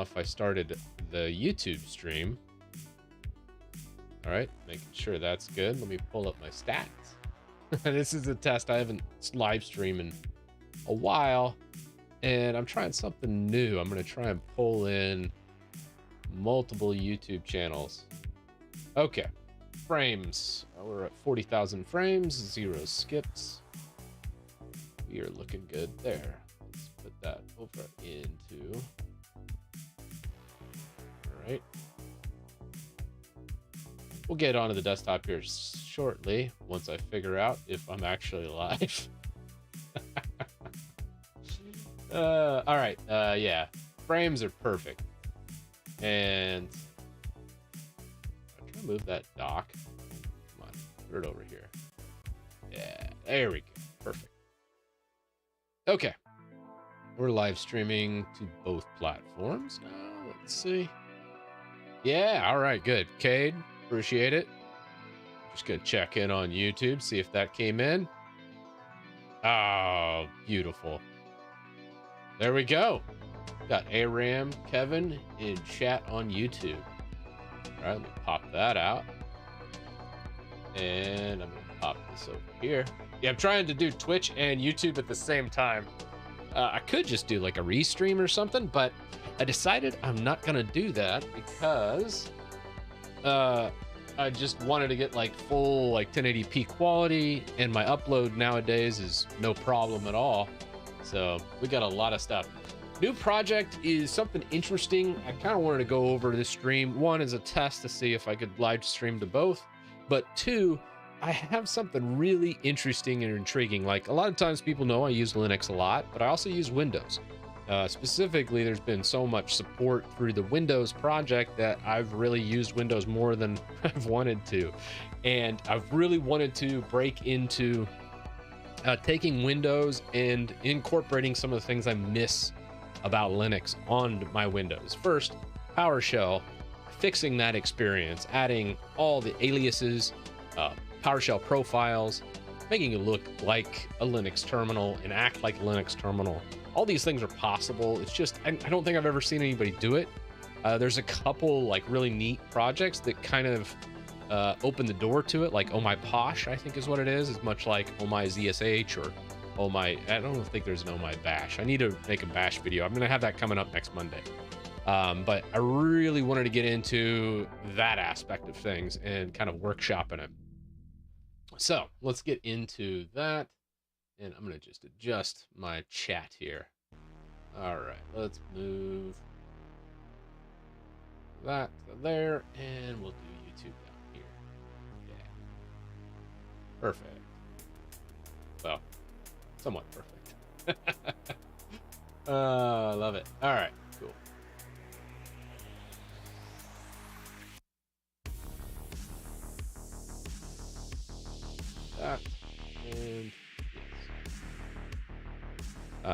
now if I started the YouTube stream. All right, making sure that's good. Let me pull up my stats. This is a test. I haven't live streamed in a while, and I'm trying something new. I'm going to try and pull in multiple YouTube channels. Okay, frames. We're at 40,000 frames, 0 skips. We are looking good there. Let's put that over into. All right. We'll get onto the desktop here shortly once I figure out if I'm actually live. All right. Yeah, frames are perfect. And I'm trying to move that dock. Come on, put it over here. Yeah, there we go. Perfect. Okay. We're live streaming to both platforms now. Let's see. Yeah, all right, good. Cade, appreciate it. Just gonna check in on YouTube, see if that came in. Oh, beautiful. There we go. Got Aram, Kevin in chat on YouTube. All right, let me pop that out. And I'm gonna pop this over here. Yeah, I'm trying to do Twitch and YouTube at the same time. I could just do like a restream or something, but I decided I'm not gonna do that because I just wanted to get like full like 1080p quality, and my upload nowadays is no problem at all. So we got a lot of stuff. New project is something interesting. I kind of wanted to go over this stream. One is a test to see if I could live stream to both, but two, I have something really interesting and intriguing. Like a lot of times people know I use Linux a lot, but I also use Windows. Specifically, there's been so much support through the Windows project that I've really used Windows more than I've wanted to. And I've really wanted to break into taking Windows and incorporating some of the things I miss about Linux on my Windows. First, PowerShell, fixing that experience, adding all the aliases, PowerShell profiles, making it look like a Linux terminal and act like a Linux terminal. All these things are possible. It's just, I don't think I've ever seen anybody do it. There's a couple like really neat projects that kind of open the door to it, like Oh My Posh, I think is what it is. It's much like Oh My ZSH or Oh My, I don't think there's an Oh My Bash. I need to make a Bash video. I'm gonna have that coming up next Monday. But I really wanted to get into that aspect of things and kind of workshopping it. So let's get into that. And I'm gonna just adjust my chat here. All right, let's move that to there, and we'll do YouTube down here. Yeah, perfect. Well, somewhat perfect. I love it. All right, cool. That and.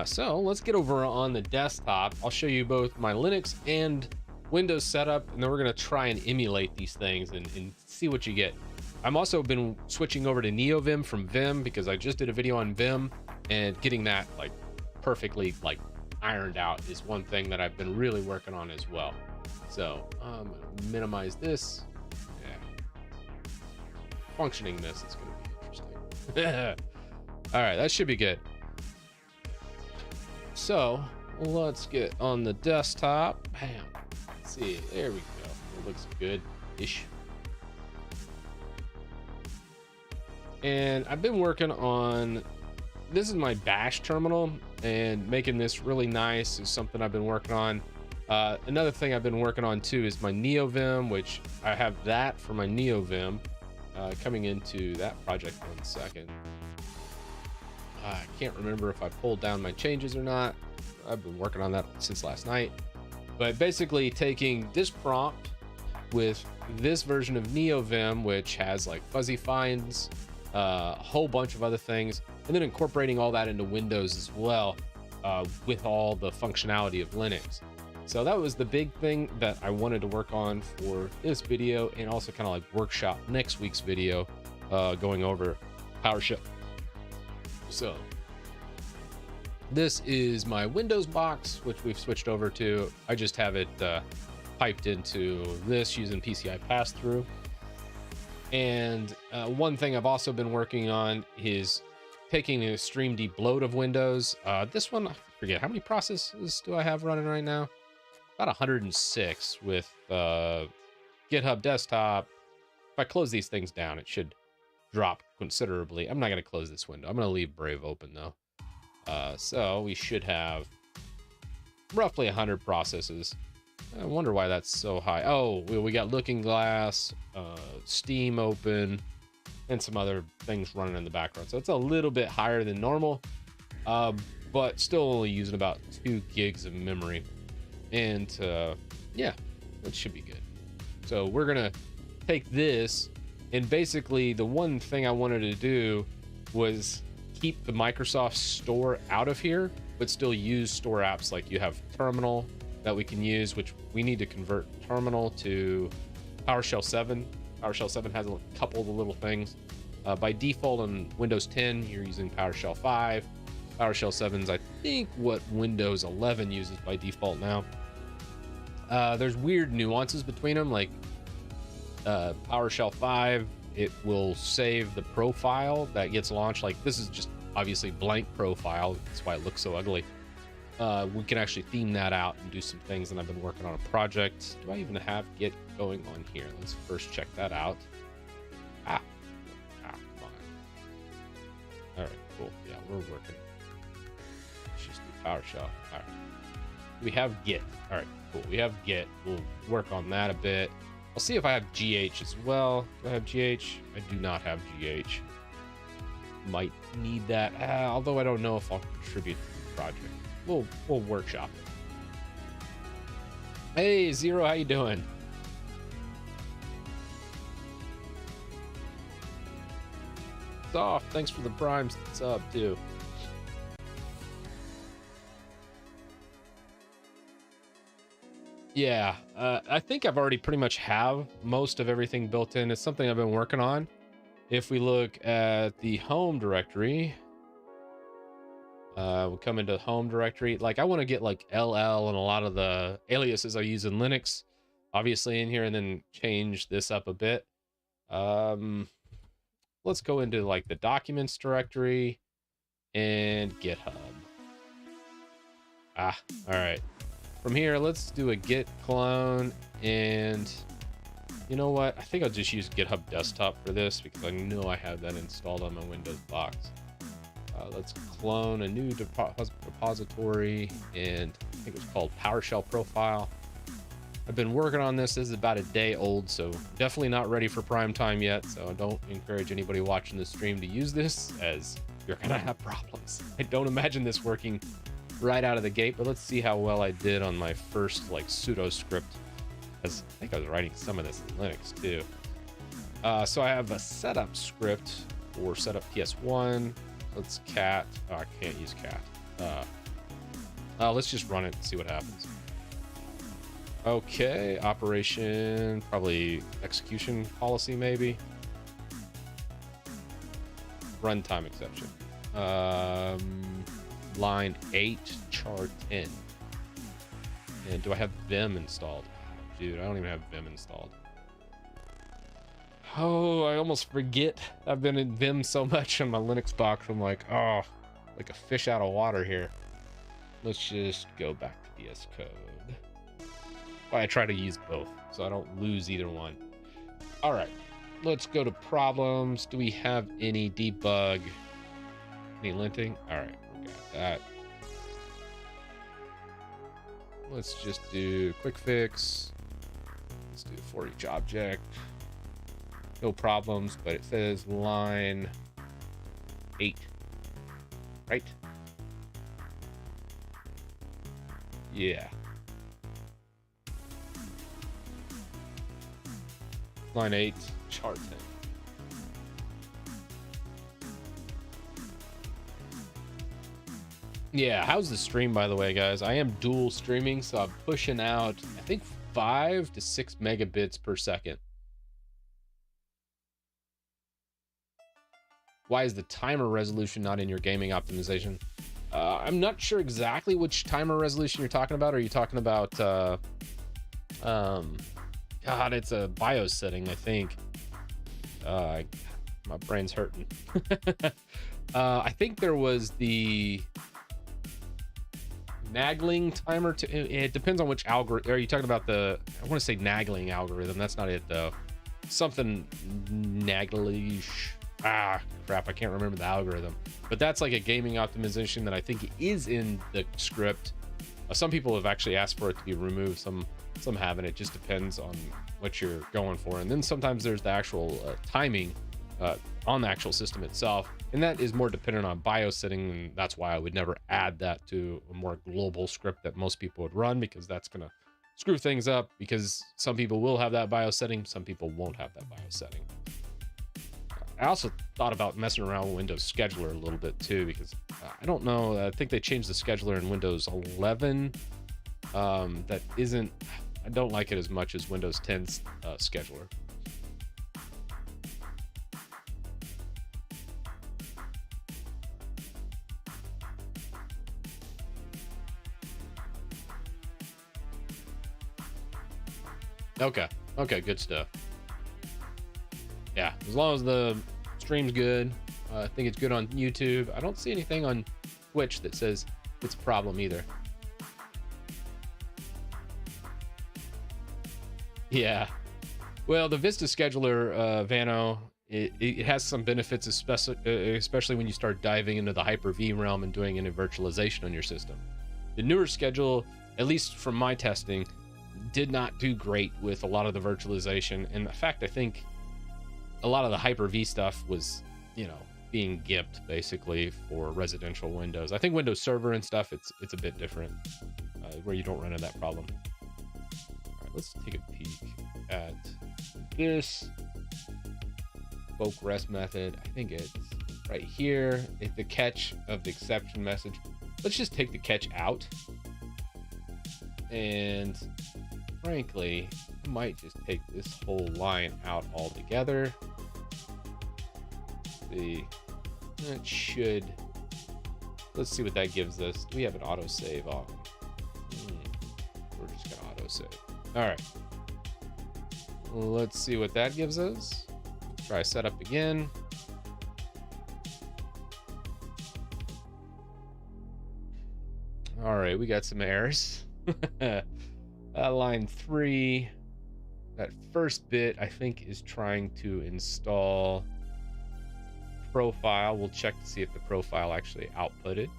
So let's get over on the desktop. I'll show you both my Linux and Windows setup, and then we're going to try and emulate these things and see what you get. I'm also been switching over to Neovim from Vim because I just did a video on Vim, and getting that like perfectly like ironed out is one thing that I've been really working on as well. So I'm going to minimize this. Yeah. Functioning this is going to be interesting. All right, that should be good. So let's get on the desktop. Bam. Let's see. There we go. It looks good-ish. And I've been working on, this is my Bash terminal, and making this really nice is something I've been working on. Another thing I've been working on too is my Neovim, which I have that for my Neovim. Coming into that project 1 second. I can't remember if I pulled down my changes or not. I've been working on that since last night. But basically taking this prompt with this version of Neovim, which has like fuzzy finds, a whole bunch of other things, and then incorporating all that into Windows as well, with all the functionality of Linux. So that was the big thing that I wanted to work on for this video, and also kind of like workshop next week's video, going over PowerShell. So This is my Windows box, which we've switched over to. I just have it piped into this using PCI pass-through. And one thing I've also been working on is taking the extreme debloat of Windows. This one, I forget, how many processes do I have running right now? About 106 with GitHub Desktop. If I close these things down, it should drop considerably. I'm not going to close this window. I'm going to leave Brave open, though. So we should have roughly 100 processes. I wonder why that's so high. Oh, we got Looking Glass, Steam open, and some other things running in the background. So it's a little bit higher than normal, but still only using about 2 gigs of memory. And yeah, that should be good. So we're going to take this, and basically the one thing I wanted to do was keep the Microsoft Store out of here, but still use store apps. Like you have Terminal that we can use, which we need to convert Terminal to PowerShell 7. PowerShell 7 has a couple of the little things. By default on Windows 10, you're using PowerShell 5. PowerShell 7 is, I think, what Windows 11 uses by default now. There's weird nuances between them, like PowerShell 5, it will save the profile that gets launched. Like this is just obviously blank profile. That's why it looks so ugly. We can actually theme that out and do some things, and I've been working on a project. Do I even have Git going on here? Let's first check that out. Come on. All right, cool. Yeah, we're working. Let's just do PowerShell. All right. We have Git. All right, cool. We have Git. We'll work on that a bit. I'll see if I have GH as well. Do I have GH? I do not have GH. Might need that, although I don't know if I'll contribute to the project. We'll workshop it. Hey, Zero, how you doing? Soft, thanks for the Prime sub, too. Yeah, I think I've already pretty much have most of everything built in. It's something I've been working on. If we look at the home directory, we come into home directory. Like I want to get like LL and a lot of the aliases I use in Linux, obviously in here, and then change this up a bit. Let's go into like the documents directory and GitHub. All right. From here, let's do a git clone, and you know what? I think I'll just use GitHub Desktop for this because I know I have that installed on my Windows box. Let's clone a new repository, and I think it was called PowerShell profile. I've been working on this. This is about a day old, so definitely not ready for prime time yet. So I don't encourage anybody watching this stream to use this, as you're gonna have problems. I don't imagine this working right out of the gate, but let's see how well I did on my first like sudo script, as I think I was writing some of this in Linux too. So I have a setup script for setup PS1. Let's cat. Oh, I can't use cat. Let's just run it and see what happens. Okay, operation, probably execution policy maybe. Runtime exception. Line 8, char 10. And do I have Vim installed? Dude, I don't even have Vim installed. Oh, I almost forget. I've been in Vim so much on my Linux box. I'm like, oh, like a fish out of water here. Let's just go back to VS Code. Well, I try to use both, so I don't lose either one. All right, let's go to problems. Do we have any debug? Any linting? All right. Got that. Let's just do quick fix. Let's do for each object. No problems, but it says line 8, right? Yeah. Line 8, chart 10. Yeah, how's the stream, by the way, guys? I am dual streaming, so I'm pushing out, I think, 5 to 6 megabits per second. Why is the timer resolution not in your gaming optimization? I'm not sure exactly which timer resolution you're talking about. Are you talking about, God, it's a BIOS setting, I think. My brain's hurting. I think there was the nagging timer. It depends on which algorithm. Are you talking about the, I want to say nagging algorithm. That's not it though. Something naglish. Ah, crap. I can't remember the algorithm, but that's like a gaming optimization that I think is in the script. Some people have actually asked for it to be removed. Some haven't. It just depends on what you're going for. And then sometimes there's the actual timing on the actual system itself, and that is more dependent on BIOS setting, and that's why I would never add that to a more global script that most people would run, because that's gonna screw things up, because some people will have that BIOS setting, some people won't have that BIOS setting. I also thought about messing around with Windows Scheduler a little bit too, because I don't know, I think they changed the scheduler in Windows 11. That isn't, I don't like it as much as Windows 10's scheduler. Okay, good stuff. Yeah, as long as the stream's good. I think it's good on YouTube. I don't see anything on Twitch that says it's a problem either. Yeah. Well, the Vista scheduler, Vano, it has some benefits, especially when you start diving into the Hyper-V realm and doing any virtualization on your system. The newer schedule, at least from my testing, did not do great with a lot of the virtualization. And in fact, I think a lot of the Hyper-V stuff was, being gimped basically for residential Windows. I think Windows Server and stuff, it's a bit different, where you don't run into that problem. All right, let's take a peek at this spoke rest method. I think it's right here. It's the catch of the exception message. Let's just take the catch out. And frankly, I might just take this whole line out altogether. That should, let's see what that gives us. Do we have an autosave on? We're just gonna autosave. All right, let's see what that gives us. Try setup again. All right, we got some errors. Line 3, that first bit I think is trying to install profile. We'll check to see if the profile actually outputted.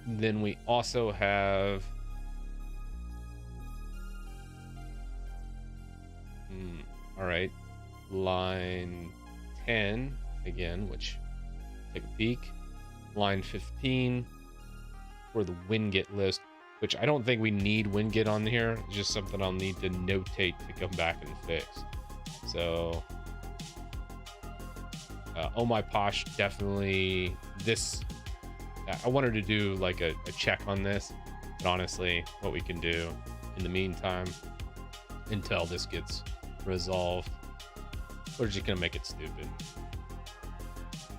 Then we also have all right, line 10 again, which, take a peek. Line 15 for the WinGet list, which I don't think we need WinGet on here. It's just something I'll need to notate to come back and fix. So oh my posh, definitely this. I wanted to do like a check on this, but honestly, what we can do in the meantime until this gets resolved, we're just gonna make it stupid.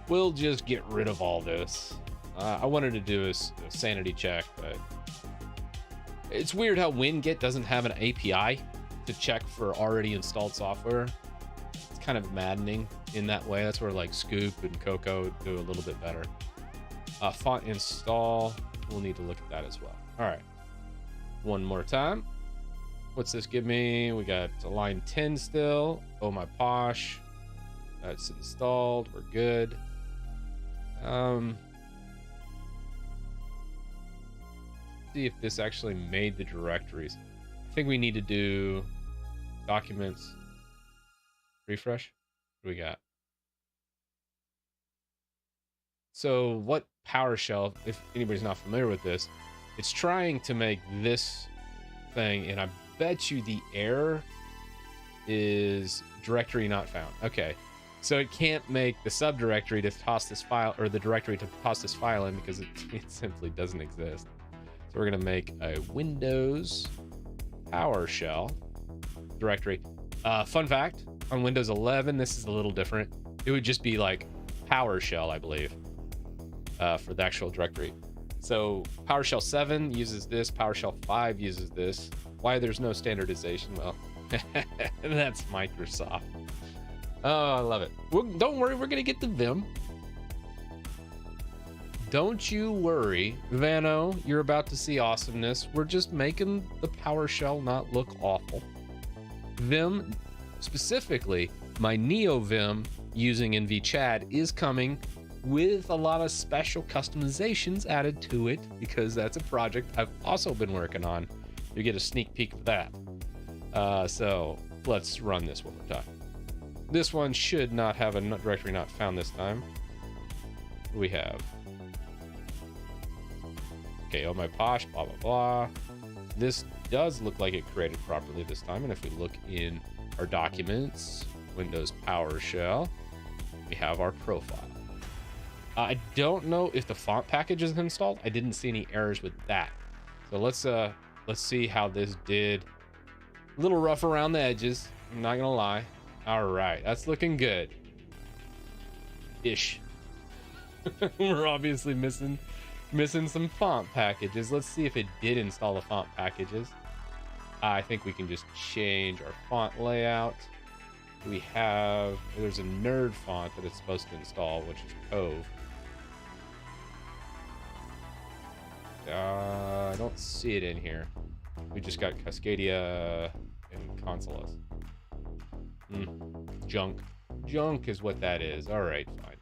We'll just get rid of all this. I wanted to do a sanity check, but it's weird how WinGet doesn't have an API to check for already installed software. It's kind of maddening in that way. That's where like Scoop and Cocoa do a little bit better. Font install, we'll need to look at that as well. All right, one more time. What's this give me? We got line 10 still. Oh my posh, that's installed. We're good. See if this actually made the directories. I think we need to do documents refresh. What do we got? So what PowerShell, if anybody's not familiar with this, it's trying to make this thing, and I bet you the error is directory not found. Okay, so it can't make the subdirectory to toss this file, or the directory to toss this file in, because it simply doesn't exist. So we're gonna make a Windows PowerShell directory. Fun fact, on Windows 11, this is a little different. It would just be like PowerShell, I believe. for the actual directory. So PowerShell 7 uses this, PowerShell 5 uses this. Why there's no standardization? Well, that's Microsoft. Oh, I love it. Don't worry, we're gonna get the Vim. Don't you worry, Vano, you're about to see awesomeness. We're just making the PowerShell not look awful. Vim, specifically, my Neovim using NVChad is coming with a lot of special customizations added to it because that's a project I've also been working on. You get a sneak peek of that. So let's run this one more time. This one should not have a directory not found this time. What do we have? Okay, oh my posh, blah, blah, blah. This does look like it created properly this time. And if we look in our documents, Windows PowerShell, we have our profile. I don't know if the font package is installed. I didn't see any errors with that. So let's see how this did. A little rough around the edges, I'm not gonna lie. All right, that's looking good. Ish. We're obviously missing some font packages. Let's see if it did install the font packages. I think we can just change our font layout. There's a nerd font that it's supposed to install, which is Cove. I don't see it in here. We just got Cascadia and Consoles. Junk. Junk is what that is. All right, fine.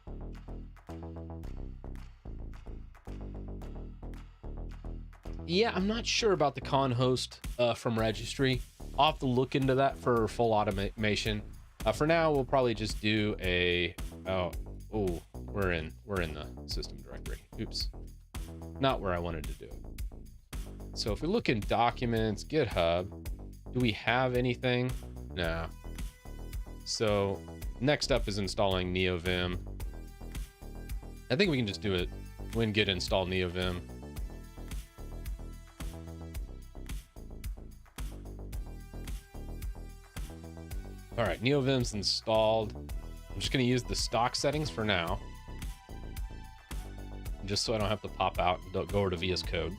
Yeah, I'm not sure about the con host from registry. I'll have to look into that for full automation. For now, we'll probably just do a... we're in the system directory. Oops. Not where I wanted to do it. So if we look in documents, GitHub, do we have anything? No. So next up is installing Neovim. I think we can just do it when git install Neovim. All right, Neovim's installed. I'm just going to use the stock settings for now, just so I don't have to pop out and go over to VS Code.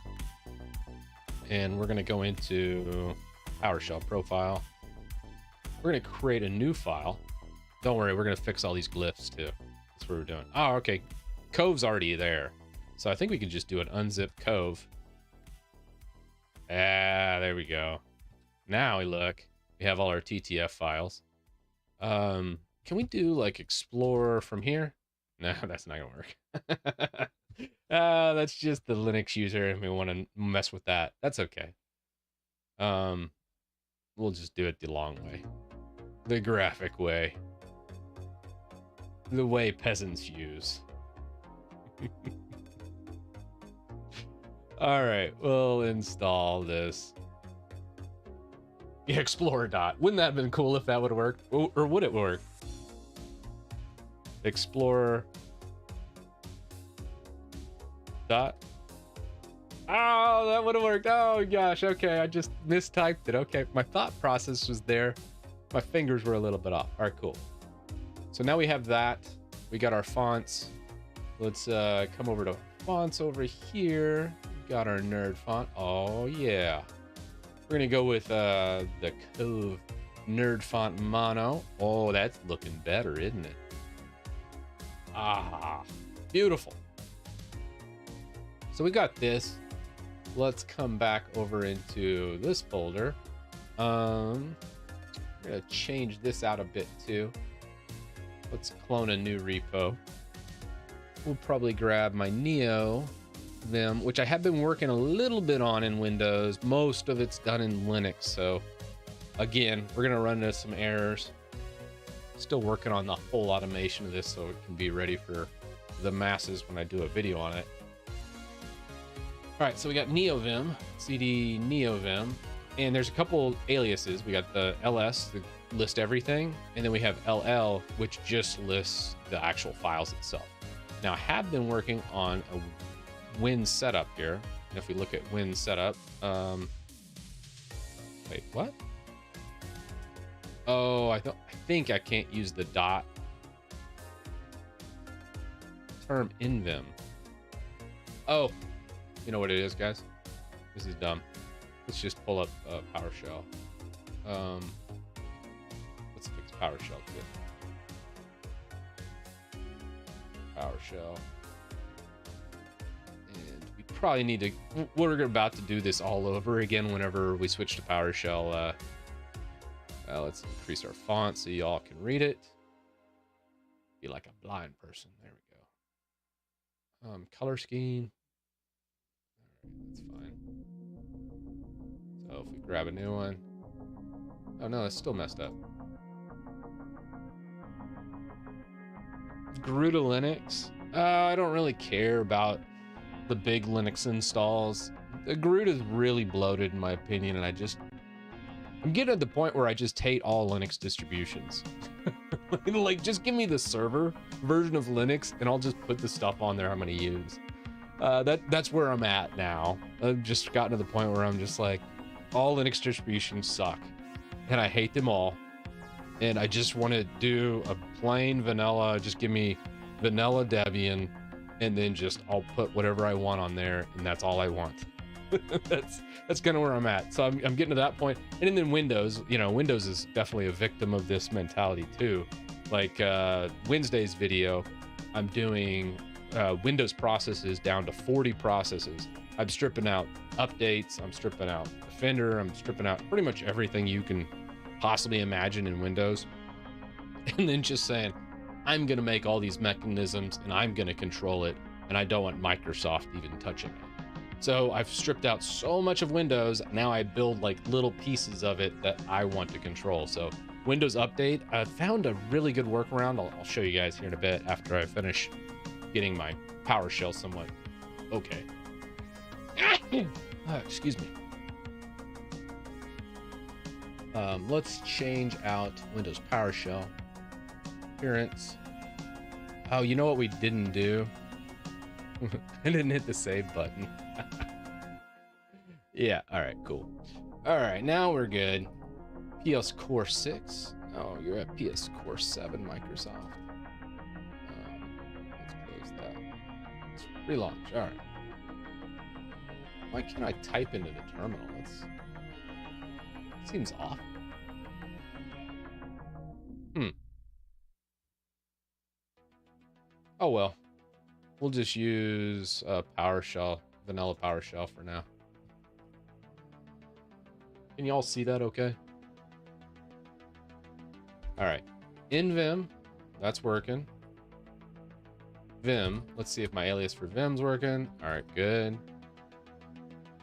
And we're going to go into PowerShell profile. We're going to create a new file. Don't worry, we're going to fix all these glyphs too. That's what we're doing. Oh, okay. Cove's already there. So I think we can just do an unzip Cove. Ah, there we go. Now we look. We have all our TTF files. Can we do like Explorer from here? No, that's not gonna work. That's just the Linux user and we want to mess with that. That's okay. We'll just do it the long way. The graphic way. The way peasants use. All right, we'll install this. Yeah, Explorer dot. Wouldn't that have been cool if that would have worked? Or would it work? Explorer dot. Oh, that would have worked. Oh gosh, okay, I just mistyped it. Okay, my thought process was there. My fingers were a little bit off. All right, cool. So now we have that. We got our fonts. Let's come over to fonts over here. We got our nerd font. Oh yeah. We're gonna go with the Cove nerd font mono. Oh, that's looking better, isn't it? Ah, beautiful. So we got this. Let's come back over into this folder. I'm gonna change this out a bit too. Let's clone a new repo. We'll probably grab my Neovim, which I have been working a little bit on in Windows. Most of it's done in Linux. So again, we're gonna run into some errors. Still working on the whole automation of this so it can be ready for the masses when I do a video on it. All right, so we got Neovim, cd Neovim, and there's a couple aliases. We got the ls to list everything, and then we have ll, which just lists the actual files itself. Now, I have been working on a Win setup here, and if we look at Win setup, wait, what? Oh, I think I can't use the dot term in Vim. Oh, you know what it is, guys? This is dumb. Let's just pull up PowerShell. Let's fix PowerShell too. PowerShell. And we probably need to, we're about to do this all over again whenever we switch to PowerShell. Let's increase our font so y'all can read it. Be like a blind person. There we go. Color scheme. All right, that's fine. So if we grab a new one. Oh no, it's still messed up. GNU to Linux. I don't really care about the big Linux installs. The GNU is really bloated in my opinion, and I'm getting at the point where I just hate all Linux distributions. Like, just give me the server version of Linux, and I'll just put the stuff on there I'm going to use. That's where I'm at now. I've just gotten to the point where I'm just like, all Linux distributions suck, and I hate them all. And I just want to do a plain vanilla, just give me vanilla Debian, and then I'll put whatever I want on there, and that's all I want. That's kind of where I'm at. So I'm getting to that point. And then Windows, Windows is definitely a victim of this mentality too. Like Wednesday's video, I'm doing Windows processes down to 40 processes. I'm stripping out updates, I'm stripping out Defender, I'm stripping out pretty much everything you can possibly imagine in Windows. And then just saying, I'm going to make all these mechanisms and I'm going to control it. And I don't want Microsoft even touching it. So I've stripped out so much of Windows. Now I build like little pieces of it that I want to control. So Windows Update, I found a really good workaround. I'll show you guys here in a bit after I finish getting my PowerShell somewhat okay. Excuse me. Let's change out Windows PowerShell. Appearance. Oh, you know what we didn't do? I didn't hit the save button. Yeah, all right, cool. All right, now we're good. PS Core 6. Oh, you're at PS Core 7, Microsoft. Let's close that. Let's relaunch. All right. Why can't I type into the terminal? It seems off. Oh well. We'll just use PowerShell, vanilla PowerShell for now. Can y'all see that okay? All right. In Vim, that's working. Vim, let's see if my alias for Vim's working. All right, good.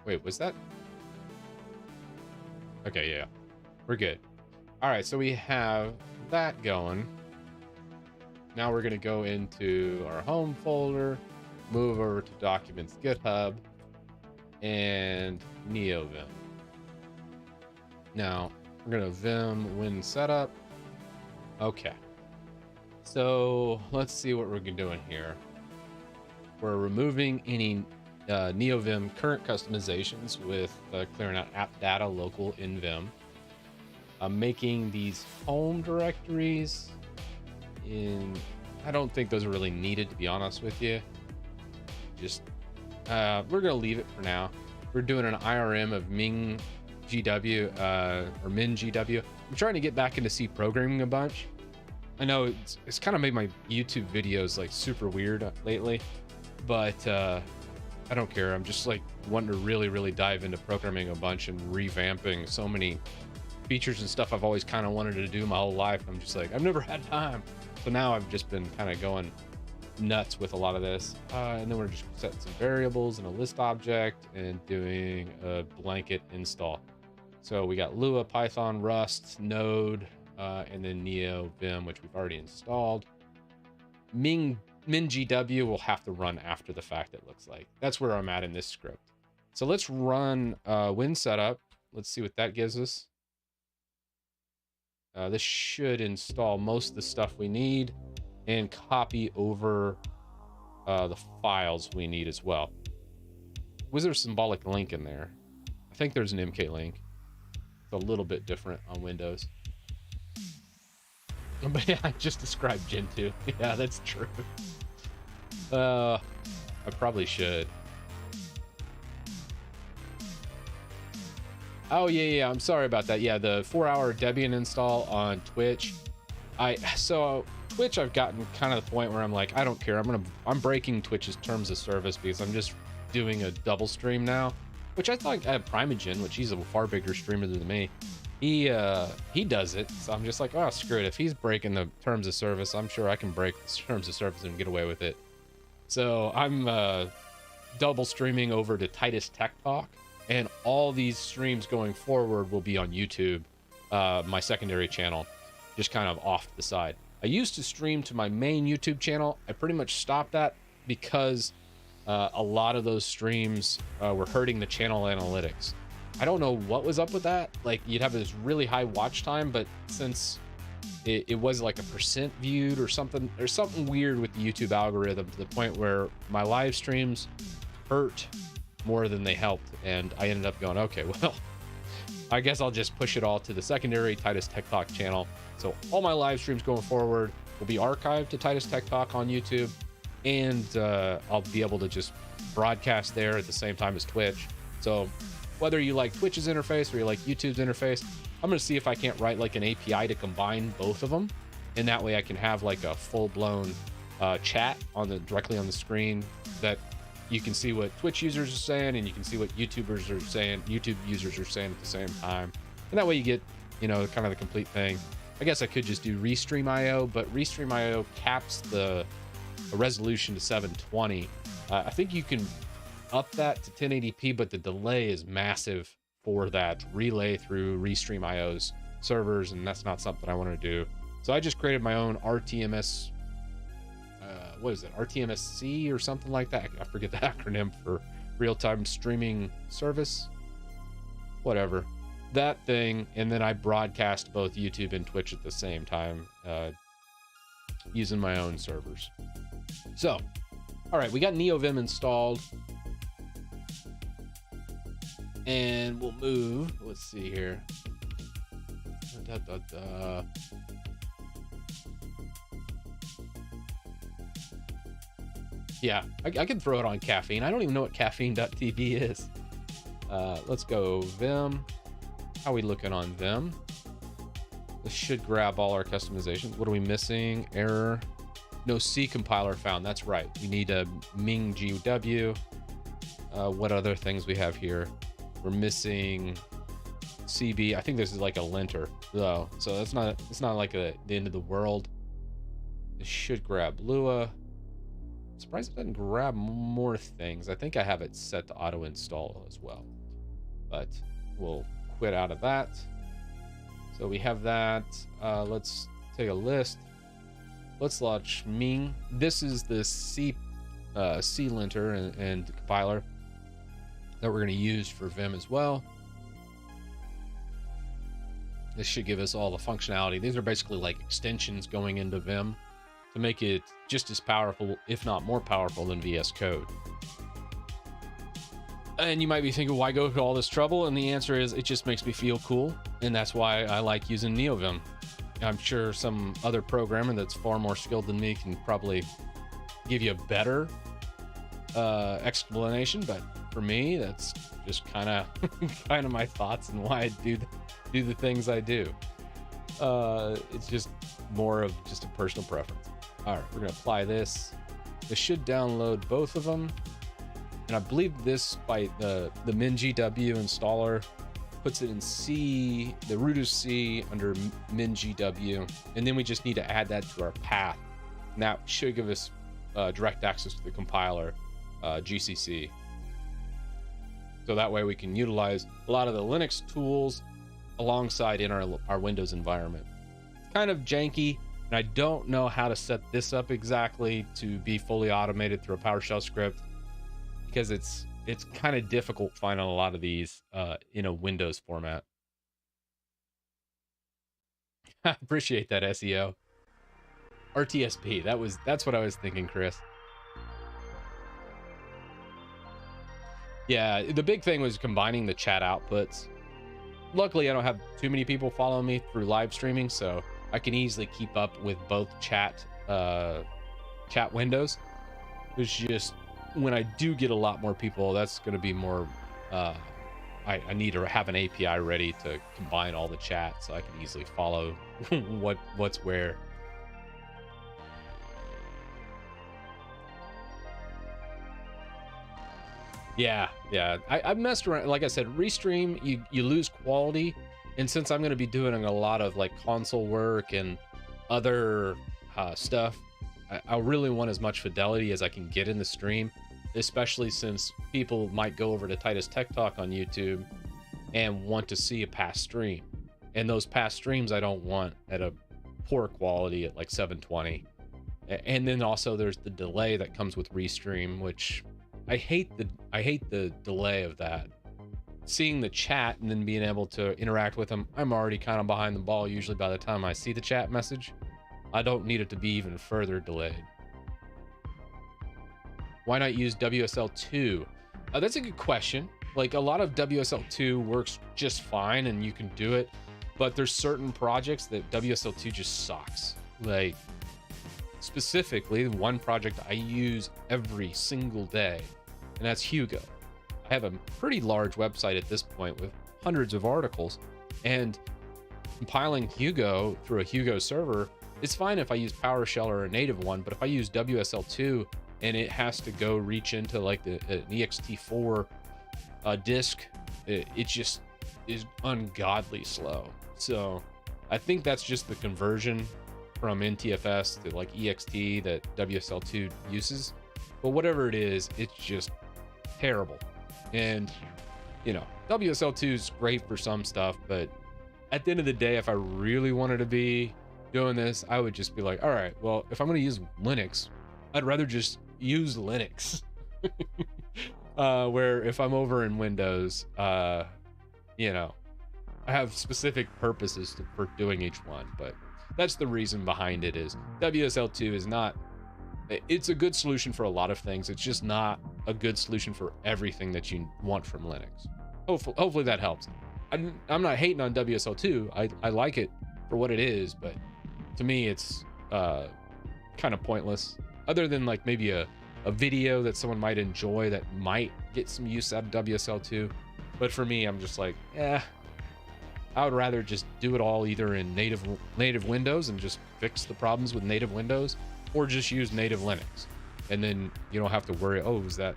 Wait, was that? Okay, yeah. We're good. All right, so we have that going. Now we're going to go into our home folder, move over to Documents GitHub, and Neovim. Now, we're going to Vim Win Setup. Okay. So, let's see what we're doing here. We're removing any Neovim current customizations with clearing out app data local in Vim. I'm making these home directories I don't think those are really needed, to be honest with you. Just we're gonna leave it for now. We're doing an IRM of Ming GW or Min GW. I'm trying to get back into C programming a bunch. I know it's kind of made my YouTube videos like super weird lately, but I don't care. I'm just like wanting to really dive into programming a bunch and revamping so many features and stuff I've always kind of wanted to do my whole life. I'm just like, I've never had time. So now I've just been kind of going nuts with a lot of this. And then we're just setting some variables in a list object and doing a blanket install. So we got Lua, Python, Rust, Node, and then Neovim, which we've already installed. MinGW will have to run after the fact, it looks like. That's where I'm at in this script. So let's run Win Setup. Let's see what that gives us. This should install most of the stuff we need and copy over the files we need as well. Was there a symbolic link in there? I think there's an MK link. It's a little bit different on Windows. But yeah, I just described Gentoo. Yeah, that's true. I probably should. Oh yeah, I'm sorry about that. Yeah, the 4-hour Debian install on Twitch. So Twitch, I've gotten kind of the point where I'm like, I don't care. I'm breaking Twitch's terms of service because I'm just doing a double stream now, which I thought Primogen, which he's a far bigger streamer than me. He does it, so I'm just like, oh, screw it. If he's breaking the terms of service, I'm sure I can break the terms of service and get away with it. So I'm double streaming over to Titus Tech Talk, and all these streams going forward will be on YouTube, my secondary channel, just kind of off to the side. I used to stream to my main YouTube channel. I pretty much stopped that because a lot of those streams were hurting the channel analytics. I don't know what was up with that. Like, you'd have this really high watch time, but since it was like a % viewed or something, there's something weird with the YouTube algorithm to the point where my live streams hurt more than they helped. And I ended up going, okay, well, I guess I'll just push it all to the secondary Titus Tech Talk channel. So all my live streams going forward will be archived to Titus Tech Talk on YouTube. And I'll be able to just broadcast there at the same time as Twitch. So whether you like Twitch's interface or you like YouTube's interface, I'm going to see if I can't write like an API to combine both of them. And that way I can have like a full-blown chat directly on the screen that you can see what Twitch users are saying and you can see what YouTube users are saying at the same time. And that way you get, kind of the complete thing. I guess I could just do Restream.io, but Restream.io caps the resolution to 720. I think you can up that to 1080p, but the delay is massive for that relay through Restream.io's servers, and that's not something I want to do. So I just created my own RTMS, what is it, RTMSC or something like that. I forget the acronym for real-time streaming service, whatever, that thing. And then I broadcast both YouTube and Twitch at the same time, using my own servers. So, all right, we got Neovim installed. And we'll move. Let's see here. Yeah, I can throw it on caffeine. I don't even know what caffeine.tv is. Let's go Vim. How are we looking on Vim? This should grab all our customizations. What are we missing? Error. No C compiler found. That's right. We need a Ming GW. What other things we have here? We're missing CB. I think this is like a linter though, so it's not like the end of the world. It should grab Lua. I'm surprised it doesn't grab more things. I think I have it set to auto install as well, but we'll quit out of that. So we have that. Let's take a list. Let's launch Ming. This is the C linter and compiler that we're going to use for Vim as well. This should give us all the functionality. These are basically like extensions going into Vim to make it just as powerful, if not more powerful, than VS Code. And you might be thinking, why go to all this trouble? And the answer is, it just makes me feel cool. And that's why I like using Neovim. I'm sure some other programmer that's far more skilled than me can probably give you a better explanation, but for me, that's just kind of my thoughts and why I do the things I do. It's just more of just a personal preference. All right, we're gonna apply this. This should download both of them, and I believe this by the MinGW installer puts it in C. The root is C under MinGW, and then we just need to add that to our path, and that should give us direct access to the compiler, GCC. So that way we can utilize a lot of the Linux tools alongside in our Windows environment. It's kind of janky, and I don't know how to set this up exactly to be fully automated through a PowerShell script, because it's kind of difficult finding a lot of these in a Windows format. I appreciate that, SEO. RTSP, that's what I was thinking, Chris. Yeah, the big thing was combining the chat outputs. Luckily, I don't have too many people following me through live streaming, so I can easily keep up with both chat windows. It's just when I do get a lot more people, that's going to be more I need to have an API ready to combine all the chat so I can easily follow what's where. Yeah, I've messed around. Like I said, Restream, you lose quality, and since I'm going to be doing a lot of like console work and other stuff, I really want as much fidelity as I can get in the stream, especially since people might go over to Titus Tech Talk on YouTube and want to see a past stream, and those past streams I don't want at a poor quality at like 720. And then also there's the delay that comes with Restream, which I hate the delay of that. Seeing the chat and then being able to interact with them, I'm already kind of behind the ball usually by the time I see the chat message. I don't need it to be even further delayed. Why not use WSL2? That's a good question. Like, a lot of WSL2 works just fine and you can do it, but there's certain projects that WSL2 just sucks. Like, specifically, the one project I use every single day, and that's Hugo. I have a pretty large website at this point with hundreds of articles, and compiling Hugo through a Hugo server, it's fine if I use PowerShell or a native one, but if I use WSL2 and it has to go reach into like an ext4 disk, it just is ungodly slow. So I think that's just the conversion from NTFS to like ext that WSL2 uses, but whatever it is, it's just terrible. And you know, WSL2 is great for some stuff, but at the end of the day, if I really wanted to be doing this, I would just be like, all right, well, if I'm going to use Linux, I'd rather just use Linux. Where if I'm over in Windows, you know, I have specific purposes for doing each one, but that's the reason behind it. Is WSL2 is not, it's a good solution for a lot of things. It's just not a good solution for everything that you want from Linux. Hopefully that helps. I'm not hating on WSL2. I like it for what it is, but to me, it's kind of pointless. Other than like maybe a video that someone might enjoy that might get some use out of WSL2. But for me, I'm just like, I would rather just do it all either in native Windows and just fix the problems with native Windows, or just use native Linux. And then you don't have to worry, oh, is that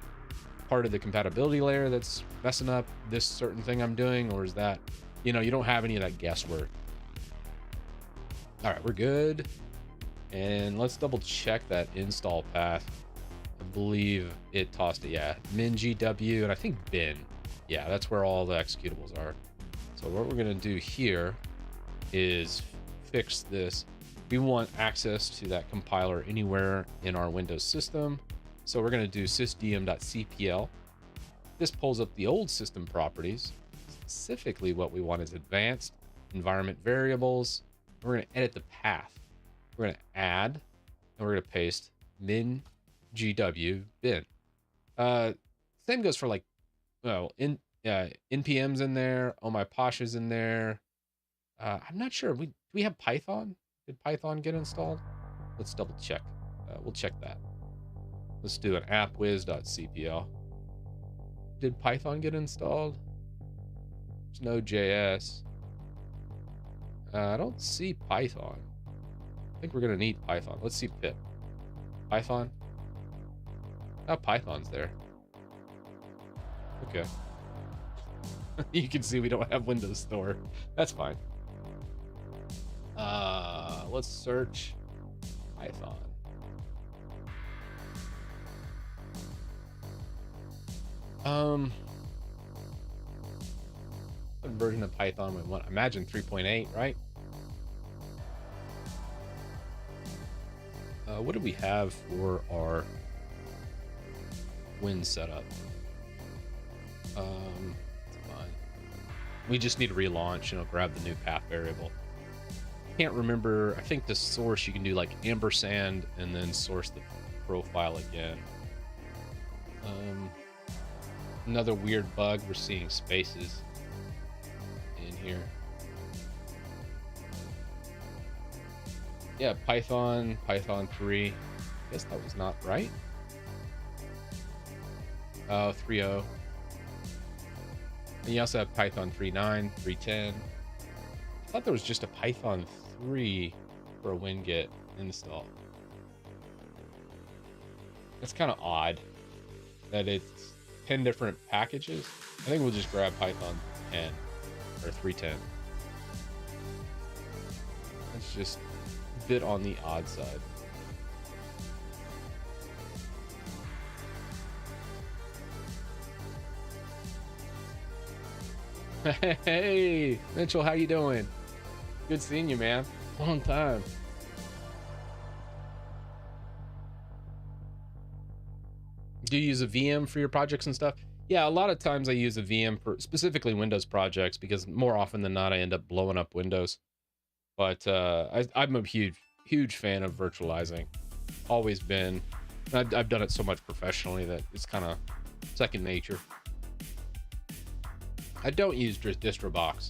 part of the compatibility layer that's messing up this certain thing I'm doing, or is that, you know, you don't have any of that guesswork. All right, we're good. And let's double check that install path. I believe it tossed it, yeah, min-gw, and I think bin. Yeah, that's where all the executables are. So what we're gonna do here is fix this. We want access to that compiler anywhere in our Windows system. So we're gonna do sysdm.cpl. This pulls up the old system properties. Specifically what we want is advanced environment variables. We're gonna edit the path. We're gonna add, and we're gonna paste min-gw bin. Same goes for like, well, npm's in there, oh my posh is in there. I'm not sure, do we have Python? Did Python get installed? Let's double check. We'll check that. Let's do an appwiz.cpl. Did Python get installed? There's no JS. I don't see Python. I think we're gonna need Python. Let's see pip. Python. Oh, Python's there. Okay. You can see we don't have Windows Store. That's fine. Let's search Python. What version of Python we want? I imagine 3.8, right? What do we have for our Win setup? It's fine. We just need to relaunch, you know, grab the new path variable. Can't remember. I think the source you can do like ampersand and then source the profile again. Another weird bug, we're seeing spaces in here. Yeah, Python 3. I guess that was not right. Oh, 3.0. And you also have Python 3.9, 3.10. I thought there was just a Python 3 for a winget install. That's kind of odd that it's 10 different packages. I think we'll just grab Python 10 or 3.10. That's just a bit on the odd side. Hey, Mitchell, how you doing? Good seeing you, man. Long time. Do you use a VM for your projects and stuff? Yeah, a lot of times I use a VM for specifically Windows projects because more often than not I end up blowing up Windows. But I'm a huge fan of virtualizing. Always been. I've done it so much professionally that it's kind of second nature. I don't use DistroBox.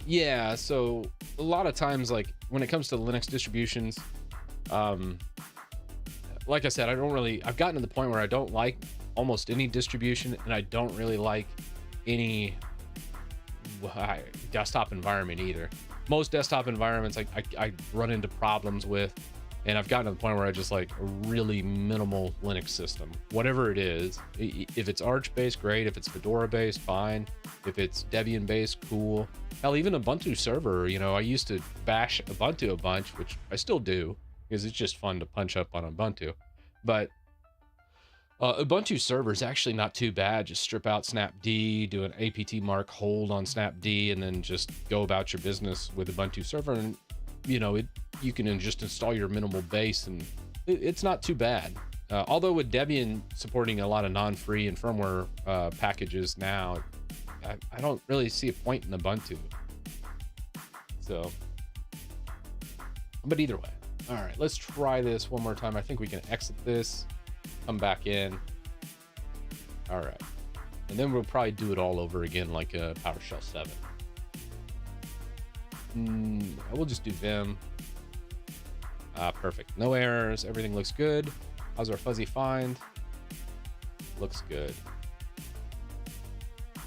Yeah, so a lot of times, like when it comes to Linux distributions, like I said, I've gotten to the point where I don't like almost any distribution, and I don't really like any desktop environment either. Most desktop environments I run into problems with, and I've gotten to the point where I just like a really minimal Linux system, whatever it is. If it's Arch based, great. If it's Fedora based, fine. If it's Debian based, cool. Hell, even Ubuntu server, I used to bash Ubuntu a bunch, which I still do because it's just fun to punch up on Ubuntu. But Ubuntu server is actually not too bad. Just strip out snapd, do an apt mark hold on snapd, and then just go about your business with Ubuntu server. And you can just install your minimal base, and it's not too bad. Although with Debian supporting a lot of non-free and firmware packages now, I don't really see a point in Ubuntu. So, but either way. All right, let's try this one more time. I think we can exit this, come back in. All right. And then we'll probably do it all over again like a PowerShell 7. We'll just do Vim. Perfect. No errors. Everything looks good. How's our fuzzy find? Looks good.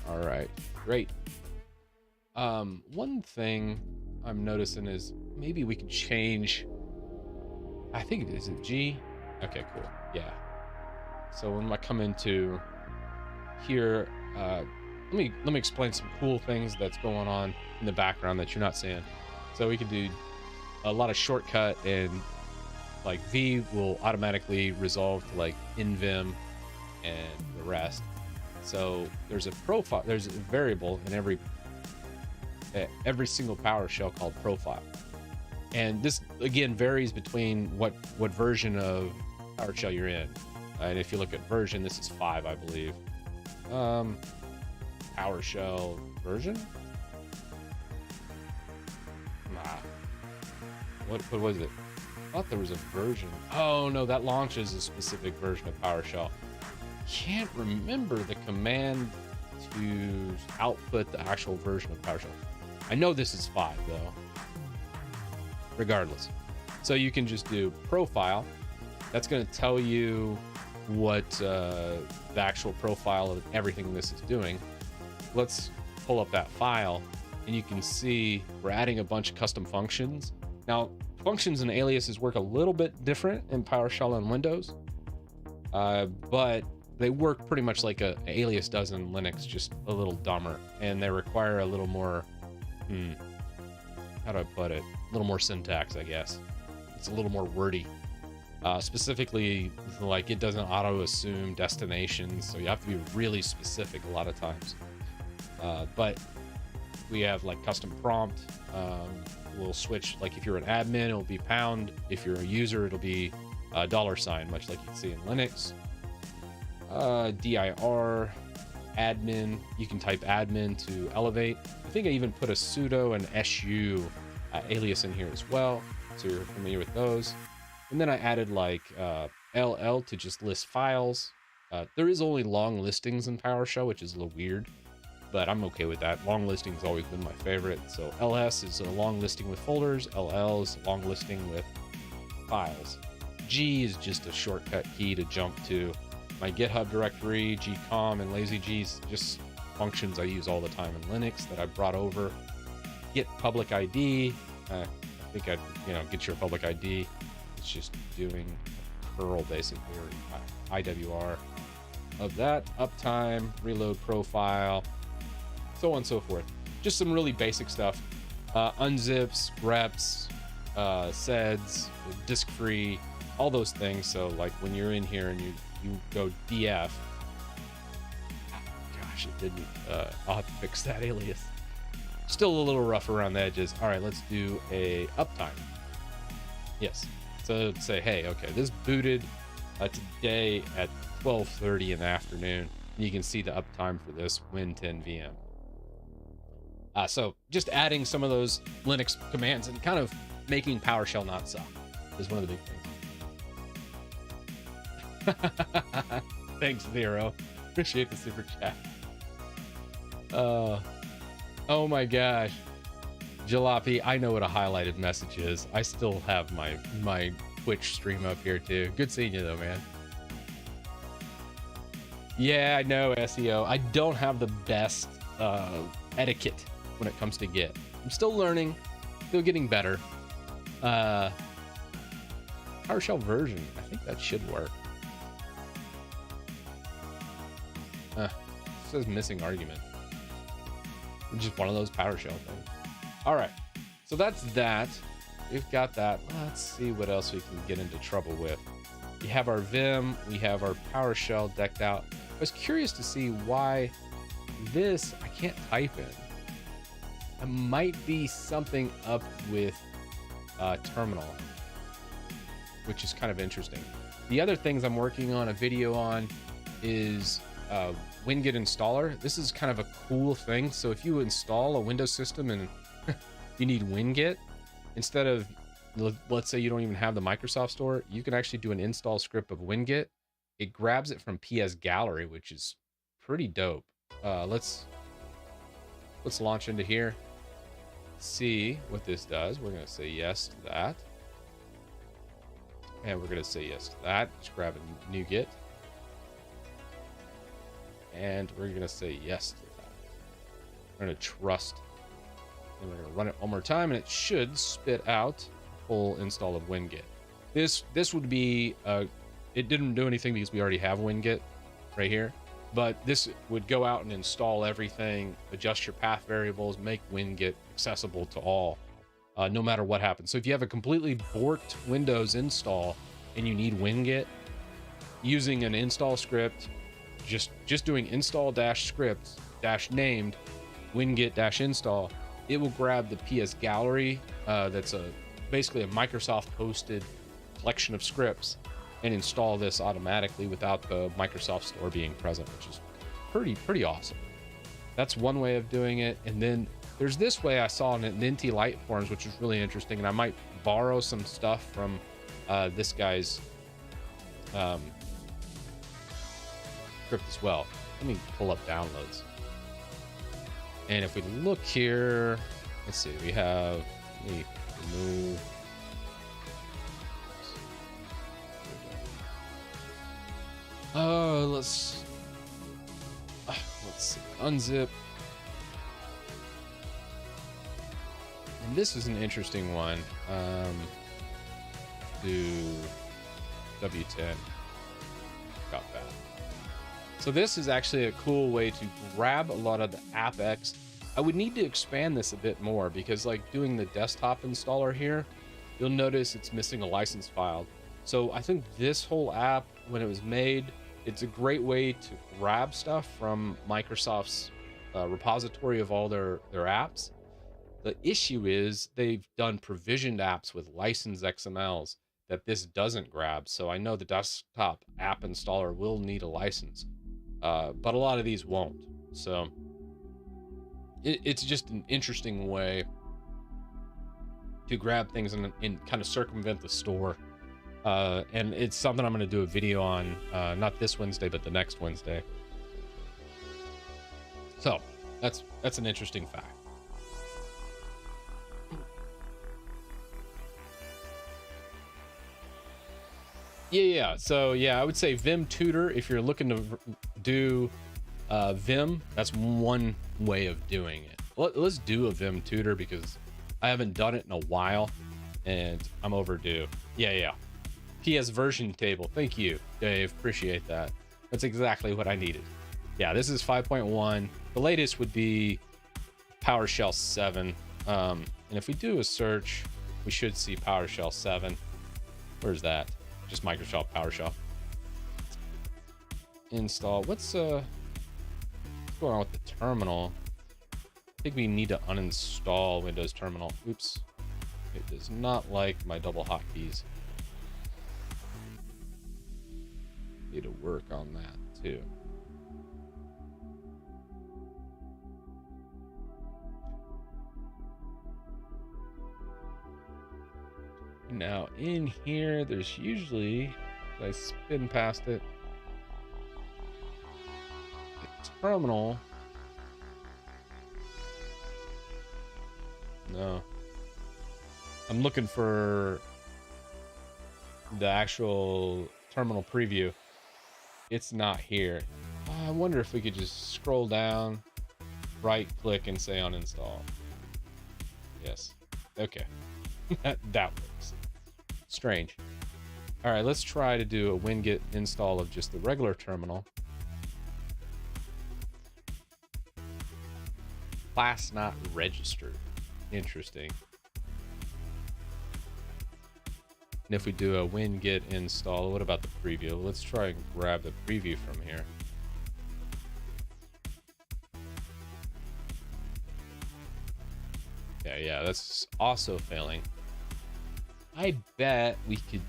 All right. Great. One thing I'm noticing is maybe we could change. I think is it G? Okay, cool. Yeah. So when I come into here, let me explain some cool things that's going on in the background that you're not seeing. So we can do a lot of shortcut, and like V will automatically resolve to like in Vim and the rest. So there's a profile, there's a variable in every single PowerShell called profile. And this again varies between what version of PowerShell you're in. And if you look at version, this is 5, I believe. PowerShell version? Nah. What was it? I thought there was a version. Oh no, that launches a specific version of PowerShell. Can't remember the command to output the actual version of PowerShell. I know this is 5 though. Regardless. So you can just do profile. That's going to tell you what the actual profile of everything this is doing. Let's pull up that file, and you can see we're adding a bunch of custom functions. Now, functions and aliases work a little bit different in PowerShell and Windows, but they work pretty much like an alias does in Linux, just a little dumber, and they require a little more, how do I put it? A little more syntax, I guess. It's a little more wordy. Specifically, like it doesn't auto assume destinations, so you have to be really specific a lot of times. But we have like custom prompt. We'll switch, like if you're an admin, it'll be pound. If you're a user, it'll be $, much like you can see in Linux. dir, admin, you can type admin to elevate. I think I even put a sudo and su alias in here as well, so you're familiar with those. And then I added like ll to just list files. There is only long listings in PowerShell, which is a little weird, but I'm okay with that. Long listing has always been my favorite. So ls is a long listing with folders. ll is a long listing with files. G is just a shortcut key to jump to my GitHub directory. gcom and lazy G is just functions I use all the time in Linux that I brought over. Get public ID. I think get your public ID. It's just doing curl basically, or IWR of that, uptime, reload profile, so on and so forth. Just some really basic stuff. Unzips, reps, seds, disk free, all those things. So like when you're in here and you go df, gosh, it didn't, I'll have to fix that alias. Still a little rough around the edges. All right, let's do a uptime. Yes. So say, hey, okay, this booted today at 12:30 in the afternoon. And you can see the uptime for this Win10 VM. So just adding some of those Linux commands and kind of making PowerShell not suck is one of the big things. Thanks, Zero. Appreciate the super chat. Oh my gosh. Jalopy, I know what a highlighted message is. I still have my Twitch stream up here too. Good seeing you though, man. Yeah, I know, SEO. I don't have the best etiquette when it comes to Git. I'm still learning, still getting better. PowerShell version, I think that should work. It says missing argument. It's just one of those PowerShell things. All right, so that's that. We've got that. Let's see what else we can get into trouble with. We have our Vim, we have our PowerShell decked out. I was curious to see why this I can't type in. It might be something up with terminal, which is kind of interesting. The other things I'm working on a video on is WinGit installer. This is kind of a cool thing. So if you install a Windows system and you need WinGit, instead of, let's say you don't even have the Microsoft Store, you can actually do an install script of WinGit. It grabs it from PS Gallery, which is pretty dope. Let's launch into here. See what this does. We're going to say yes to that. And we're going to say yes to that. Just grab a new Git. And we're going to say yes to that. We're going to trust. And we're going to run it one more time, and it should spit out a full install of WinGit. This would be, it didn't do anything because we already have WinGit right here. But this would go out and install everything, adjust your path variables, make WinGit accessible to all, no matter what happens. So if you have a completely borked Windows install and you need WinGit, using an install script, just doing install-script-named WinGit-install, it will grab the PS Gallery, that's basically a Microsoft-hosted collection of scripts, and install this automatically without the Microsoft Store being present, which is pretty awesome. That's one way of doing it. And then there's this way I saw in Ninty Light forums, which is really interesting, and I might borrow some stuff from this guy's script as well. Let me pull up downloads. And if we look here, let's see, we have, let me remove. Let's see, unzip. And this is an interesting one. Do W10. Got that. So this is actually a cool way to grab a lot of the AppX. I would need to expand this a bit more because, like, doing the desktop installer here, you'll notice it's missing a license file. So I think this whole app, when it was made, it's a great way to grab stuff from Microsoft's repository of all their apps. The issue is they've done provisioned apps with licensed XMLs that this doesn't grab. So I know the desktop app installer will need a license, but a lot of these won't. So it's just an interesting way to grab things and kind of circumvent the store. And it's something I'm going to do a video on, not this Wednesday, but the next Wednesday. So that's an interesting fact. Yeah. So yeah, I would say Vim Tutor if you're looking to do Vim, that's one way of doing it. Let's do a Vim tutor because I haven't done it in a while and I'm overdue. Yeah. PS version table. Thank you, Dave. Appreciate that. That's exactly what I needed. Yeah, this is 5.1. The latest would be PowerShell 7. And if we do a search, we should see PowerShell 7. Where's that? Just Microsoft PowerShell. Install. What's going on with the terminal? I think we need to uninstall Windows Terminal. Oops. It does not like my double hotkeys. Need to work on that too. Now in here, there's usually, if I spin past it, the terminal. No. I'm looking for the actual terminal preview. It's not here. I wonder if we could just scroll down, right click and say uninstall. Yes. Okay. That works. Strange. All right, let's try to do a winget install of just the regular terminal. Class not registered. Interesting. And if we do a winget install, what about the preview? Let's try and grab the preview from here. Yeah, that's also failing. I bet we could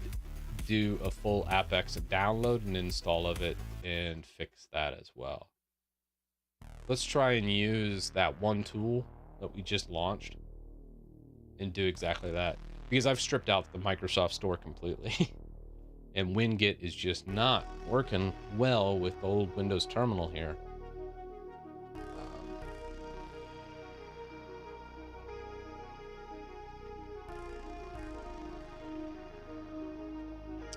do a full Apex download and install of it and fix that as well. Let's try and use that one tool that we just launched and do exactly that. Because I've stripped out the Microsoft Store completely. And winget is just not working well with the old Windows terminal here.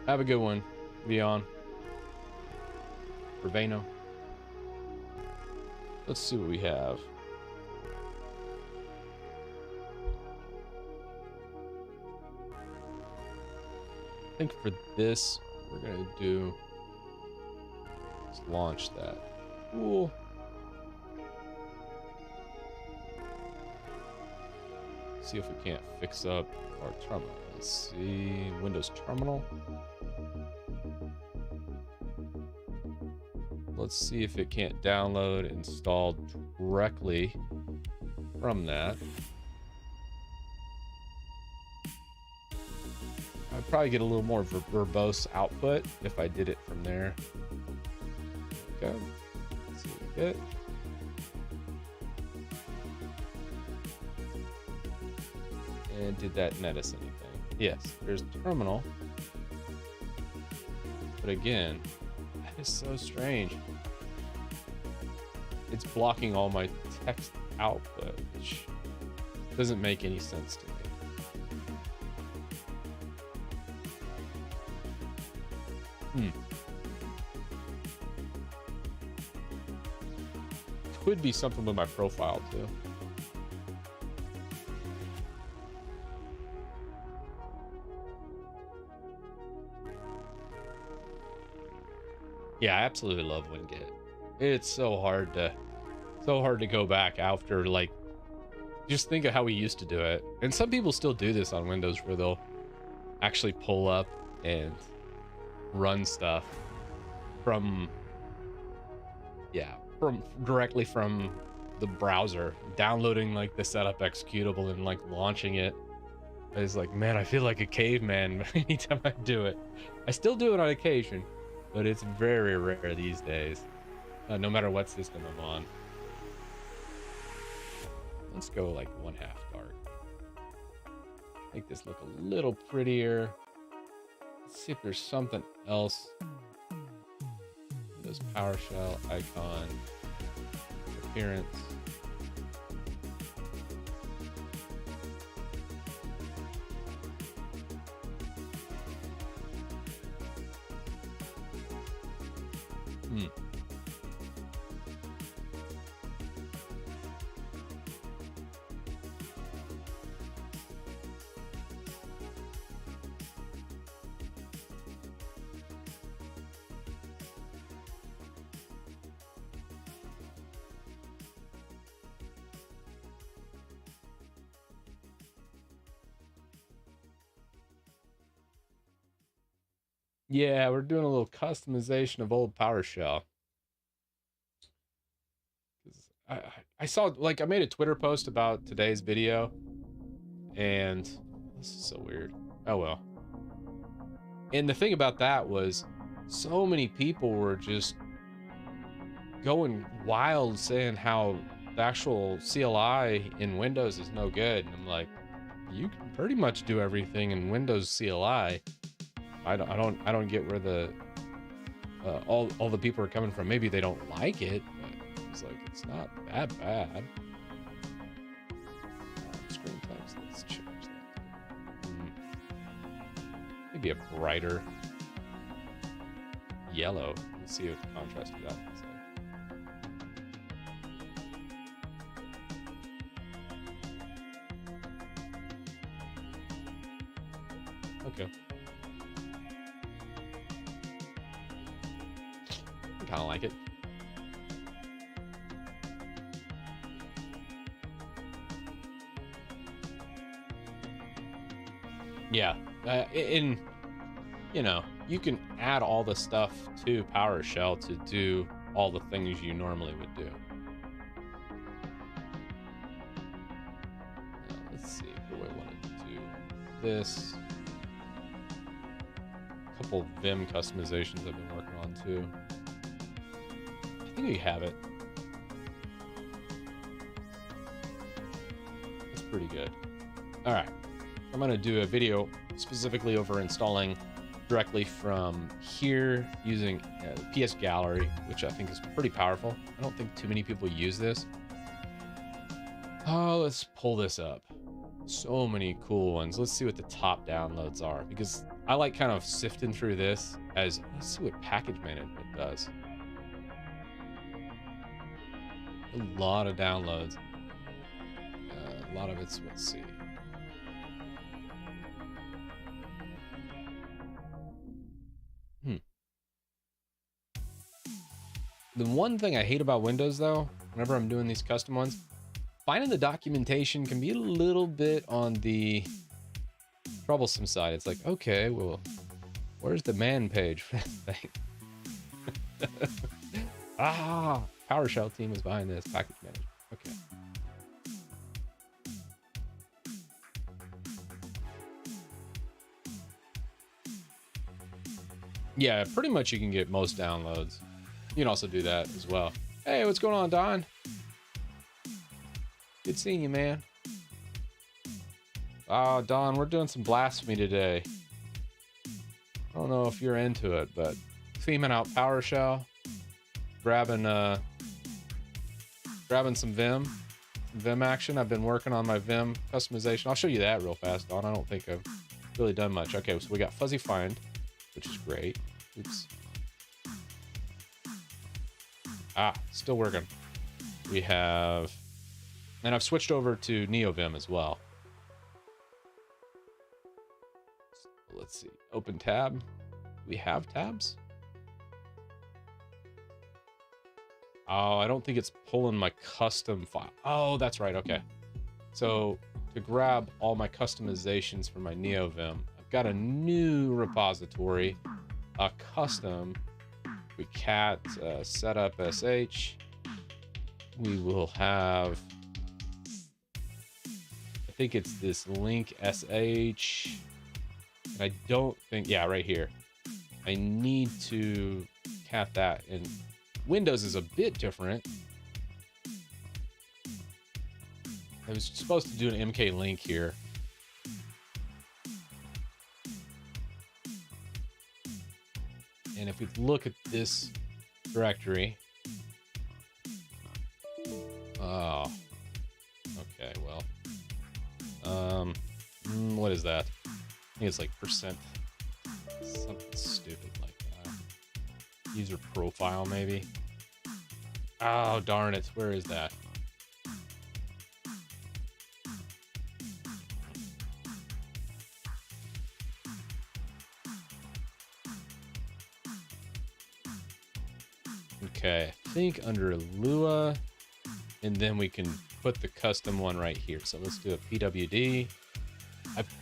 Have a good one, Vion. Raveno. Let's see what we have. I think for this, we're gonna do, let's launch that. Cool. See if we can't fix up our terminal. Let's see, Windows Terminal. Let's see if it can't download, install directly from that. I'd probably get a little more verbose output if I did it from there. Okay, let's see what we get. And did that net us anything? Yes, there's terminal. But again, that is so strange. It's blocking all my text output, which doesn't make any sense to me. Could be something with my profile too. Yeah, I absolutely love winget. It's so hard to go back after, like, just think of how we used to do it. And some people still do this on Windows where they'll actually pull up and run stuff from directly from the browser, downloading like the setup executable and like launching it. It's like, man, I feel like a caveman anytime I do it. I still do it on occasion, but it's very rare these days, no matter what system I'm on. Let's go like 1/2 dark. Make this look a little prettier. Let's see if there's something else. This PowerShell icon, appearance. Yeah, we're doing a little customization of old PowerShell. I saw, like, I made a Twitter post about today's video, and this is so weird. Oh well. And the thing about that was, so many people were just going wild saying how the actual CLI in Windows is no good. And I'm like, you can pretty much do everything in Windows CLI. I don't get where the all the people are coming from. Maybe they don't like it, but it's like, it's not that bad. Screen text, let's change that. Maybe a brighter yellow. Let's see what the contrast of that looks like. Okay. I kind of like it. Yeah, in, you know, you can add all the stuff to PowerShell to do all the things you normally would do. Let's see, what do I want to do? This. A couple Vim customizations I've been working on too. I think we have it. That's pretty good. All right. I'm going to do a video specifically over installing directly from here using PS Gallery, which I think is pretty powerful. I don't think too many people use this. Oh, let's pull this up. So many cool ones. Let's see what the top downloads are, because I like kind of sifting through this as, let's see what package management does. A lot of downloads. A lot of it's, let's see. The one thing I hate about Windows, though, whenever I'm doing these custom ones, finding the documentation can be a little bit on the troublesome side. It's like, okay, well, where's the man page for that thing? PowerShell team is behind this. Package management. Okay. Yeah, pretty much you can get most downloads. You can also do that as well. Hey, what's going on, Don? Good seeing you, man. Oh, Don, we're doing some blasphemy today. I don't know if you're into it, but theming out PowerShell, grabbing some Vim action. I've been working on my Vim customization. I'll show you that real fast, Don. I don't think I've really done much. Okay, so we got fuzzy find, which is great. Oops. Still working. We have, and I've switched over to Neovim as well. So let's see, open tab. We have tabs. Oh, I don't think it's pulling my custom file. Oh, that's right. Okay. So to grab all my customizations for my Neovim, I've got a new repository, a custom. We cat setup sh. We will have, I think it's this link sh. And I don't think, yeah, right here. I need to cat that. And Windows is a bit different. I was supposed to do an MK link here. And if we look at this directory, oh, okay, well, what is that? I think it's like percent, something stupid like that. User profile, maybe. Oh, darn it, where is that? Okay, I think under Lua, and then we can put the custom one right here. So let's do a PWD.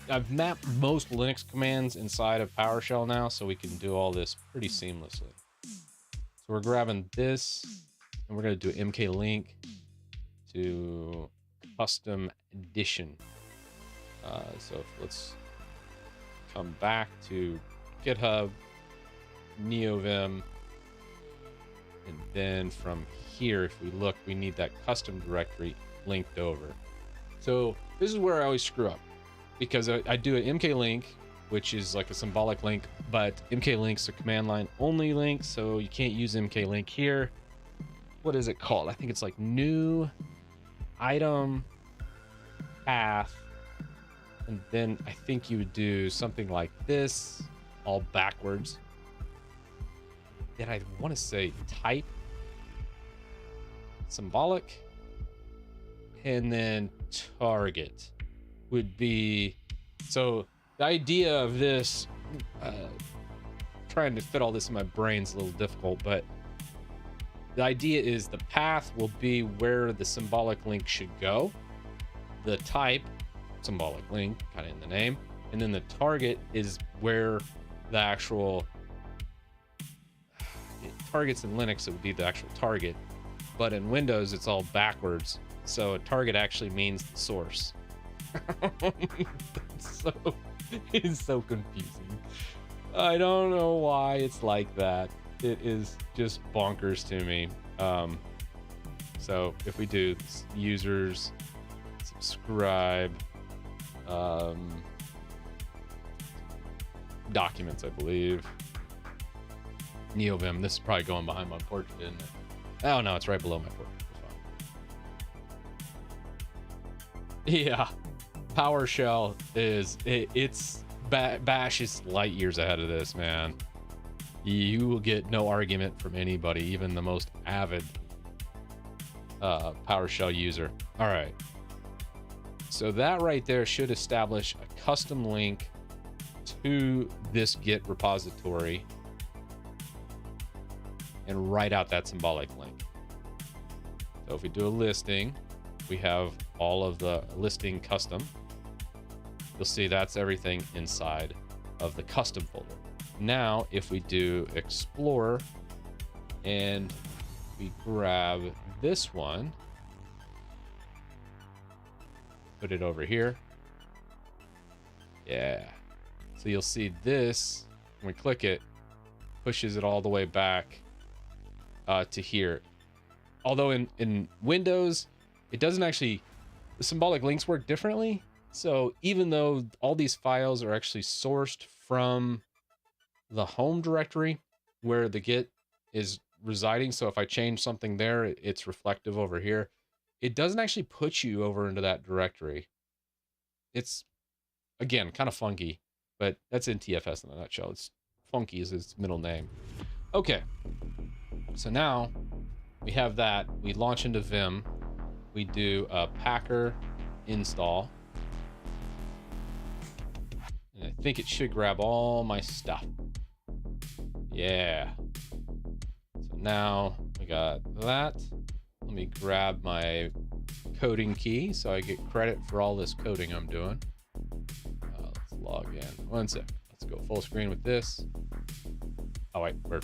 I've mapped most Linux commands inside of PowerShell now, so we can do all this pretty seamlessly. So we're grabbing this, and we're going to do mklink to custom edition. So let's come back to GitHub, Neovim, and then from here, if we look, we need that custom directory linked over. So this is where I always screw up, because I do an mklink, which is like a symbolic link, but mklink's a command line only link, so you can't use mklink here. What is it called? I think it's like new item path, and then I think you would do something like this, all backwards. Then I want to say type, symbolic, and then target would be. So the idea of this, trying to fit all this in my brain's a little difficult, but the idea is the path will be where the symbolic link should go. The type, symbolic link, kind of in the name, and then the target is where the actual targets in Linux, it would be the actual target, but in Windows it's all backwards. So a target actually means the source. It's so confusing. I don't know why it's like that. It is just bonkers to me. So if we do users, subscribe, documents, I believe. Neovim, this is probably going behind my portrait, isn't it? Oh no, it's right below my portrait. Yeah, PowerShell is it's Bash is light years ahead of this, man. You will get no argument from anybody, even the most avid PowerShell user. All right, so that right there should establish a custom link to this Git repository and write out that symbolic link. So if we do a listing, we have all of the listing custom. You'll see that's everything inside of the custom folder. Now, if we do explore and we grab this one, put it over here. Yeah. So you'll see this, when we click it, pushes it all the way back to here. Although in Windows, it doesn't actually, the symbolic links work differently. So even though all these files are actually sourced from the home directory where the Git is residing, so if I change something there, it's reflective over here. It doesn't actually put you over into that directory. It's, again, kind of funky, but that's NTFS in a nutshell. It's funky is its middle name. Okay, so now we have that. We launch into Vim. We do a packer install. And I think it should grab all my stuff. Yeah. So now we got that. Let me grab my coding key so I get credit for all this coding I'm doing. Let's log in. 1 sec. Let's go full screen with this. Oh wait, we're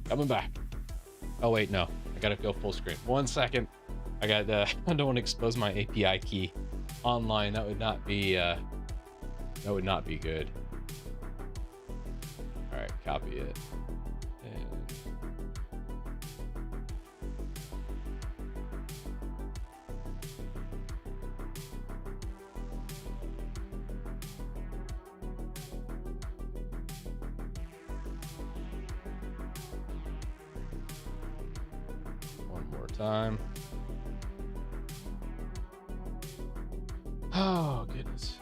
coming back. Oh wait, no, I gotta go full screen. 1 second. I got I don't want to expose my API key online. That would not be good. All right, copy it. And one more time. Oh, goodness.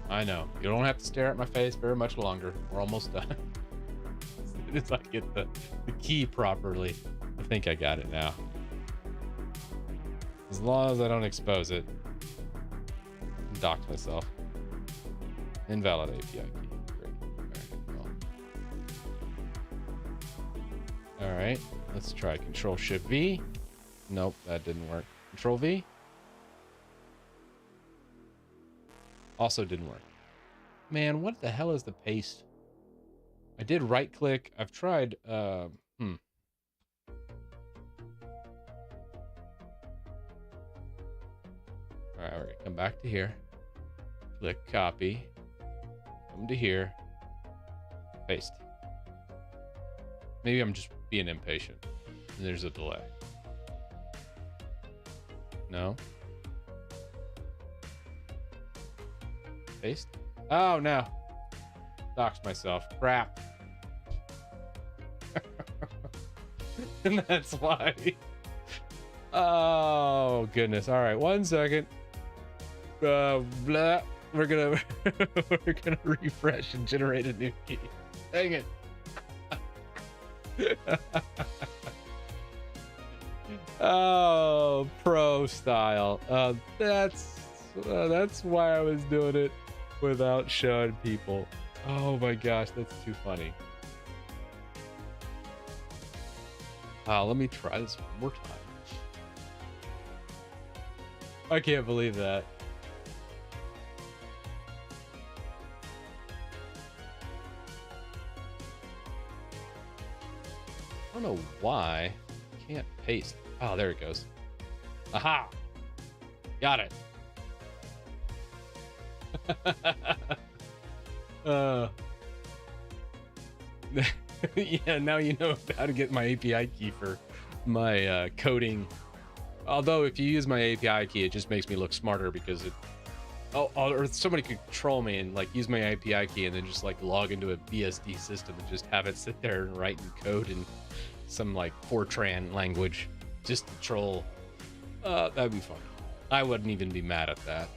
I know. You don't have to stare at my face very much longer. We're almost done. As soon as I get the key properly, I think I got it now. As long as I don't expose it. Docked myself. Invalid API key. Great. All right. Let's try Control-Shift-V. Nope, that didn't work. Control-V. Also didn't work. Man, what the hell is the paste? I did right click. I've tried, All right, we're gonna come back to here. Click copy. Come to here. Paste. Maybe I'm just being impatient. And there's a delay. No. Paste. Oh no. Doxed myself. Crap. And that's why. Oh goodness. All right, 1 second. Blah. We're gonna we're gonna refresh and generate a new key. Dang it. Oh, pro style. That's why I was doing it without showing people. Oh my gosh, that's too funny. Let me try this one more time. I can't believe that. I don't know why I can't paste. Oh, there it goes. Aha! Got it. Yeah, now you know how to get my API key for my coding. Although if you use my API key, it just makes me look smarter because it... Oh, or somebody could troll me and like use my API key and then just like log into a BSD system and just have it sit there and write in code in some like Fortran language just to troll. That'd be fun. I wouldn't even be mad at that.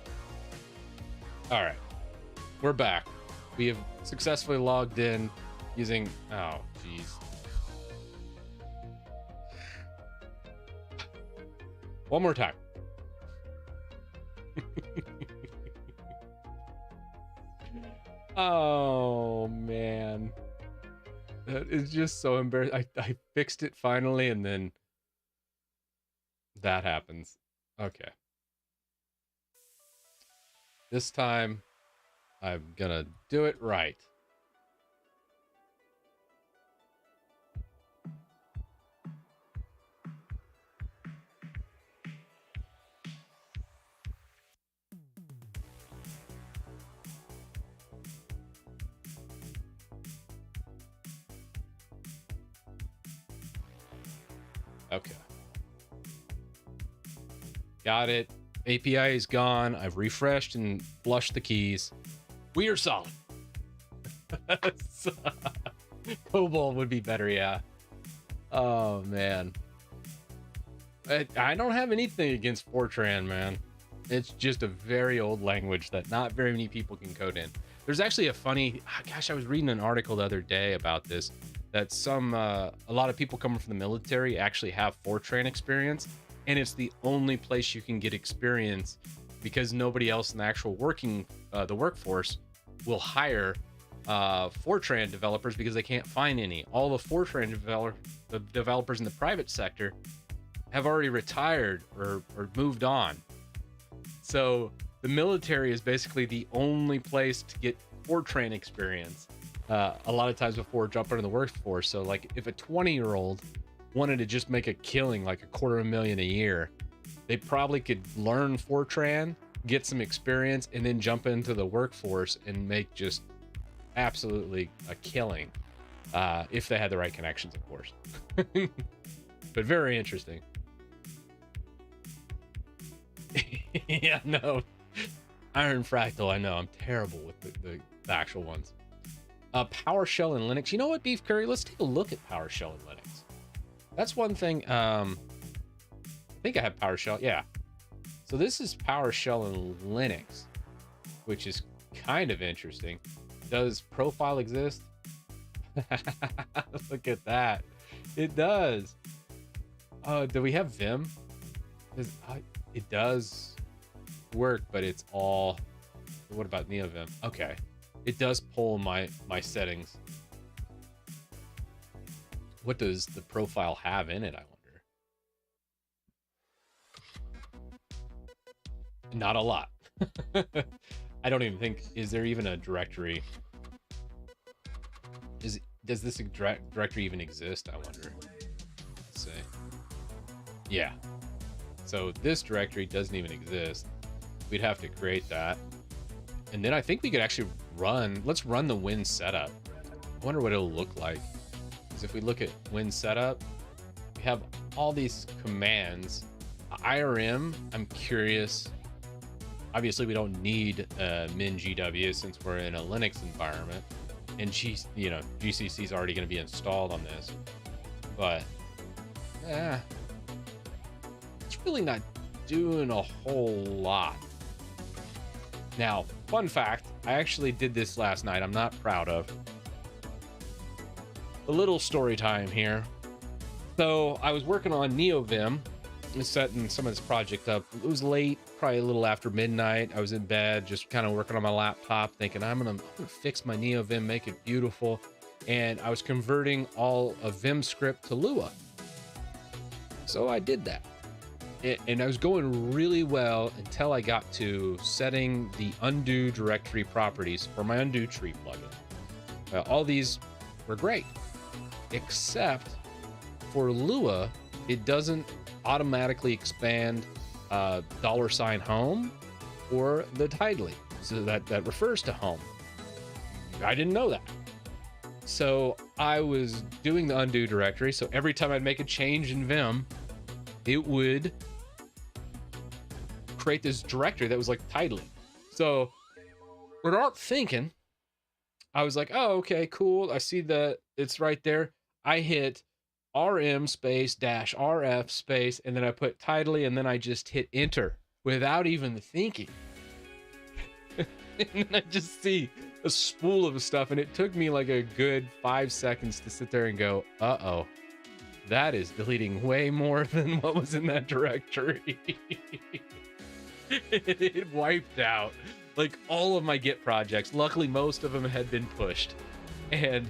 All right, we're back. We have successfully logged in using... Oh, geez. One more time. Oh man, that is just so embarrassing. I fixed it finally, and then that happens. Okay, this time I'm gonna do it right. Okay. Got it. API is gone. I've refreshed and flushed the keys. We are solid. COBOL would be better, yeah. Oh, man. I don't have anything against Fortran, man. It's just a very old language that not very many people can code in. There's actually a funny... Gosh, I was reading an article the other day about this. That a lot of people coming from the military actually have Fortran experience, and it's the only place you can get experience because nobody else in the actual the workforce will hire Fortran developers because they can't find any. All the Fortran developers in the private sector have already retired or moved on. So the military is basically the only place to get Fortran experience. A lot of times before jumping in the workforce. So like if a 20-year-old wanted to just make a killing like $250,000 a year, they probably could learn Fortran, get some experience, and then jump into the workforce and make just absolutely a killing, if they had the right connections, of course. But very interesting. Yeah, no. Iron Fractal, I know. I'm terrible with the actual ones. PowerShell and Linux. You know what, Beef Curry? Let's take a look at PowerShell and Linux. That's one thing. I think I have PowerShell. Yeah. So this is PowerShell and Linux, which is kind of interesting. Does profile exist? Look at that. It does. Do we have Vim? It does work, but it's all... What about Neovim? Okay. It does pull my settings. What does the profile have in it, I wonder? Not a lot. I don't even think, is there even a directory? Does this directory even exist? I wonder. Let's see. Yeah. So this directory doesn't even exist. We'd have to create that. And then I think we could actually let's run the Win setup. I wonder what it'll look like. Because if we look at Win setup, we have all these commands. IRM, I'm curious. Obviously, we don't need min GW since we're in a Linux environment. And GCC is already going to be installed on this. But, it's really not doing a whole lot. Now, fun fact, I actually did this last night. I'm not proud of. A little story time here. So I was working on Neovim, setting some of this project up. It was late, probably a little after midnight. I was in bed, just kind of working on my laptop, thinking I'm gonna fix my Neovim, make it beautiful. And I was converting all of Vim script to Lua. So I did that. And I was going really well until I got to setting the undo directory properties for my undo tree plugin. All these were great, except for Lua, it doesn't automatically expand $home or the tidely. So that refers to home. I didn't know that. So I was doing the undo directory. So every time I'd make a change in Vim, it would create this directory that was like tidely. So without thinking, I was like, oh, okay, cool. I see that it's right there. I hit RM space -RF space, and then I put tidely, and then I just hit enter without even thinking. And then I just see a spool of stuff, and it took me like a good 5 seconds to sit there and go, uh-oh, that is deleting way more than what was in that directory. It wiped out like all of my Git projects. Luckily, most of them had been pushed, and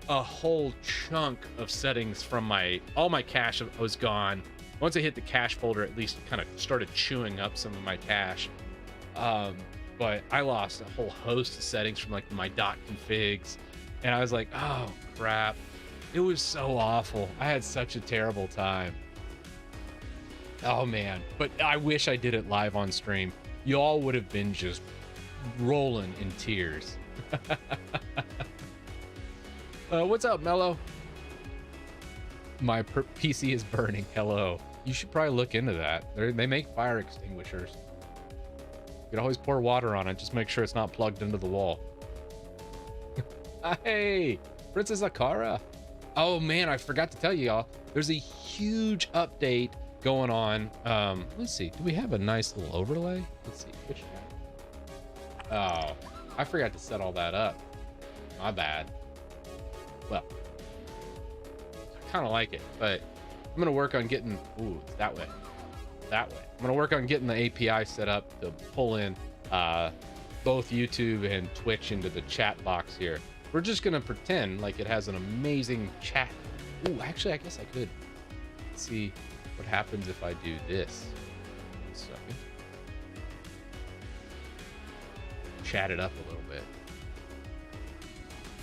a whole chunk of settings from all my cache was gone. Once I hit the cache folder, at least kind of started chewing up some of my cache. But I lost a whole host of settings from like my .configs, and I was like, oh crap. It was so awful. I had such a terrible time. Oh man, but I wish I did it live on stream. Y'all would have been just rolling in tears. What's up, Mello? My PC is burning. Hello. You should probably look into that. They make fire extinguishers. You can always pour water on it. Just make sure it's not plugged into the wall. Hey, Princess Akara. Oh man, I forgot to tell you y'all. There's a huge update going on. Let's see. Do we have a nice little overlay? Let's see. Which one? Oh, I forgot to set all that up. My bad. Well, I kind of like it, but I'm gonna work on getting that way. I'm gonna work on getting the API set up to pull in both YouTube and Twitch into the chat box here. We're just gonna pretend like it has an amazing chat. Ooh, actually, I guess I could. Let's see what happens if I do this. 1 second. Chat it up a little bit.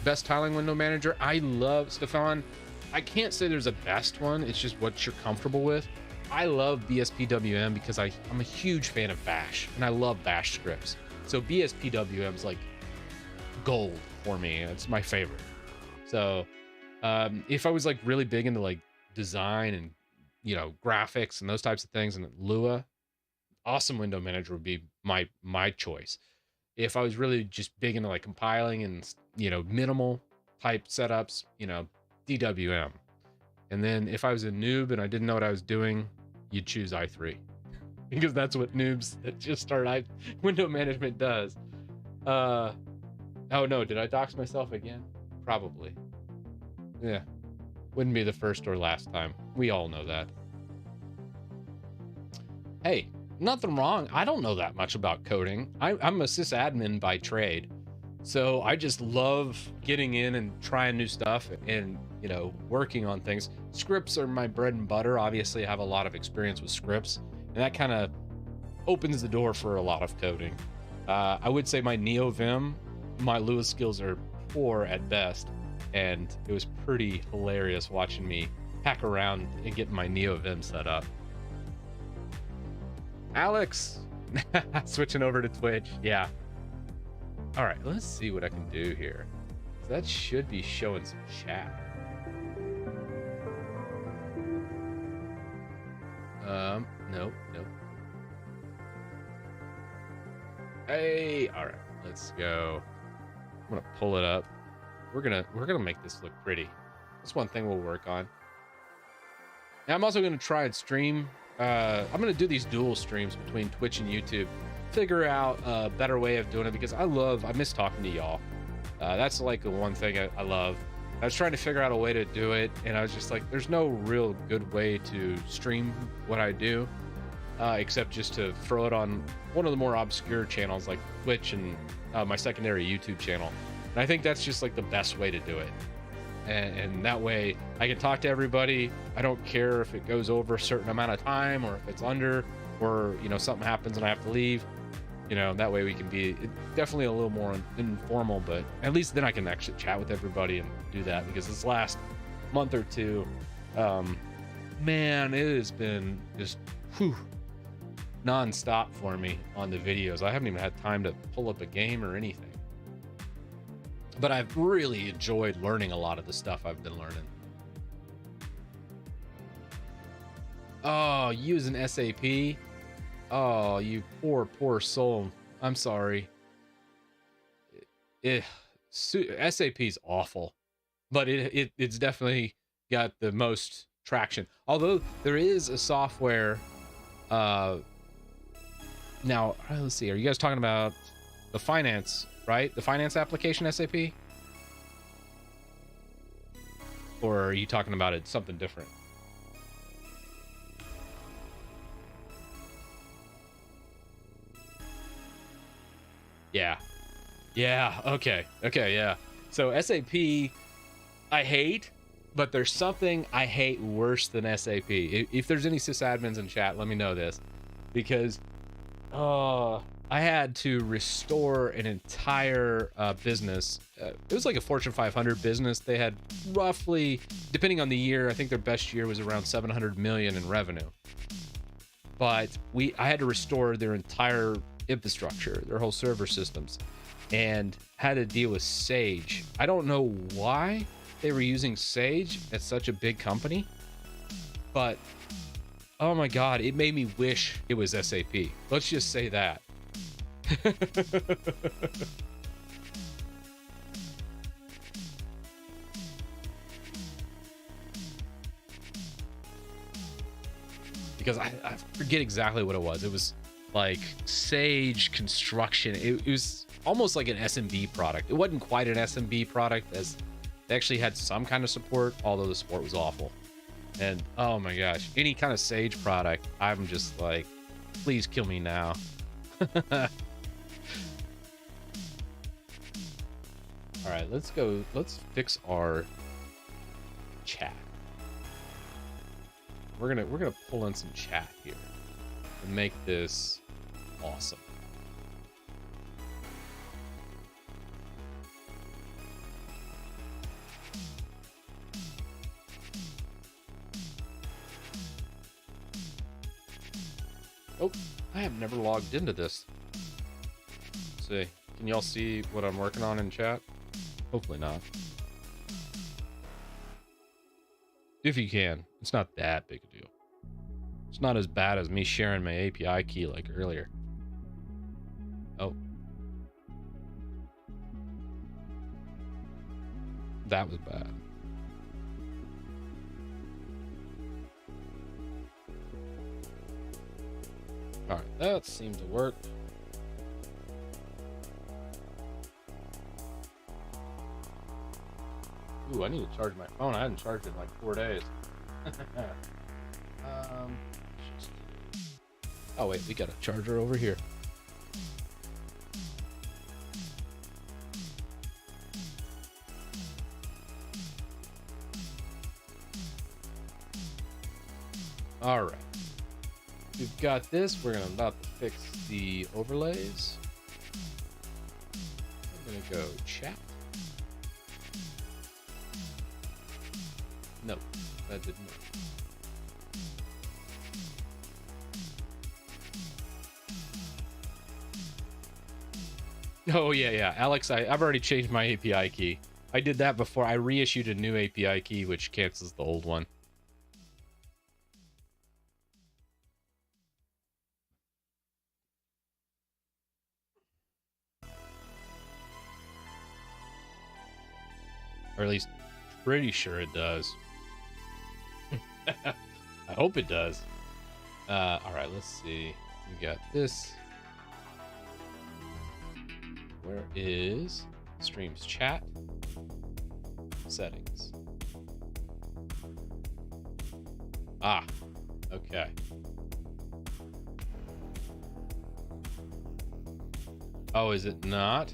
Best tiling window manager. I love Stefan. I can't say there's a best one. It's just what you're comfortable with. I love BSPWM because I'm a huge fan of Bash, and I love Bash scripts. So BSPWM is like gold for me. It's my favorite. So if I was like really big into like design and graphics and those types of things, and Lua, awesome window manager would be my choice. If I was really just big into like compiling and minimal type setups, DWM. And then if I was a noob and I didn't know what I was doing, you'd choose i3, because that's what noobs that just start window management does. Oh no, did I dox myself again? Probably. Yeah, wouldn't be the first or last time. We all know that. Hey, nothing wrong. I don't know that much about coding. I'm a sysadmin by trade. So I just love getting in and trying new stuff and, working on things. Scripts are my bread and butter. Obviously, I have a lot of experience with scripts, and that kind of opens the door for a lot of coding. I would say my Neovim, my Lua skills are poor at best, and it was pretty hilarious watching me hack around and get my Neovim set up. Alex, switching over to Twitch. Yeah. All right, let's see what I can do here. That should be showing some chat. Nope. Hey, all right, let's go. I'm gonna pull it up. We're gonna make this look pretty. That's one thing we'll work on. Now, I'm also gonna try and stream. I'm gonna do these dual streams between Twitch and YouTube. Figure out a better way of doing it, because I miss talking to y'all. That's like the one thing I love. I was trying to figure out a way to do it, and I was just like, there's no real good way to stream what I do, except just to throw it on one of the more obscure channels like Twitch and my secondary YouTube channel. And I think that's just like the best way to do it. And that way I can talk to everybody. I don't care if it goes over a certain amount of time or if it's under, or, you know, something happens and I have to leave. You know, that way we can be definitely a little more informal, but at least then I can actually chat with everybody and do that, because this last month or two, man, it has been just non-stop for me on the videos. I haven't even had time to pull up a game or anything. But I've really enjoyed learning a lot of the stuff I've been learning. Oh, using SAP? Oh, you poor soul. I'm sorry. SAP's awful, but it's definitely got the most traction. Although there is a software. Now, let's see. Are you guys talking about the finance, right? The finance application SAP? Or are you talking about it something different? Yeah. Okay. Yeah. So SAP, I hate, but there's something I hate worse than SAP. If there's any sysadmins in chat, let me know this, because I had to restore an entire business. It was like a Fortune 500 business. They had roughly, depending on the year, I think their best year was around 700 million in revenue. But I had to restore their entire infrastructure, their whole server systems, and had to deal with Sage. I don't know why they were using Sage at such a big company, but oh my god, it made me wish it was SAP. Let's just say that. Because I forget exactly what it was. It was like Sage construction. It was almost like an SMB product. It wasn't quite an SMB product, as they actually had some kind of support, although the support was awful. And oh my gosh, any kind of Sage product, I'm just like, please kill me now. All right, let's fix our chat. We're gonna pull in some chat here and make this awesome. Oh, I have never logged into this. Let's see. Can y'all see what I'm working on in chat? Hopefully not. If you can, it's not that big a deal. It's not as bad as me sharing my API key like earlier. Oh. That was bad. All right, that seemed to work. Ooh, I need to charge my phone. I hadn't charged it in like 4 days. Oh wait, we got a charger over here. All right, we've got this. We're about to fix the overlays. I'm gonna go chat. No, that didn't work. Oh yeah, Alex, I've already changed my API key. I did that before. I reissued a new API key, which cancels the old one. Or at least pretty sure it does. I hope it does. All right, let's see. We got this. Where is streams chat? Settings. Ah, okay. Oh, is it not?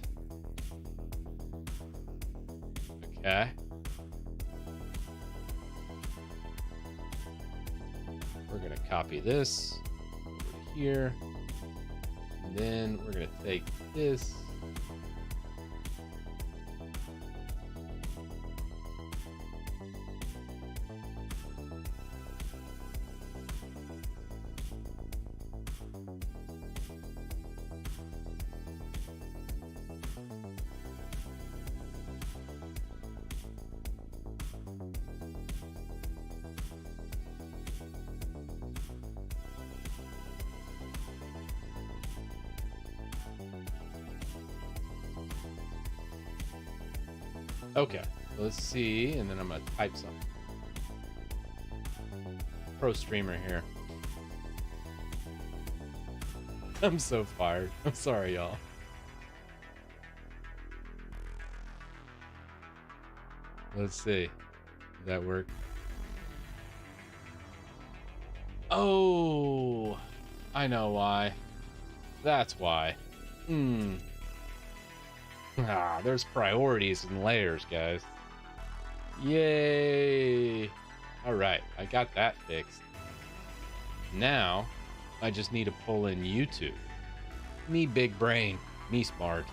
Okay. We're gonna copy this over to here. And then we're gonna take this. Okay, let's see, and then I'm gonna type something. Pro streamer here. I'm so fired. I'm sorry, y'all. Let's see. Did that work? Oh, I know why. That's why. Ah, there's priorities and layers, guys. Yay! All right, I got that fixed. Now, I just need to pull in YouTube. Me big brain, me smart.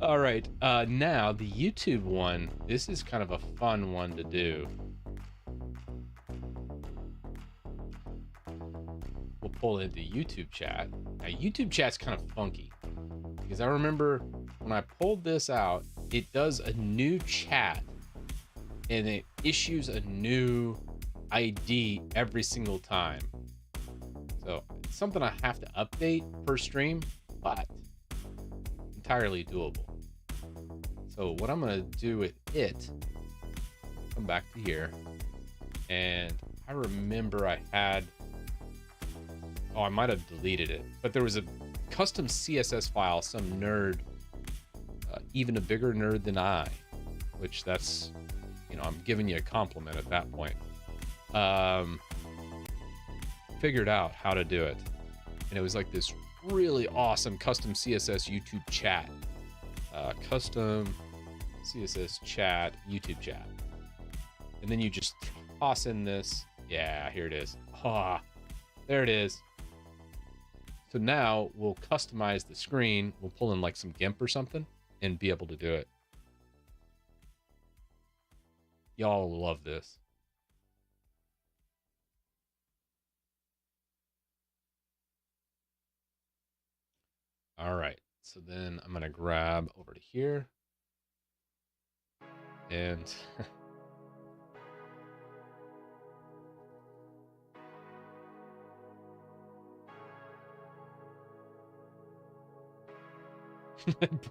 All right, now the YouTube one. This is kind of a fun one to do. We'll pull into YouTube chat. Now, YouTube chat's kind of funky because I remember when I pulled this out, it does a new chat and it issues a new ID every single time. So it's something I have to update per stream, but entirely doable. So what I'm gonna do with it, come back to here, and I remember I had, oh, I might have deleted it, but there was a custom CSS file, some nerd, even a bigger nerd than I, which that's, you know, I'm giving you a compliment at that point. Figured out how to do it. And it was like this really awesome custom CSS YouTube chat. Custom CSS chat, YouTube chat. And then you just toss in this. Yeah, here it is. Ah, there it is. So now we'll customize the screen. We'll pull in like some GIMP or something and be able to do it. Y'all will love this. All right. So then I'm going to grab over to here. And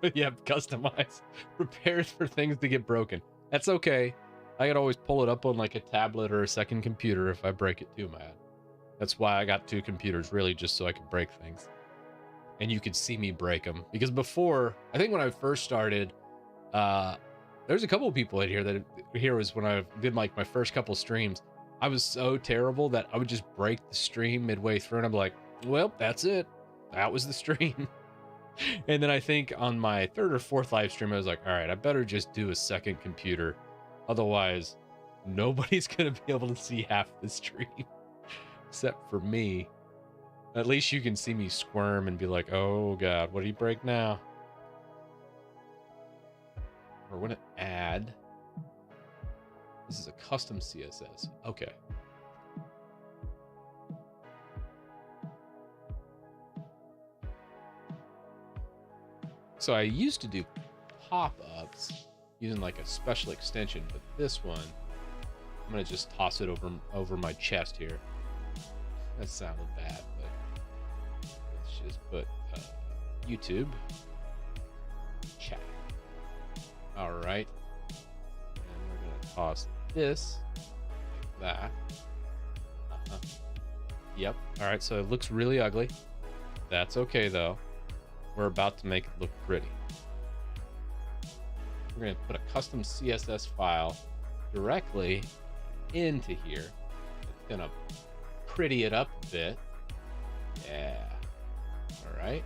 but yeah, customize, prepared for things to get broken. That's okay. I could always pull it up on like a tablet or a second computer if I break it too bad. That's why I got two computers, really, just so I could break things. And you could see me break them. Because before, I think when I first started, there's a couple of people in here that here was when I did like my first couple streams. I was so terrible that I would just break the stream midway through and I'm like, well, that's it. That was the stream. And then I think on my third or fourth live stream, I was like, all right, I better just do a second computer. Otherwise, nobody's going to be able to see half the stream except for me. At least you can see me squirm and be like, oh God, what did he break now? We're gonna add. This is a custom CSS. Okay. So I used to do pop-ups using like a special extension, but this one, I'm gonna just toss it over my chest here. That sounded bad, but let's just put YouTube chat. All right, and we're gonna toss this like that. Yep. All right, so it looks really ugly. That's okay though. We're about to make it look pretty. We're going to put a custom CSS file directly into here. It's going to pretty it up a bit. Yeah. All right.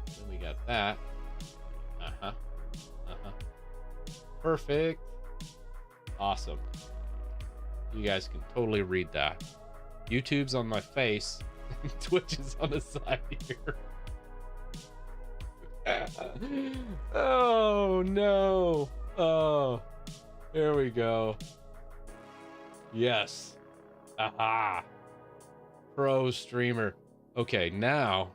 Then we got that. Perfect. Awesome. You guys can totally read that. YouTube's on my face. Twitch is on the side here. Oh no. Oh, there we go. Yes. Aha. Pro streamer. Okay, now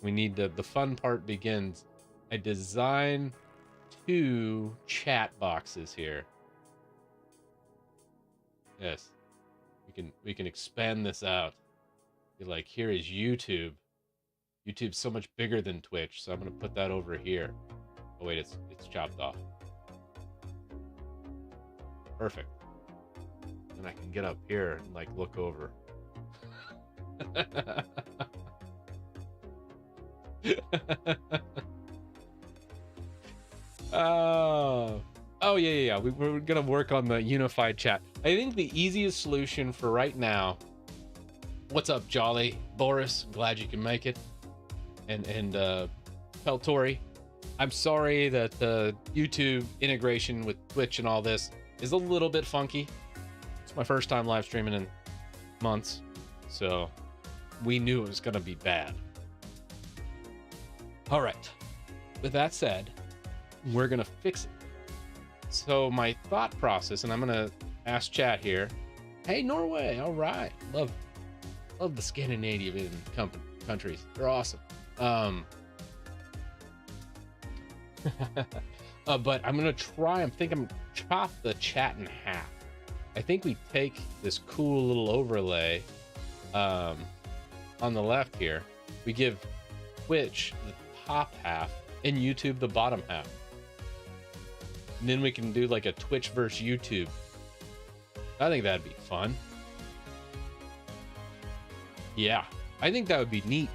we need the fun part begins. I design 2 chat boxes here. Yes. We can expand this out. Be like, here is YouTube. YouTube's so much bigger than Twitch, so I'm gonna put that over here. Oh wait, it's chopped off. Perfect. And I can get up here and like look over. Oh yeah. We're gonna work on the unified chat. I think the easiest solution for right now. What's up, Jolly Boris? Glad you can make it. And Peltori, I'm sorry that the YouTube integration with Twitch and all this is a little bit funky. It's my first time live streaming in months, so we knew it was gonna be bad. All right. With that said, we're gonna fix it. So my thought process, and I'm gonna ask chat here. Hey, Norway. All right. Love the Scandinavian countries. They're awesome. But I'm gonna try. I'm gonna chop the chat in half. I think we take this cool little overlay on the left here. We give Twitch the top half and YouTube the bottom half. And then we can do like a Twitch versus YouTube. I think that'd be fun. Yeah, I think that would be neat.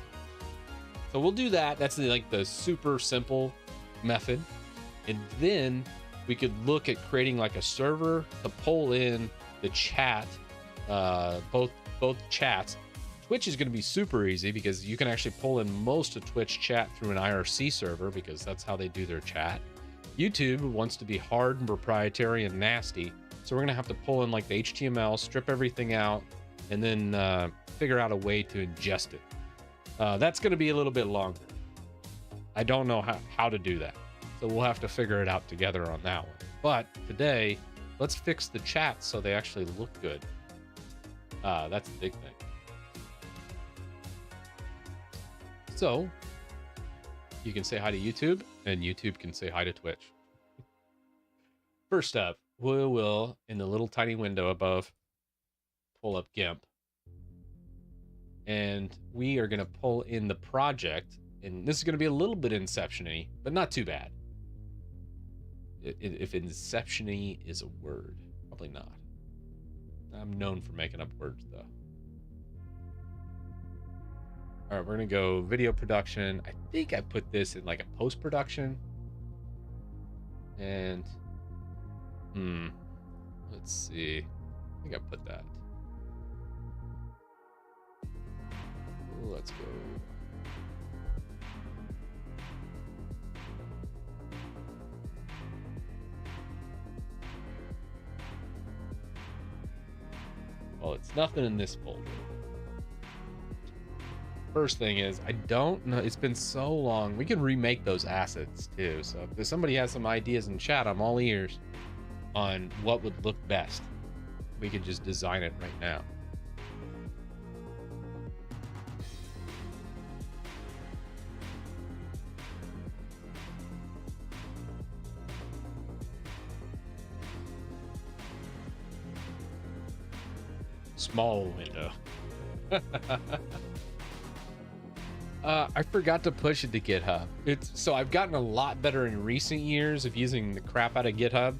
So we'll do that. That's like the super simple method. And then we could look at creating like a server to pull in the chat, both chats. Twitch is going to be super easy because you can actually pull in most of Twitch chat through an IRC server because that's how they do their chat. YouTube wants to be hard and proprietary and nasty. So we're going to have to pull in like the HTML, strip everything out, and then figure out a way to ingest it. That's going to be a little bit longer. I don't know how to do that. So we'll have to figure it out together on that one. But today, let's fix the chats so they actually look good. That's the big thing. So you can say hi to YouTube, and YouTube can say hi to Twitch. First up, we will, in the little tiny window above, pull up GIMP. And we are going to pull in the project. And this is going to be a little bit Inception-y, but not too bad. If Inception-y is a word, probably not. I'm known for making up words, though. All right, we're going to go video production. I think I put this in like a post-production. And, let's see. I think I put that. Let's go. Well, it's nothing in this folder. first thing is, I don't know. It's been so long. We can remake those assets too. So if somebody has some ideas in chat, I'm all ears on what would look best. We could just design it right now. Small window. I forgot to push it to GitHub. So I've gotten a lot better in recent years of using the crap out of GitHub,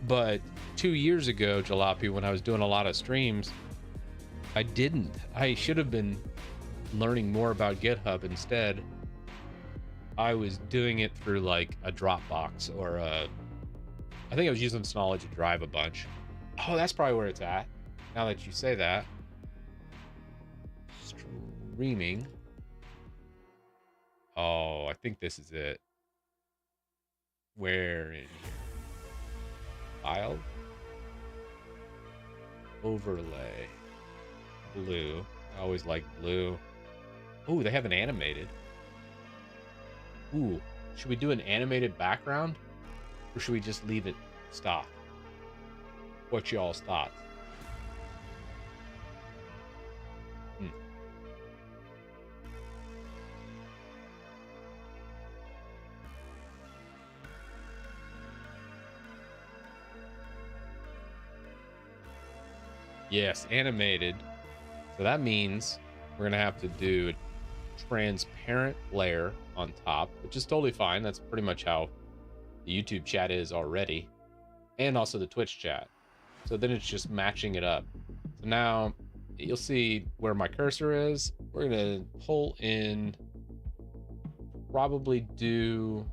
but 2 years ago, Jalopy, when I was doing a lot of streams, I didn't. I should have been learning more about GitHub. Instead, I was doing it through like a Dropbox or I think I was using Synology Drive a bunch. Oh, that's probably where it's at. Now that you say that. Streaming. Oh, I think this is it. Where in here? File. Overlay. Blue. I always like blue. Oh, they have an animated. Ooh, should we do an animated background? Or should we just leave it stock? What's y'all's thoughts? Yes, animated. So that means we're gonna have to do a transparent layer on top, which is totally fine. That's pretty much how the YouTube chat is already, and also the Twitch chat. So then it's just matching it up. So now you'll see where my cursor is. We're gonna pull in, probably do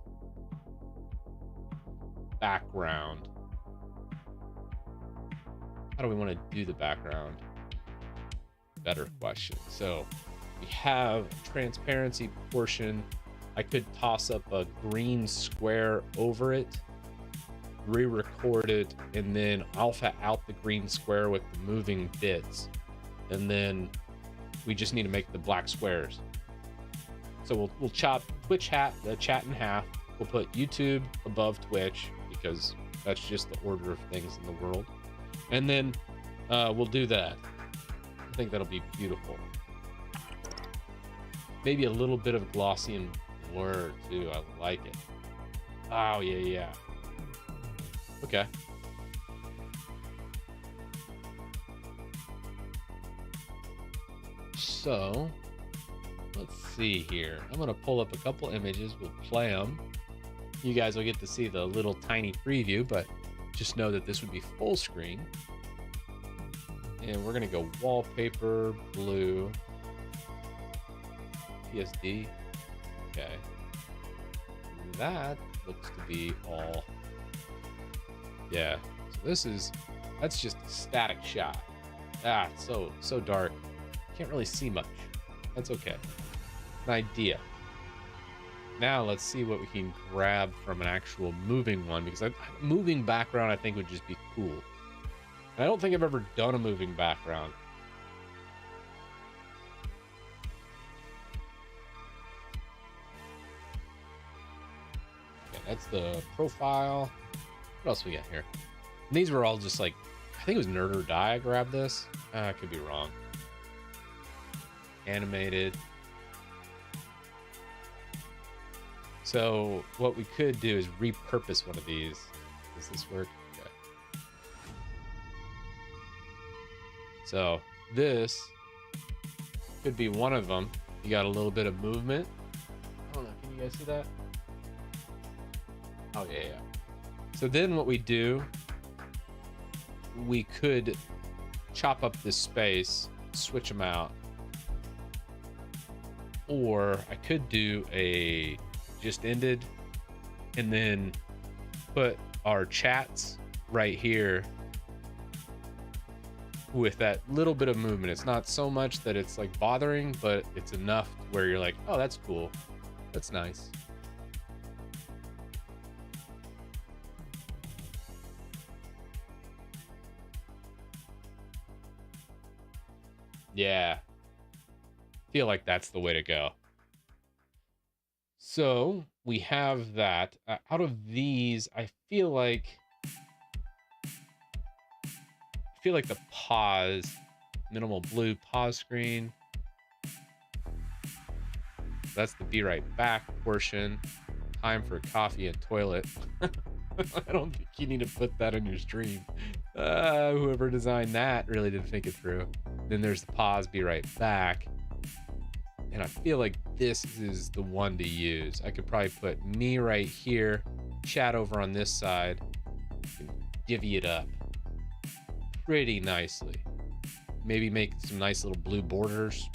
background. How do we want to do the background? Better question. So we have transparency portion. I could toss up a green square over it, re-record it, and then alpha out the green square with the moving bits. And then we just need to make the black squares. So we'll chop Twitch the chat in half. We'll put YouTube above Twitch because that's just the order of things in the world. And then we'll do that. I think that'll be beautiful. Maybe a little bit of glossy and blur too. I like it. Oh, yeah. Okay. So let's see here. I'm gonna pull up a couple images. We'll play them. You guys will get to see the little tiny preview, but just know that this would be full screen. And we're gonna go wallpaper, blue, PSD. Okay. That looks to be all. Yeah. So that's just a static shot. Ah, it's so dark. Can't really see much. That's okay. An idea. Now let's see what we can grab from an actual moving one, because moving background I think would just be cool. And I don't think I've ever done a moving background. Okay, that's the profile. What else we got here? And these were all just like, I think it was Nerd or Die I grabbed this. I could be wrong. Animated. So what we could do is repurpose one of these. Does this work? Okay. So this could be one of them. You got a little bit of movement. I don't know. Can you guys see that? Oh, yeah. So then what we do, we could chop up this space, switch them out. Or I could do a just ended and then put our chats right here with that little bit of movement. It's not so much that it's like bothering, but it's enough where you're like, oh, that's cool. That's nice. Yeah. feel like that's the way to go. So we have that. Out of these, I feel like the pause, minimal blue pause screen. That's the be right back portion. Time for coffee and toilet. I don't think you need to put that on your stream. Whoever designed that really didn't think it through. Then there's the pause, be right back. And I feel like this is the one to use. I could probably put me right here, chat over on this side, and divvy it up pretty nicely. Maybe make some nice little blue borders.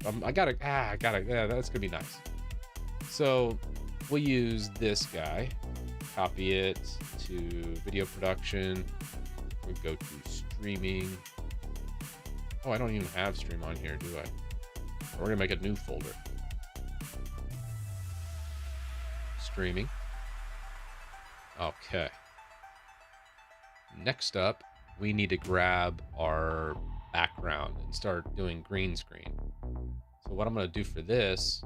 Yeah, that's gonna be nice. So we'll use this guy, copy it to video production. We'll go to streaming. Oh, I don't even have stream on here, do I? We're gonna make a new folder. Streaming. Okay. Next up, we need to grab our background and start doing green screen. So what I'm gonna do for this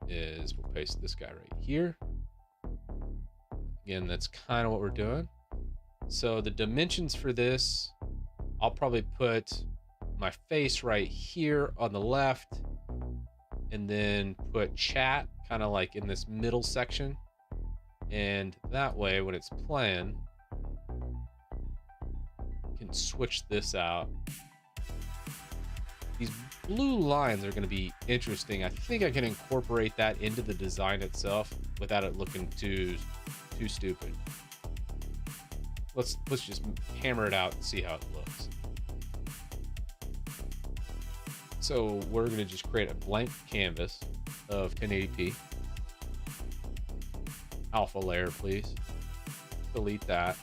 is we'll paste this guy right here. Again, that's kind of what we're doing. So the dimensions for this, I'll probably put my face right here on the left, and then put chat kind of like in this middle section. And that way, when it's playing, you can switch this out. These blue lines are going to be interesting. I think I can incorporate that into the design itself without it looking too stupid. Let's just hammer it out and see how it looks. So we're going to just create a blank canvas of 1080p. Alpha layer, please. Delete that.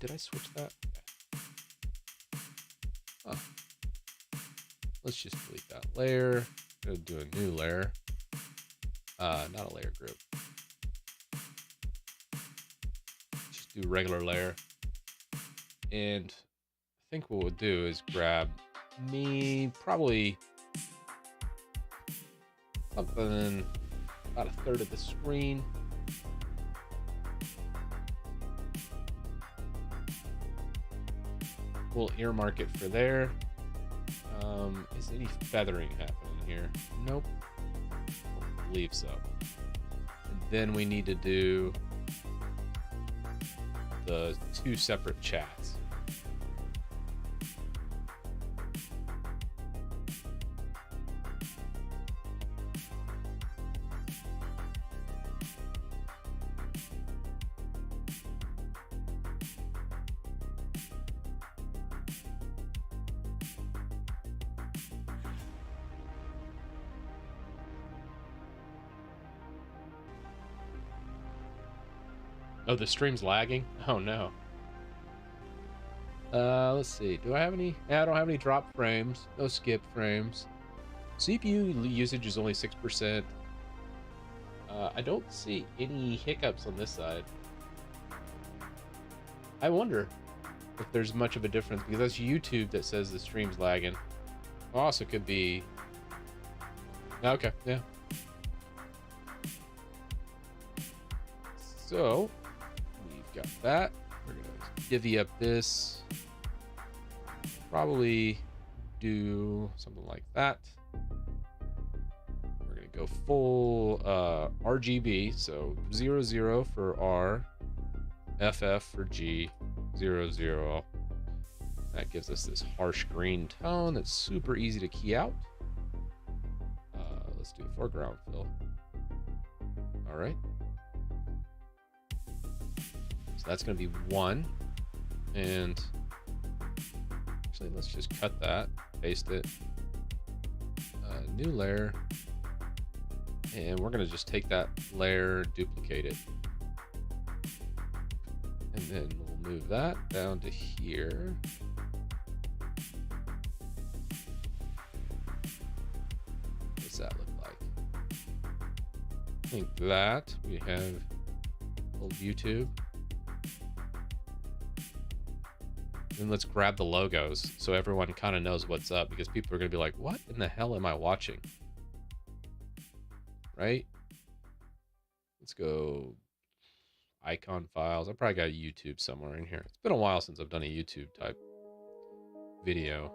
Did I switch that? Oh. Let's just delete that layer. Go do a new layer. Not a layer group. Just do regular layer. And I think what we'll do is grab me probably something about a third of the screen. We'll earmark it for there. Is any feathering happening here? Nope. I don't believe so. And then we need to do the two separate chats. Oh, the stream's lagging? Oh no. Let's see. Do I have any? I don't have any drop frames. No skip frames. CPU usage is only 6%. I don't see any hiccups on this side. I wonder if there's much of a difference, because that's YouTube that says the stream's lagging. Also could be... Okay, yeah. So... got that. We're gonna divvy up this. Probably do something like that. We're gonna go full RGB, so 00 for R, FF for G, 00. That gives us this harsh green tone that's super easy to key out. Let's do foreground fill. All right. So that's going to be 1. And actually, let's just cut that, paste it, new layer. And we're going to just take that layer, duplicate it. And then we'll move that down to here. What does that look like? I think that we have old YouTube. And let's grab the logos so everyone kind of knows what's up, because people are going to be like, what in the hell am I watching? Right? Let's go icon files. I probably got YouTube somewhere in here. It's been a while since I've done a YouTube type video.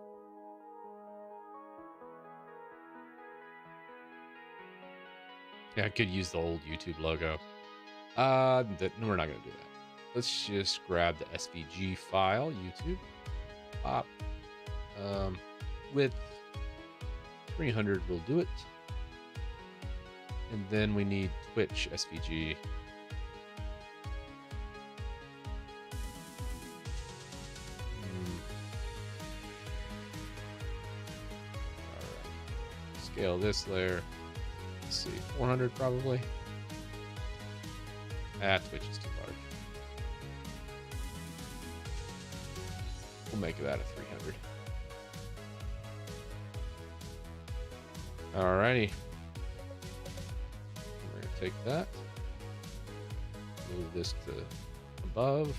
Yeah, I could use the old YouTube logo. No, we're not going to do that. Let's just grab the SVG file, YouTube. Pop. Width 300 will do it. And then we need Twitch SVG. Alright. Scale this layer. Let's see, 400 probably. Twitch is too large. We'll make that a 300. Alrighty. We're gonna take that. Move this to above.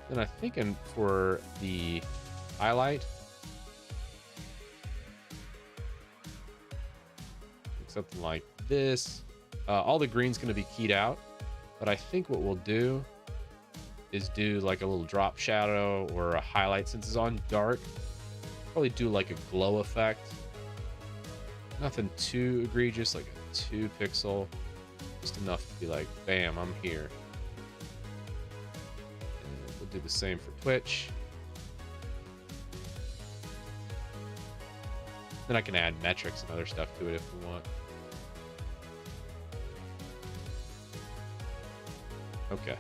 Then I think for the highlight, something like this. All the green's going to be keyed out, but I think what we'll do is do like a little drop shadow or a highlight. Since it's on dark, probably do like a glow effect. Nothing too egregious, like a 2 pixel, just enough to be like, bam, I'm here. And we'll do the same for Twitch. Then I can add metrics and other stuff to it if we want. Okay.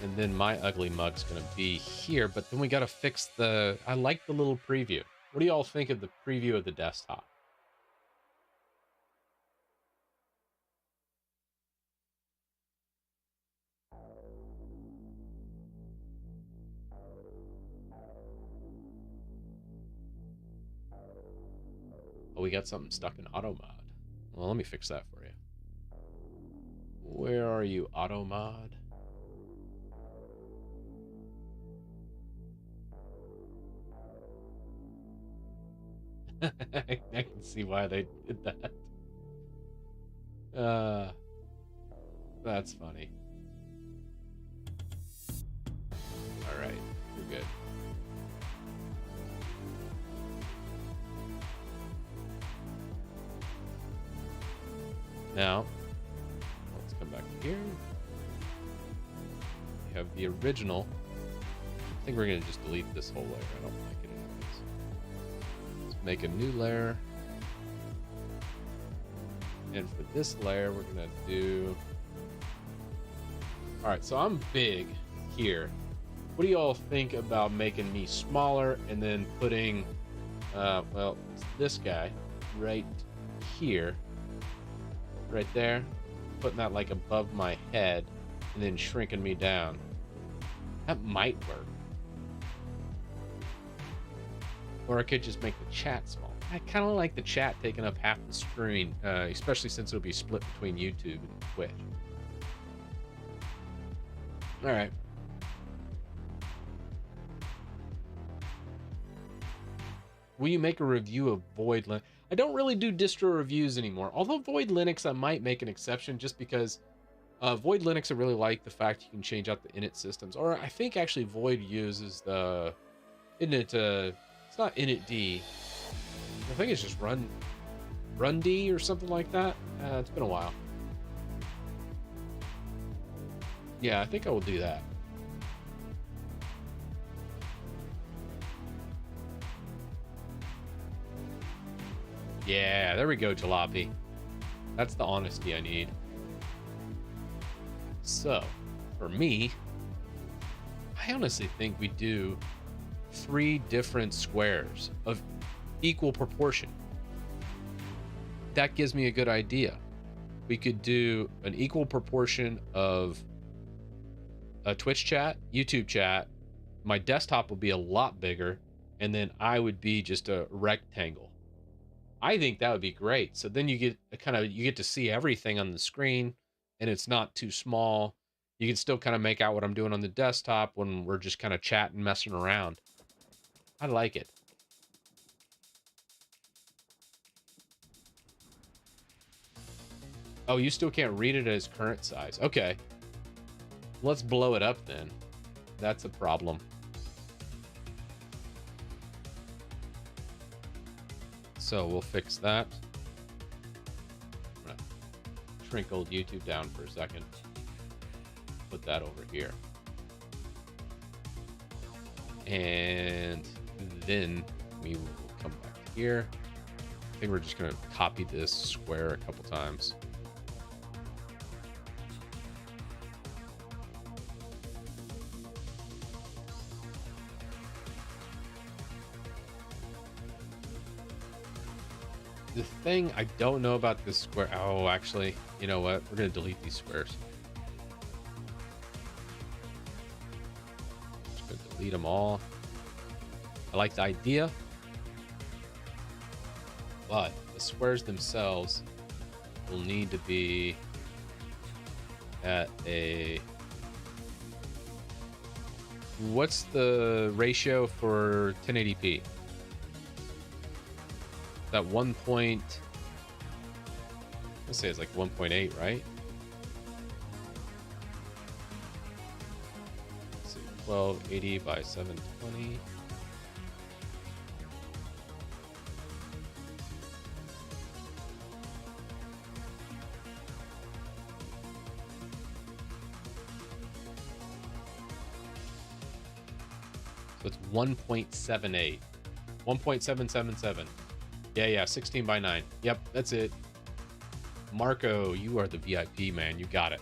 And then my ugly mug's gonna be here, but then we gotta fix the, I like the little preview. What do y'all think of the preview of the desktop? Oh, we got something stuck in auto mod. Well, let me fix that for you. Where are you, auto mod? I can see why they did that. That's funny. All right, we're good. Now, let's come back here. We have the original. I think we're going to just delete this whole layer. I don't like it anyways. Let's make a new layer. And for this layer, we're going to do... All right, so I'm big here. What do y'all think about making me smaller and then putting, well, this guy right here, right there, putting that like above my head and then shrinking me down? That might work. Or I could just make the chat small. I kind of like the chat taking up half the screen, especially since it'll be split between YouTube and Twitch. All right. Will you make a review of Void Linux? I don't really do distro reviews anymore. Although Void Linux, I might make an exception just because Void Linux, I really like the fact you can change out the init systems. Or I think actually Void uses the init. It's not initd. I think it's just rund or something like that. It's been a while. Yeah, I think I will do that. Yeah, there we go, Jalopy. That's the honesty I need. So, for me, I honestly think we do 3 different squares of equal proportion. That gives me a good idea. We could do an equal proportion of a Twitch chat, YouTube chat, my desktop will be a lot bigger, and then I would be just a rectangle. I think that would be great. So then you get you get to see everything on the screen, and it's not too small. You can still kind of make out what I'm doing on the desktop when we're just kind of chatting, messing around. I like it. Oh, you still can't read it at its current size. Okay. Let's blow it up then. That's a problem. So we'll fix that. I'm gonna shrink old YouTube down for a second. Put that over here. And then we will come back here. I think we're just gonna copy this square a couple times. The thing I don't know about this square... Oh, actually, you know what? We're going to delete these squares. Just going to delete them all. I like the idea. But the squares themselves will need to be at a... What's the ratio for 1080p? That 1 point, let's say it's like 1.8, right? Let's see, 1280 by 720. So it's 1.78, 1.777. Yeah, 16 by 9. Yep, that's it. Marco, you are the VIP, man. You got it.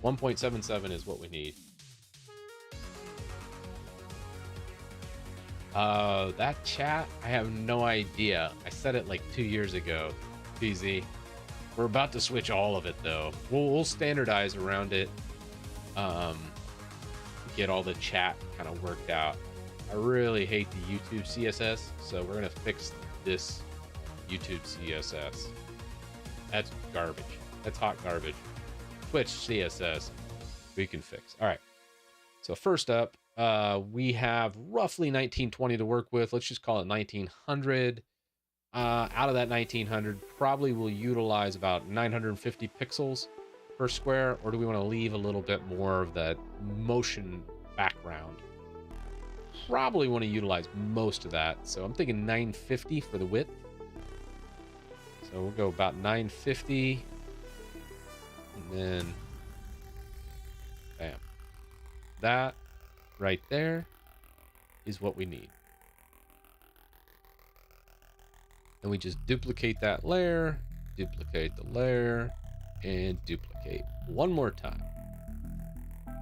1.77 is what we need. That chat, I have no idea. I said it like 2 years ago. PZ. We're about to switch all of it, though. We'll standardize around it. Get all the chat kind of worked out. I really hate the YouTube CSS, so we're going to fix this YouTube CSS. That's garbage. That's hot garbage. Twitch CSS we can fix. All right. So first up, we have roughly 1920 to work with. Let's just call it 1900. Out of that 1900, probably we'll utilize about 950 pixels per square, or do we want to leave a little bit more of that motion background? Probably want to utilize most of that. So I'm thinking 950 for the width. So we'll go about 950, and then bam. That right there is what we need. And we just duplicate that layer, duplicate the layer, and duplicate one more time.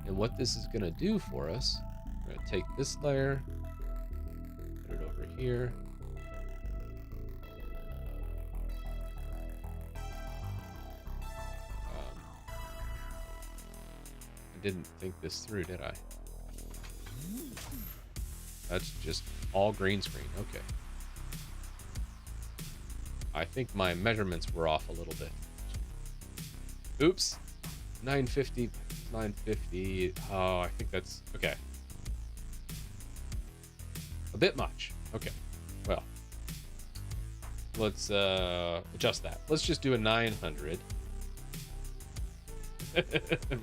And what this is going to do for us, we're going to take this layer, put it over here. Didn't think this through, did I? That's just all green screen. Okay. I think my measurements were off a little bit. Oops. 950, 950. Oh, I think that's okay. A bit much. Okay. Well, let's adjust that. Let's just do a 900.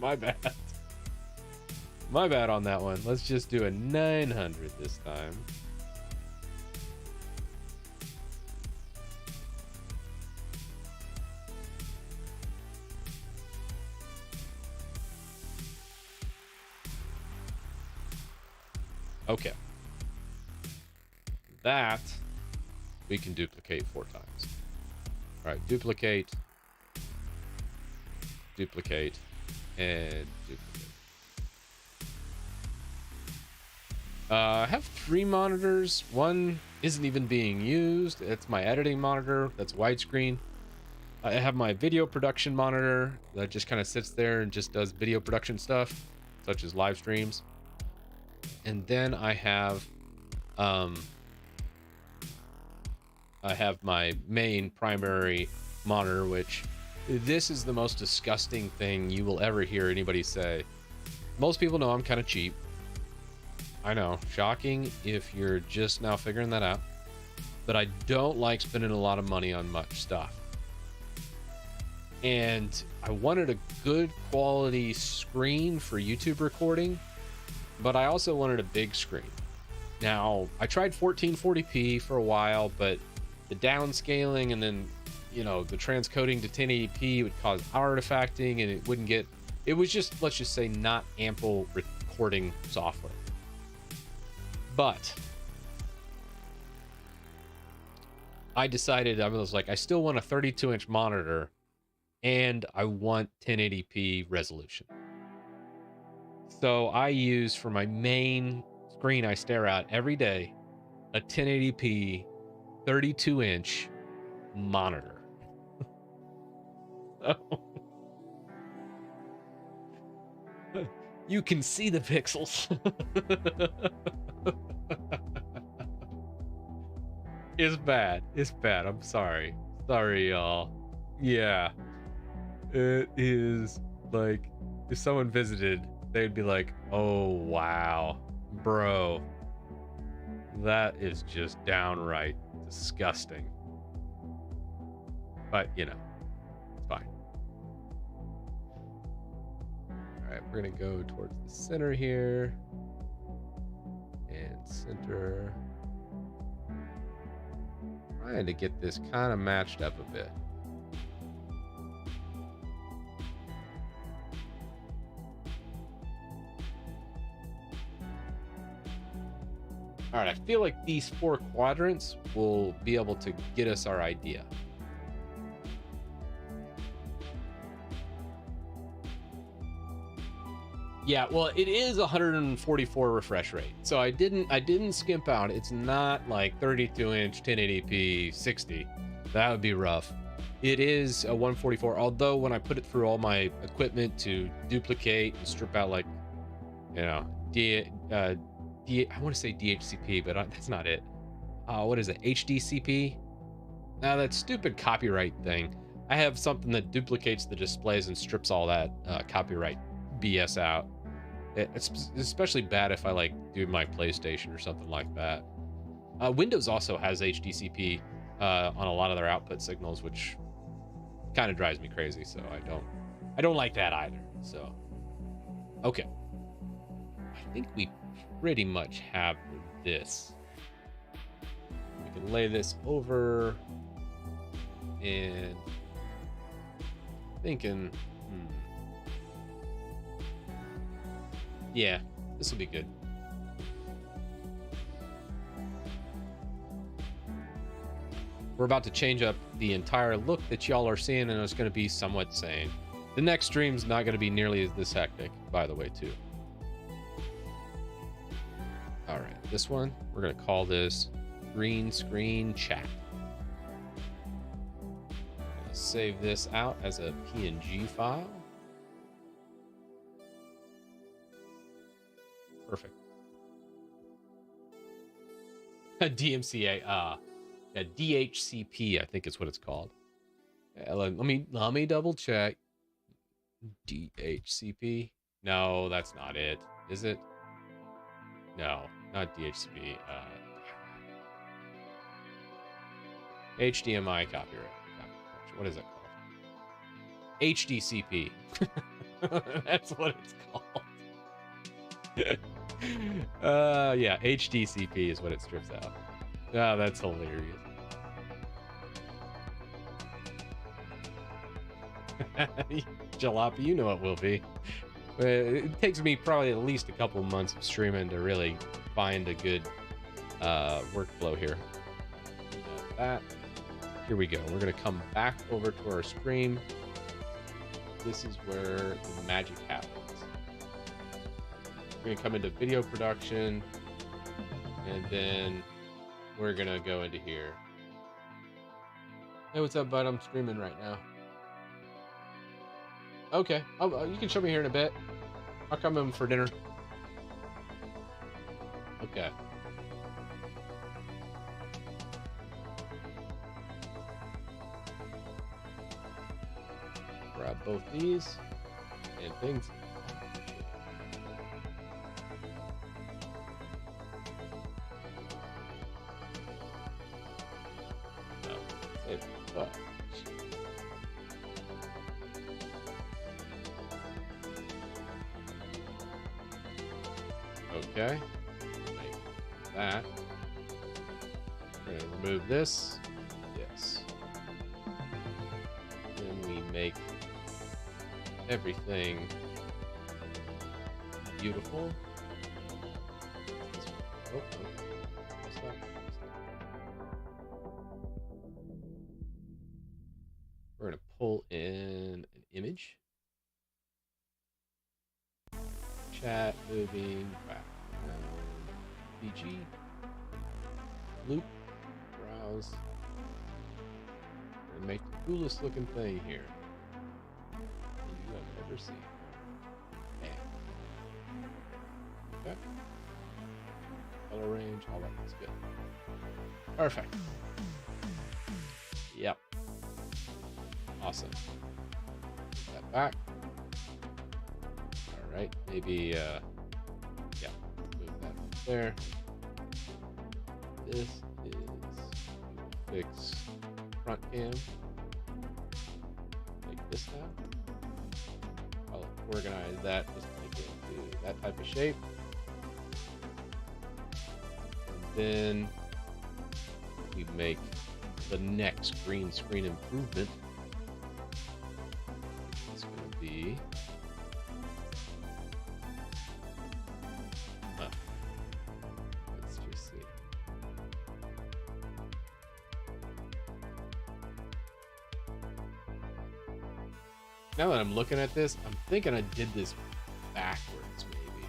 My bad. My bad on that one. Let's just do a 900 this time. Okay. That we can duplicate 4 times. All right, duplicate, duplicate, and duplicate. I have 3 monitors. One isn't even being used. It's my editing monitor. That's widescreen. I have my video production monitor that just kind of sits there and just does video production stuff, such as live streams. And then I have my main primary monitor, which this is the most disgusting thing you will ever hear anybody say. Most people know I'm kind of cheap. I know, shocking if you're just now figuring that out. But I don't like spending a lot of money on much stuff. And I wanted a good quality screen for YouTube recording, but I also wanted a big screen. Now, I tried 1440p for a while, but the downscaling and then, you know, the transcoding to 1080p would cause artifacting, and it wouldn't get, it was just, let's just say, not ample recording software. But I decided, I was like, I still want a 32-inch monitor, and I want 1080p resolution. So I use, for my main screen I stare at every day, a 1080p 32-inch monitor. So, you can see the pixels. It's bad. It's bad. I'm sorry. Sorry, y'all. Yeah. It is like, if someone visited, they'd be like, oh, wow, bro. That is just downright disgusting. But, you know, it's fine. All right, we're going to go towards the center here. And center. Trying to get this kind of matched up a bit. All right, I feel like these 4 quadrants will be able to get us our idea. Yeah, well, it is 144 refresh rate, so I didn't skimp out. It's not like 32-inch 1080p 60. That would be rough. It is a 144, although when I put it through all my equipment to duplicate and strip out, like, you know, I want to say DHCP, but that's not it. What is it? HDCP? Now, that stupid copyright thing. I have something that duplicates the displays and strips all that copyright BS out. It's especially bad if I like do my PlayStation or something like that. Windows also has HDCP on a lot of their output signals, which kind of drives me crazy. So I don't like that either. So, okay. I think we pretty much have this. We can lay this over, and thinking, yeah, this will be good. We're about to change up the entire look that y'all are seeing, and it's going to be somewhat sane. The next stream's not going to be nearly as this hectic, by the way, too. All right, this one, we're going to call this green screen chat. Save this out as a PNG file. Perfect. DMCA, yeah, DHCP, I think is what it's called. Let me double check. DHCP? No, that's not it. Is it? No, not DHCP. HDMI copyright. What is it called? HDCP. That's what it's called. Yeah, HDCP is what it strips out. Oh, that's hilarious. Jalopy, you know it will be. It takes me probably at least a couple months of streaming to really find a good workflow here. That. Here we go. We're going to come back over to our stream. This is where the magic happens. We're going to come into video production, and then we're going to go into here. Hey, what's up, bud? I'm streaming right now. Okay. You can show me here in a bit. I'll come in for dinner. Okay. Grab both these and things. No, save it. Oh. Okay. Make that. We're gonna remove this. Yes. Then we make everything beautiful. Oh, stop. We're going to pull in an image. Chat, moving, background, PG, loop, browse. We're going to make the coolest looking thing here you have ever seen. Okay. Color range, all that looks good. Perfect. Yep. Awesome. Put that back. All right. Maybe, yeah. Move that there. This is fix front cam. Take this down. I'll organize that, just make it into that type of shape. And then we make the next green screen improvement. It's going to be let's just see. Now that I'm looking at this, I'm thinking I did this backwards, maybe.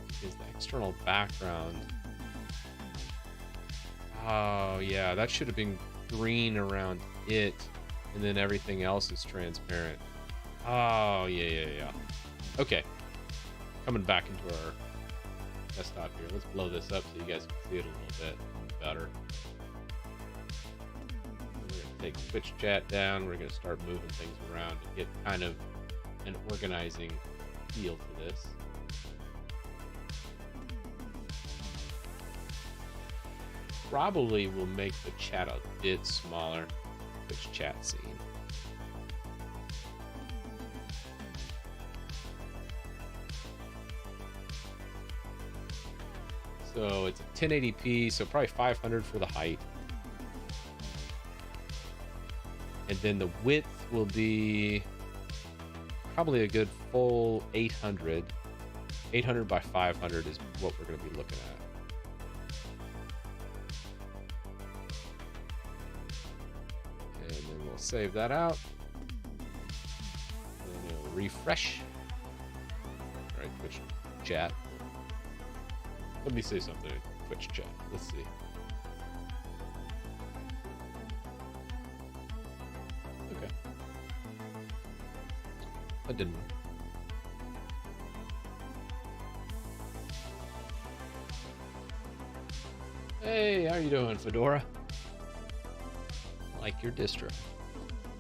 Because the external background. Oh, yeah, that should have been green around it, and then everything else is transparent. Oh, yeah. Okay. Coming back into our desktop here. Let's blow this up so you guys can see it a little bit better. We're going to take Twitch chat down. We're going to start moving things around to get kind of an organizing feel to this. Probably will make the chat a bit smaller, Twitch chat scene. So it's a 1080p, so probably 500 for the height. And then the width will be probably a good full 800. 800 by 500 is what we're going to be looking at. And then we'll save that out. And then we'll refresh. All right, Twitch chat. Let me say something in Twitch chat. Let's see. Okay. That didn't. Hey, how you doing, Fedora? Like your distro.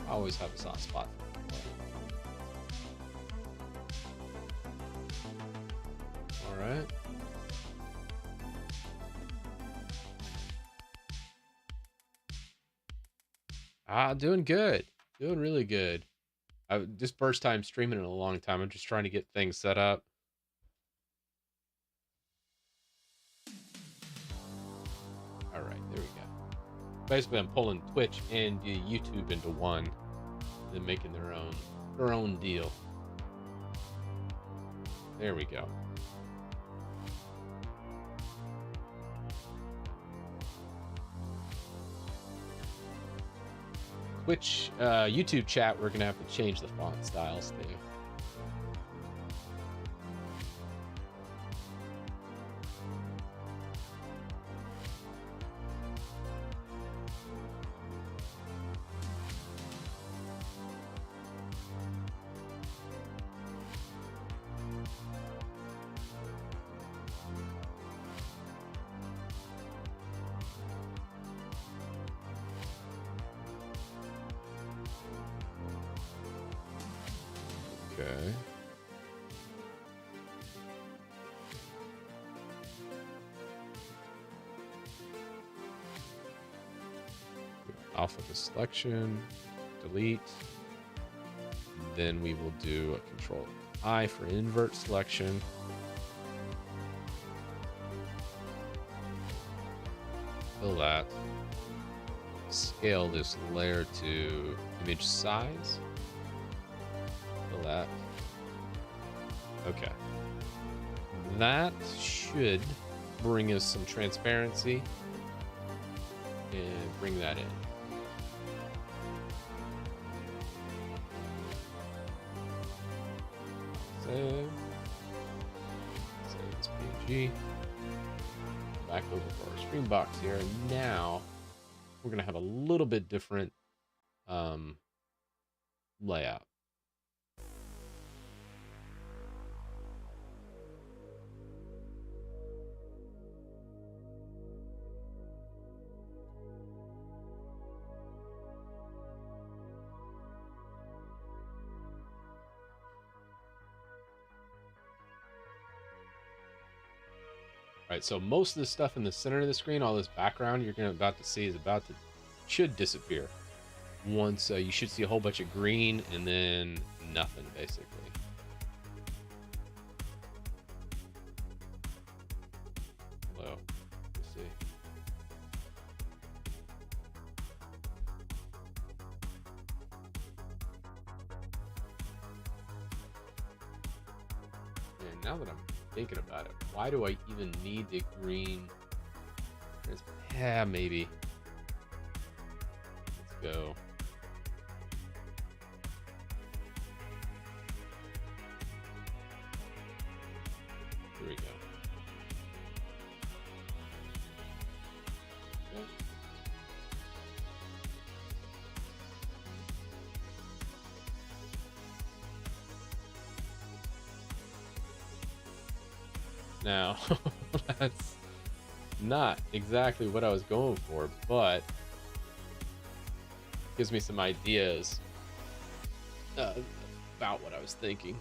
I always have a soft spot for Fedora. All right. Doing good. Doing really good. This first time streaming in a long time. I'm just trying to get things set up. All right, there we go. Basically, I'm pulling Twitch and YouTube into one, and then making their own deal. There we go. Twitch, YouTube chat, we're gonna have to change the font styles too. Okay. Alphabet selection, delete. Then we will do a Control I for invert selection. Fill that. Scale this layer to image size. Fill that. Okay. That should bring us some transparency and bring that in. Save this PNG. Back over for our stream box here. And now we're going to have a little bit different layout. Right, so most of the stuff in the center of the screen, all this background you're about to see should disappear. Once you should see a whole bunch of green and then nothing, basically. Hello, let's see. And now that I'm thinking about it, why do I even need the green? Yeah, maybe. Let's go. Here we go. Okay. Now, that's not exactly what I was going for, but gives me some ideas about what I was thinking.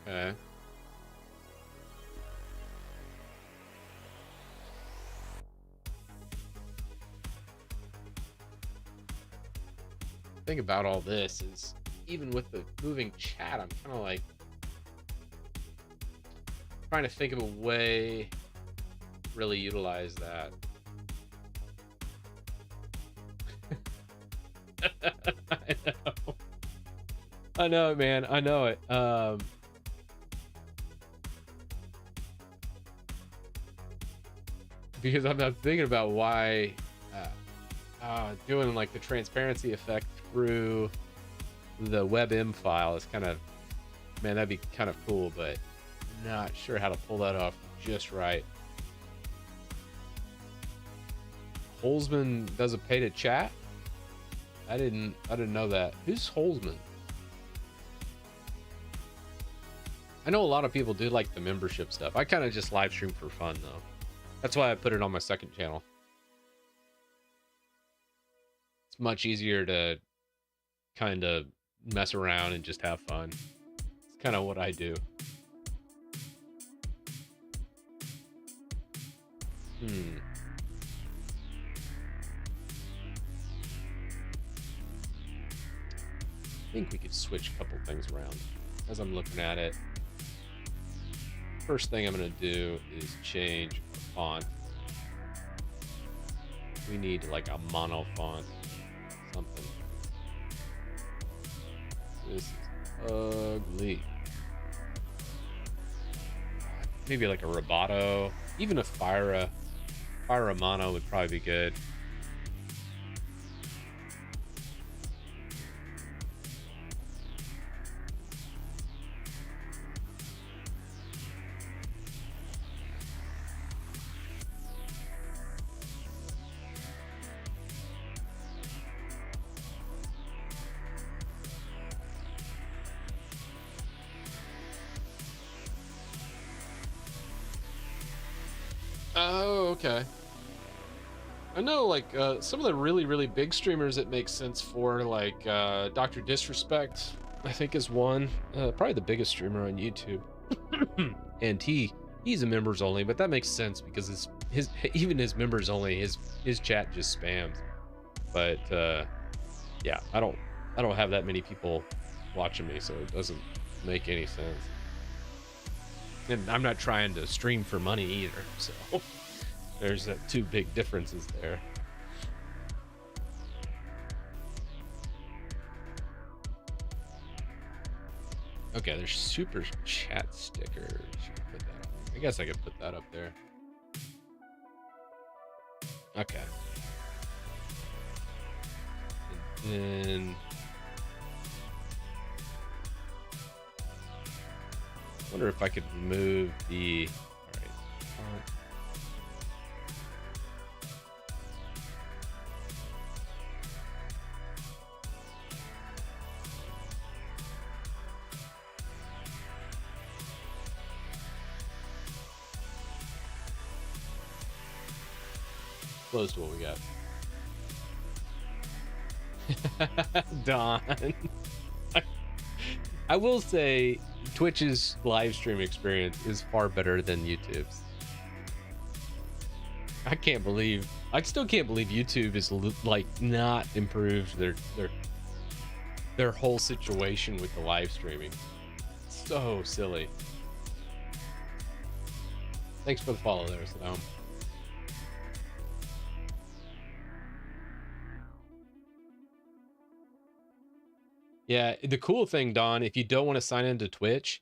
Okay. The thing about all this is, even with the moving chat, I'm kind of like trying to think of a way to really utilize that. I know it, man. I know it. Because I'm not thinking about why doing like the transparency effect through the WebM file is kind of, man, that'd be kind of cool, but not sure how to pull that off just right. Holzman does a pay to chat? I didn't know that. Who's Holzman? I know a lot of people do like the membership stuff. I kind of just live stream for fun though. That's why I put it on my second channel. It's much easier to kind of mess around and just have fun. It's kind of what I do. I think we could switch a couple things around as I'm looking at it. First thing I'm going to do is change our font. We need like a mono font, something. This is ugly. Maybe like a Roboto, even a Fira mono would probably be good. Oh, okay. I know, like, some of the really, really big streamers it makes sense for, like, Dr. Disrespect, I think is one. Probably the biggest streamer on YouTube. And he's a members only, but that makes sense because his even his members only, his chat just spams. But yeah, I don't have that many people watching me, so it doesn't make any sense. And I'm not trying to stream for money either, so there's two big differences there. Okay, there's super chat stickers. Put that up. I guess I could put that up there. Okay. And then I wonder if I could move the. All right. Close to what we got. Don. I will say Twitch's live stream experience is far better than YouTube's. I still can't believe YouTube is like not improved their whole situation with the live streaming. So silly. Thanks for the follow there, Saddam. Yeah, the cool thing, Don, if you don't want to sign into Twitch,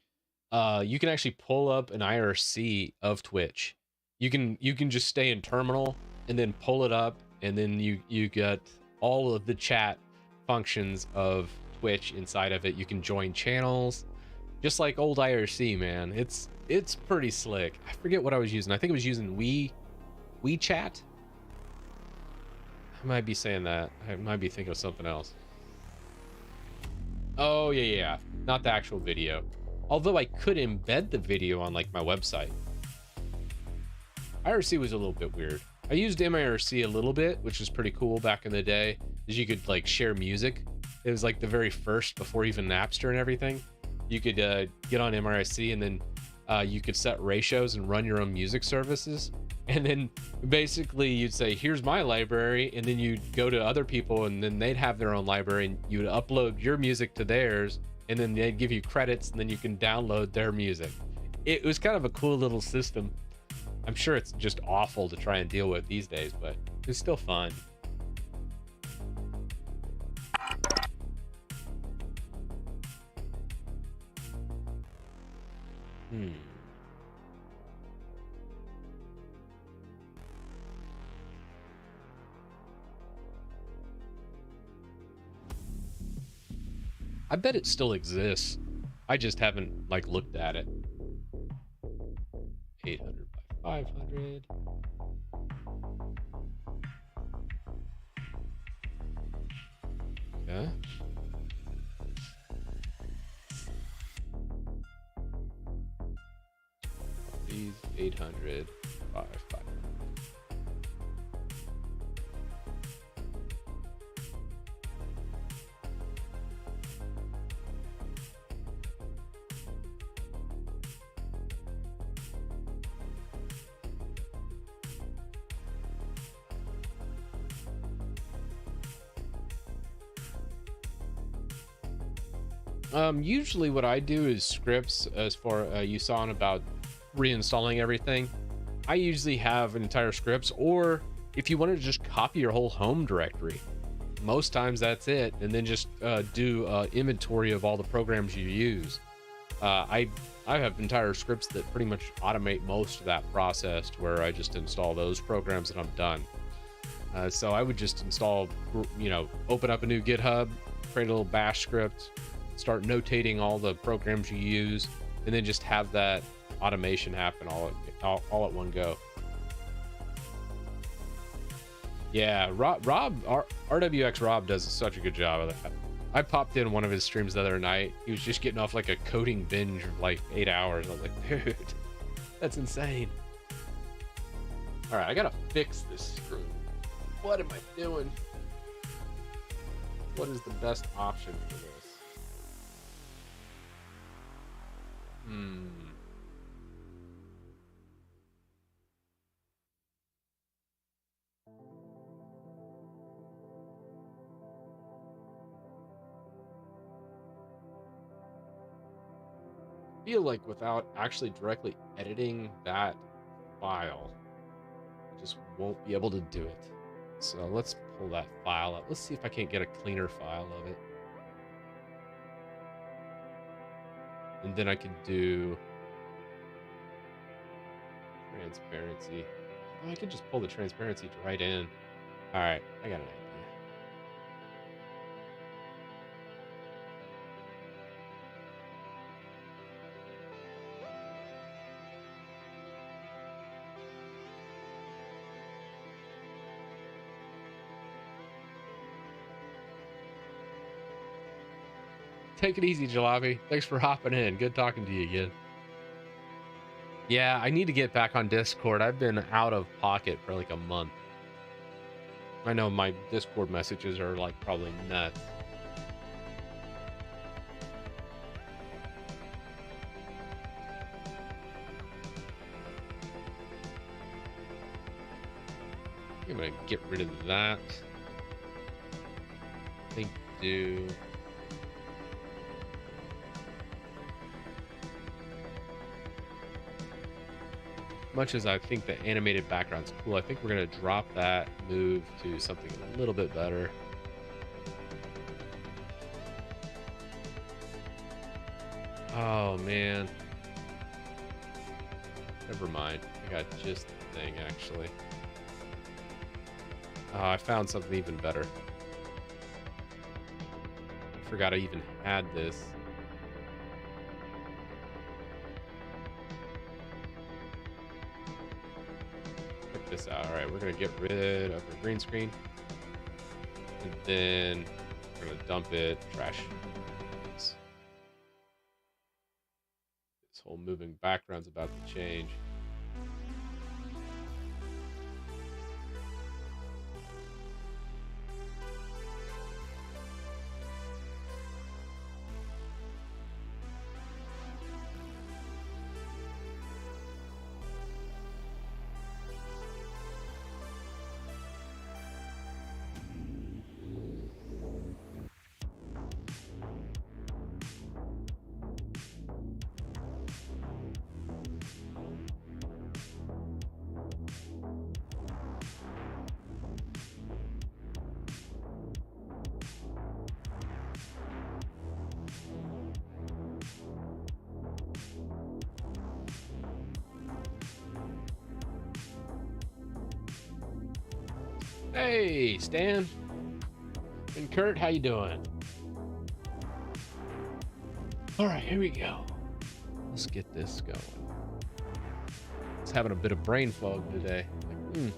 you can actually pull up an IRC of Twitch. You can just stay in terminal and then pull it up, and then you get all of the chat functions of Twitch inside of it. You can join channels, just like old IRC, man. It's pretty slick. I forget what I was using. I think I was using WeChat. I might be saying that. I might be thinking of something else. Oh, yeah. Not the actual video. Although I could embed the video on, like, my website. IRC was a little bit weird. I used MIRC a little bit, which was pretty cool back in the day, is you could, like, share music. It was, like, the very first, before even Napster and everything. You could get on MIRC, and then you could set ratios and run your own music services. And then basically you'd say, here's my library, and then you'd go to other people, and then they'd have their own library, and you would upload your music to theirs, and then they'd give you credits, and then you can download their music. It was kind of a cool little system. I'm sure it's just awful to try and deal with these days, but it's still fun. I bet it still exists. I just haven't, like, looked at it. 800 by 500. Okay. These 800 by 500. Usually what I do is scripts, as far you saw on about reinstalling everything. I usually have entire scripts, or if you want to just copy your whole home directory, most times that's it, and then just do inventory of all the programs you use. I have entire scripts that pretty much automate most of that process, to where I just install those programs and I'm done. So I would just install, open up a new GitHub, create a little bash script, start notating all the programs you use, and then just have that automation happen all at one go. Yeah, RWX Rob does such a good job of that. I popped in one of his streams the other night. He was just getting off like a coding binge of like 8 hours. I was like, dude, that's insane. All right, I gotta fix this screw. What am I doing? What is the best option for this? I feel like without actually directly editing that file, I just won't be able to do it. So let's pull that file up. Let's see if I can't get a cleaner file of it. And then I can do transparency. Oh, I could just pull the transparency right in. All right, I got an idea. Take it easy, Jalopy. Thanks for hopping in. Good talking to you again. Yeah, I need to get back on Discord. I've been out of pocket for like a month. I know my Discord messages are like probably nuts. I'm gonna get rid of that. I think do. Much as I think the animated background's cool, I think we're gonna drop that, move to something a little bit better. Oh man. Never mind. I got just the thing actually. Oh, I found something even better. I forgot I even had this. Check this out. All right, we're gonna get rid of our green screen, and then we're gonna dump it. Trash. This whole moving background's about to change. Hey, Stan and Kurt, how you doing? All right, here we go. Let's get this going. It's having a bit of brain fog today. Like,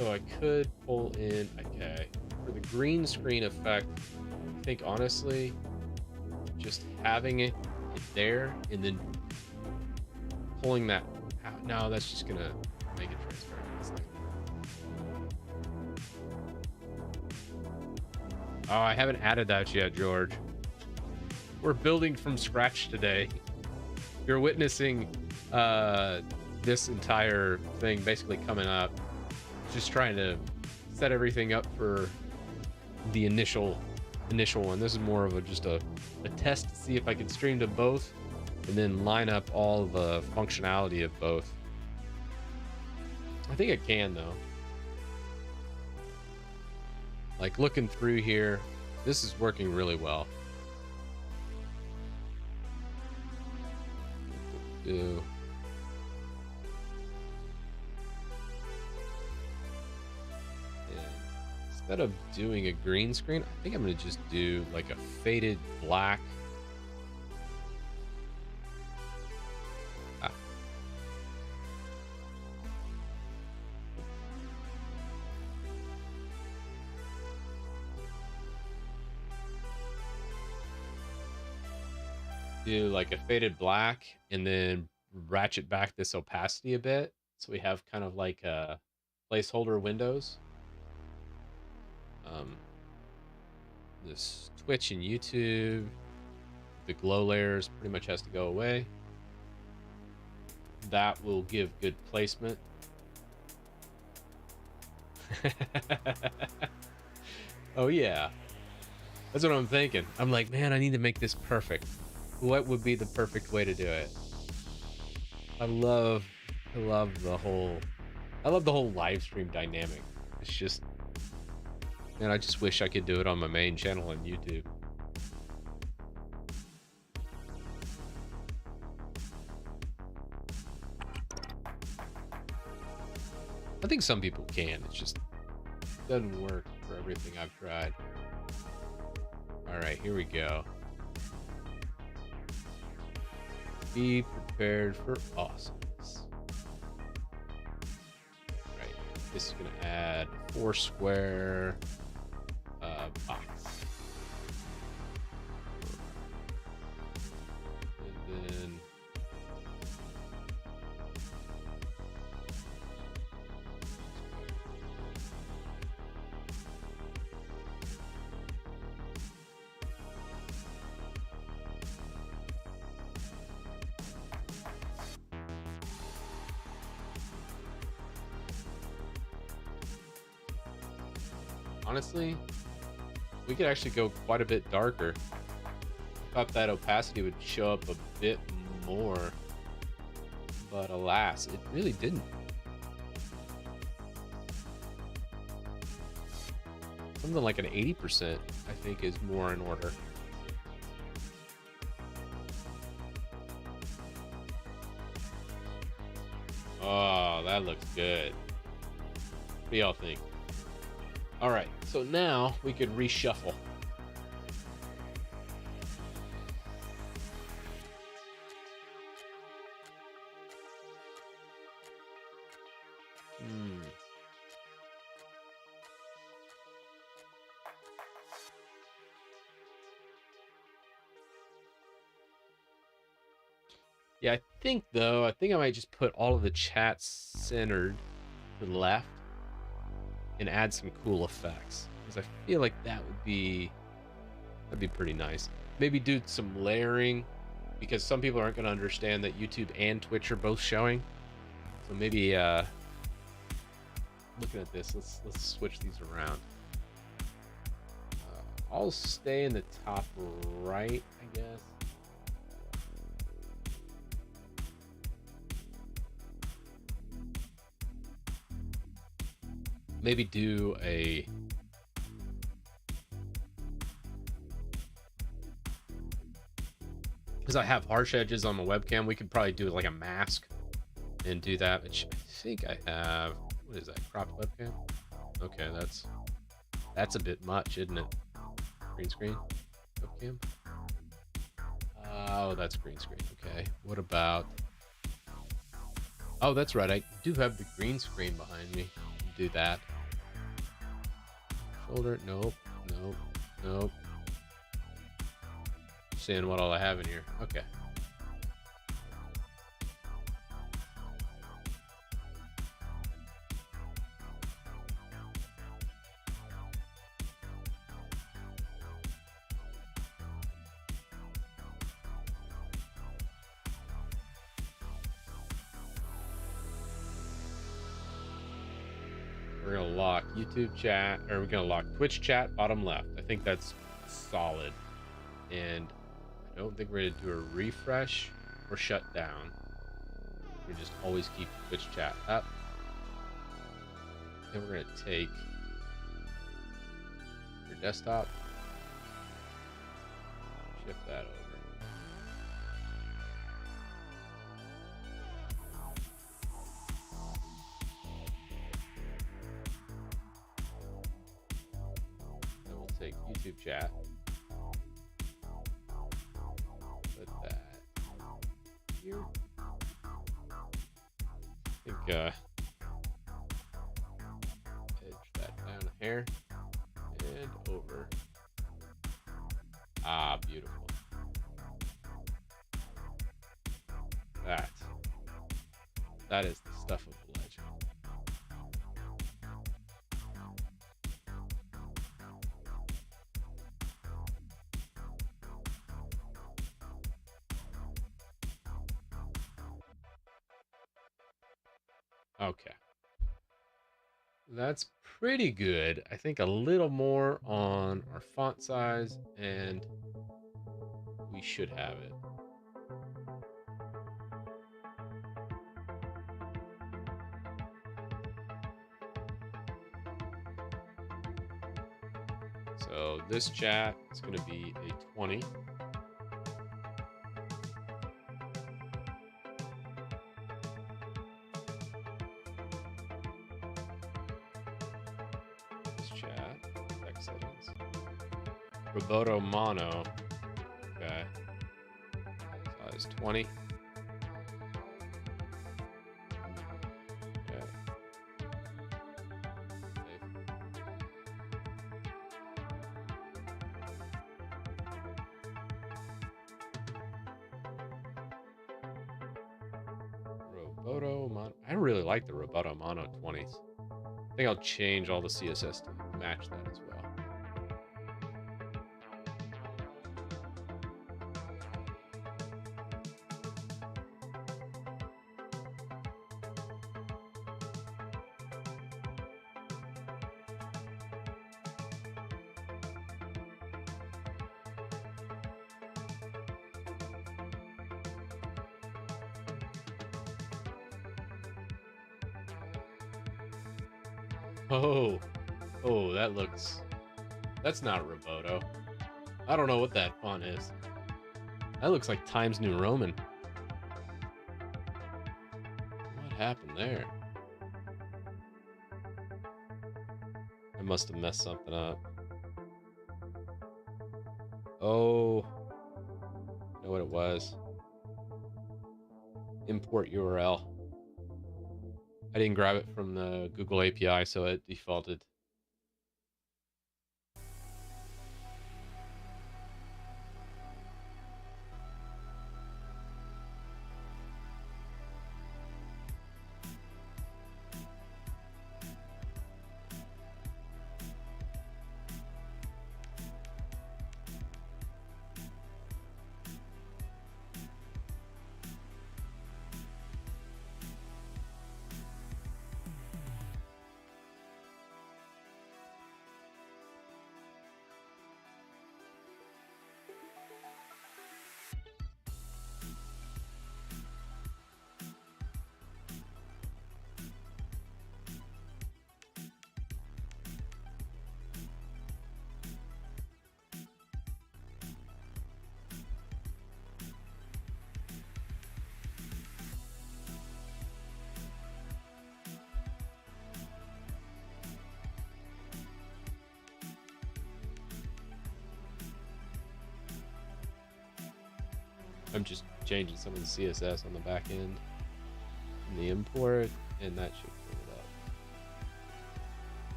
So I could pull in, okay, for the green screen effect, I think honestly, just having it there and then pulling that out. No, that's just gonna make it transparent. That's not gonna... Oh, I haven't added that yet, George. We're building from scratch today. You're witnessing this entire thing basically coming up. Just trying to set everything up for the initial one. This is more of just a test to see if I can stream to both and then line up all the functionality of both. I think I can though. Like looking through here, this is working really well. Do instead of doing a green screen, I think I'm gonna just do like a faded black. do like a faded black and then ratchet back this opacity a bit. So we have kind of like placeholder windows. This Twitch and YouTube, the glow layers pretty much has to go away. That will give good placement. Oh yeah, that's what I'm thinking. I'm like, man, I need to make this perfect. What would be the perfect way to do it? I love the whole live stream dynamic. It's just, man, I just wish I could do it on my main channel on YouTube. I think some people can. It just doesn't work for everything I've tried. All right, here we go. Be prepared for awesomeness. All right, this is gonna add 4 square box. And then honestly, we could actually go quite a bit darker. I thought that opacity would show up a bit more, but alas, it really didn't. Something like an 80%, I think, is more in order. Oh, that looks good. What do y'all think? All right, so now we could reshuffle. Yeah, I think I might just put all of the chats centered to the left and add some cool effects, because I feel like that'd be pretty nice. Maybe do some layering, because some people aren't going to understand that YouTube and Twitch are both showing. So maybe looking at this, let's switch these around. I'll stay in the top right, I guess. Maybe do a because I have harsh edges on my webcam, we could probably do like a mask and do that, which I think I have. What is that, cropped webcam? Okay, that's a bit much, isn't it? Green screen webcam. Oh, that's green screen. Okay, what about, oh, that's right, I do have the green screen behind me. Do that. Shoulder, nope. Seeing what all I have in here. Okay. We're gonna lock YouTube chat, or we're gonna lock Twitch chat bottom left. I think that's solid. And I don't think we're gonna do a refresh or shut down. We just always keep Twitch chat up. Then we're gonna take your desktop, shift that over. Take YouTube chat, put that here. I think edge that down a hair and over. Ah, beautiful. That is the stuff of a legend. Okay. That's pretty good. I think a little more on our font size, and we should have it. So this chat is going to be a 20. Roboto Mono. Okay. Size 20. Okay. Roboto Mono. I really like the Roboto Mono 20s. I think I'll change all the CSS to match that as well. Oh, that looks... That's not Roboto. I don't know what that font is. That looks like Times New Roman. What happened there? I must have messed something up. Oh, I know what it was. Import URL. I didn't grab it from the Google API, so it defaulted. I'm just changing some of the CSS on the back end in the import, and that should pull it up.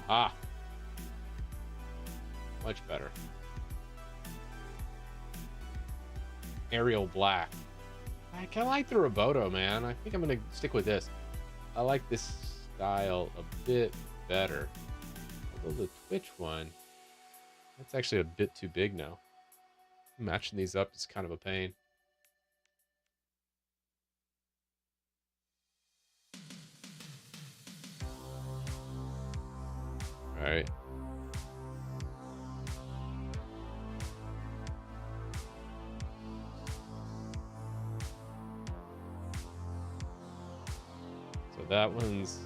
Ah, much better. Arial black. I kind of like the Roboto, man. I think I'm gonna stick with this. I like this style a bit better. Although the Twitch one, that's actually a bit too big now. Matching these up is kind of a pain. All right. So that one's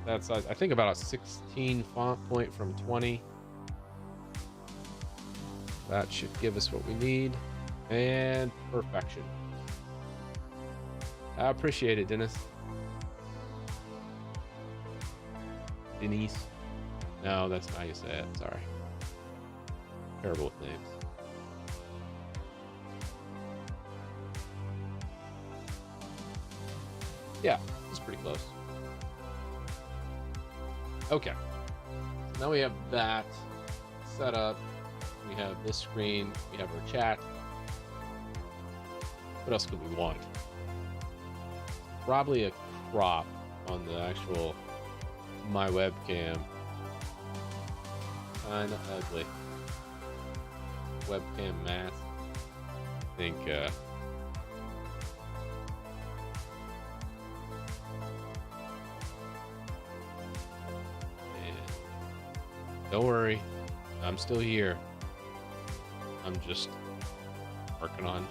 that size. I think about a 16 font point from 20. That should give us what we need. And perfection. I appreciate it, Dennis. Denise. No, that's not how you say it. Sorry. Terrible with names. Yeah, it's pretty close. Okay. So now we have that set up. We have this screen. We have our chat. What else could we want? Probably a crop on the actual my webcam. Kind of ugly. Webcam mask. I think don't worry, I'm still here. I'm just working on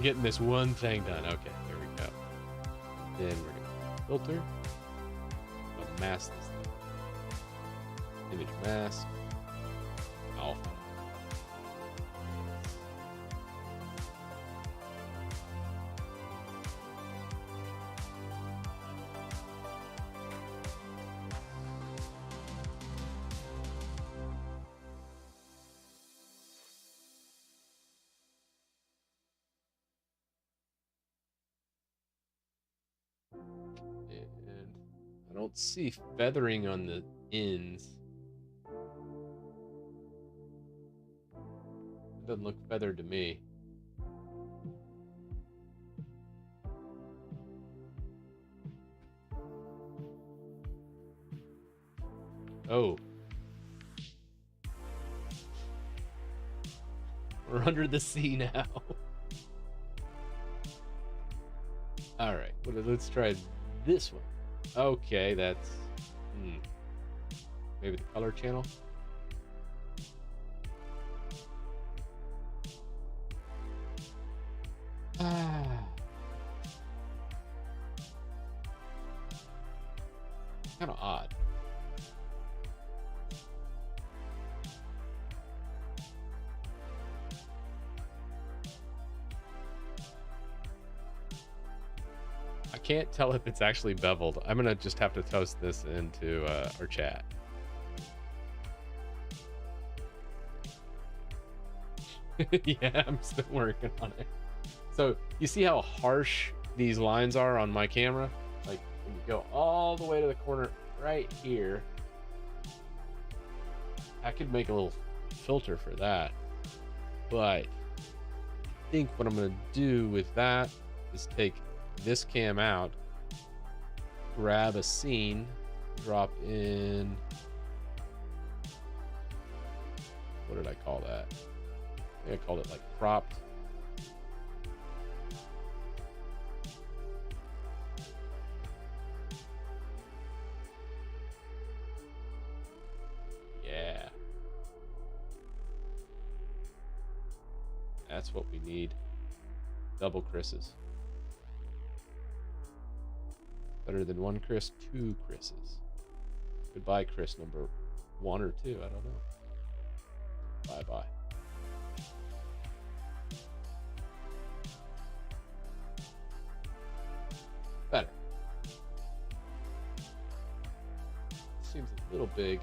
getting this one thing done. Okay, here we go. Then we're gonna filter. I'm gonna mask this thing. Image mask. Alpha. And I don't see feathering on the ends. It doesn't look feathered to me. Oh. We're under the sea now. All right, well, let's try this one. Okay, that's maybe the color channel. Kind of odd. I can't tell if it's actually beveled. I'm gonna just have to toast this into our chat. Yeah, I'm still working on it. So you see how harsh these lines are on my camera? Like when you go all the way to the corner right here, I could make a little filter for that. But I think what I'm gonna do with that is take this cam out, grab a scene, drop in, what did I call that? I think I called it like cropped. Yeah. That's what we need. Double Chris's. Better than one Chris, two Chris's. Goodbye, Chris number 1 or 2. I don't know. Bye-bye. Better. Seems a little big.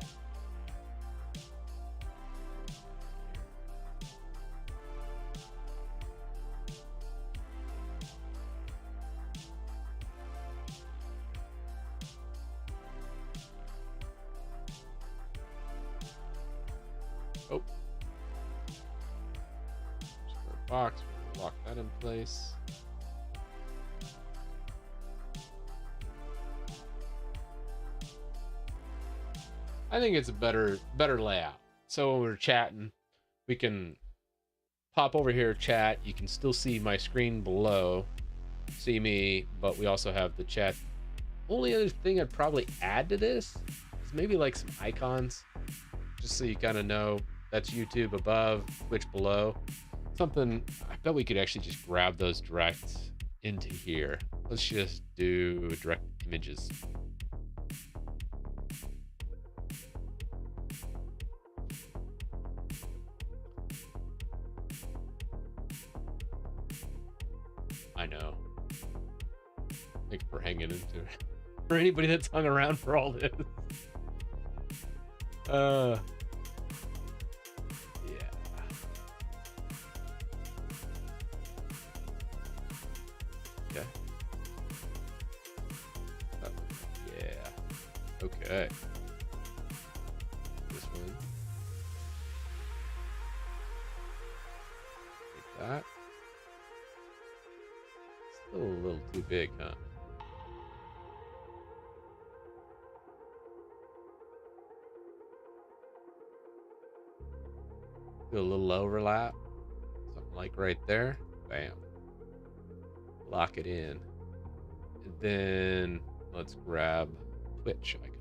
Oh. Square box. We'll lock that in place. I think it's a better layout. So when we're chatting, we can pop over here, chat. You can still see my screen below, see me, but we also have the chat. Only other thing I'd probably add to this is maybe like some icons, just so you kind of know that's YouTube above, Twitch below. Something, I bet we could actually just grab those direct into here. Let's just do direct images. Thanks for hanging into it. For anybody that's hung around for all this. Yeah. Okay. Yeah. Okay. This one. Take that. Still a little too big, huh? Do a little overlap. Something like right there. Bam. Lock it in. And then let's grab Twitch icon.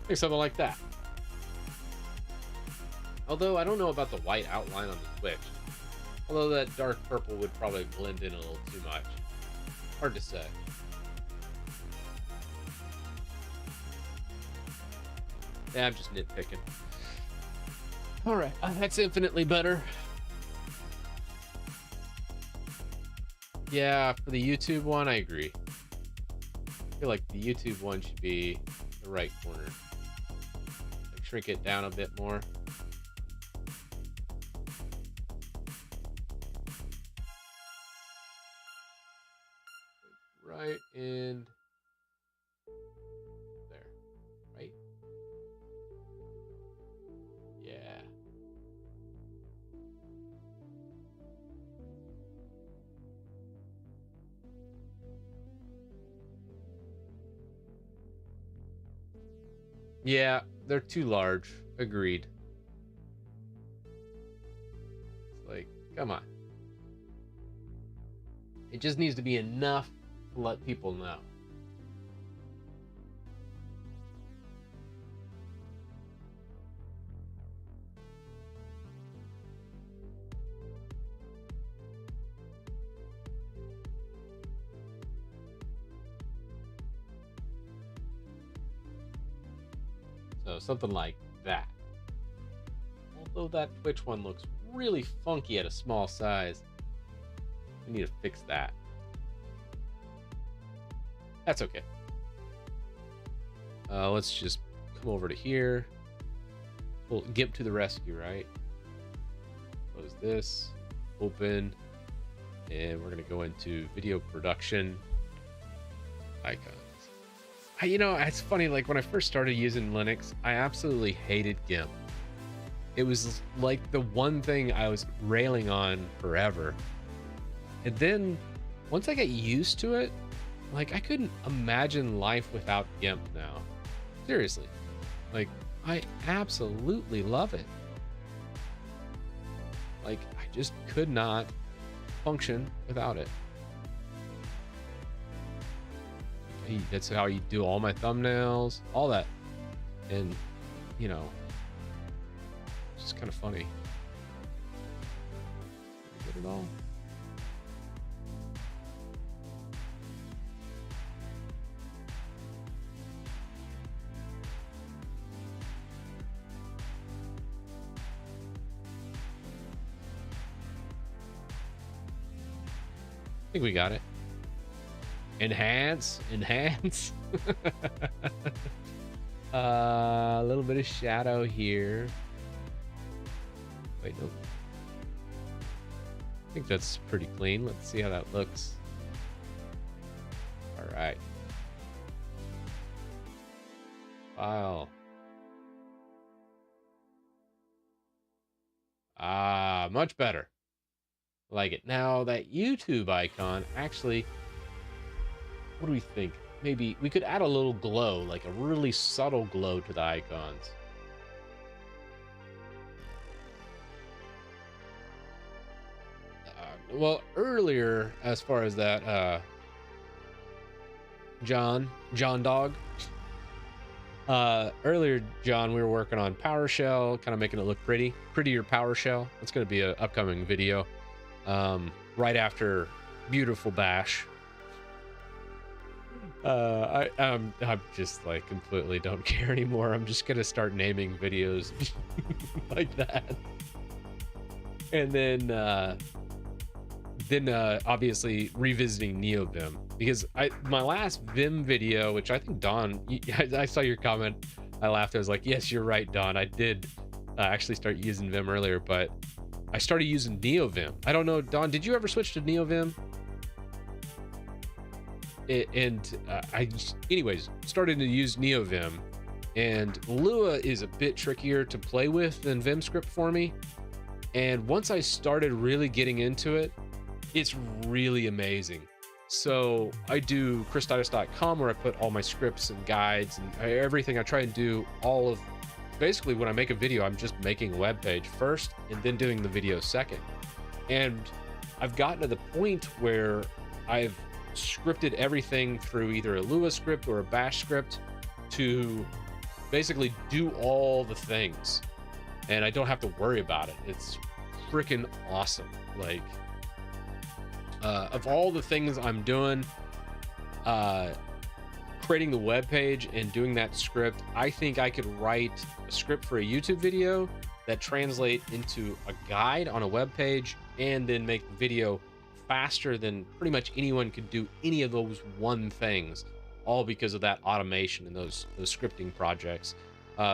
Like something like that. Although I don't know about the white outline on the Twitch. Although that dark purple would probably blend in a little too much. Hard to say. Yeah, I'm just nitpicking. All right, that's infinitely better. Yeah, for the YouTube one, I agree. I feel like the YouTube one should be the right corner. Like shrink it down a bit more. Right in there, right? Yeah. Yeah, they're too large. Agreed. It's like, come on. It just needs to be enough to let people know. So something like that. Although that Twitch one looks really funky at a small size. We need to fix that. That's okay. Let's just come over to here. We'll GIMP to the rescue, right? Close this, open, and we're gonna go into video production icons. You know, it's funny, like when I first started using Linux, I absolutely hated GIMP. It was like the one thing I was railing on forever. And then once I got used to it, like I couldn't imagine life without GIMP now. Seriously. Like I absolutely love it. Like I just could not function without it. That's how you do all my thumbnails, all that. And, you know, it's just kind of funny. Get it all. I think we got it. Enhance. A little bit of shadow here. Wait, nope. I think that's pretty clean. Let's see how that looks. All right. File. Ah, much better. Like it. Now that YouTube icon, actually, what do we think? Maybe we could add a little glow, like a really subtle glow to the icons. Well, earlier, as far as that, John Dog. Earlier, John, we were working on PowerShell, kind of making it look prettier PowerShell. It's going to be an upcoming video, right after Beautiful Bash. I'm just like completely don't care anymore. I'm just going to start naming videos like that. And then obviously revisiting Neovim, because my last Vim video, which I think Don, I saw your comment, I laughed. I was like, yes, you're right, Don. I did actually start using Vim earlier, but I started using Neovim. I don't know, Don, did you ever switch to Neovim? Anyways, started to use Neovim, and Lua is a bit trickier to play with than VimScript for me. And once I started really getting into it, it's really amazing. So I do christitus.com, where I put all my scripts and guides and everything. I try and do all of, basically when I make a video, I'm just making a web page first and then doing the video second. And I've gotten to the point where I've scripted everything through either a Lua script or a Bash script to basically do all the things, and I don't have to worry about it. It's freaking awesome. Like, of all the things I'm doing, creating the web page and doing that script, I think I could write a script for a YouTube video that translate into a guide on a web page, and then make the video faster than pretty much anyone could do any of those one things, all because of that automation and those scripting projects.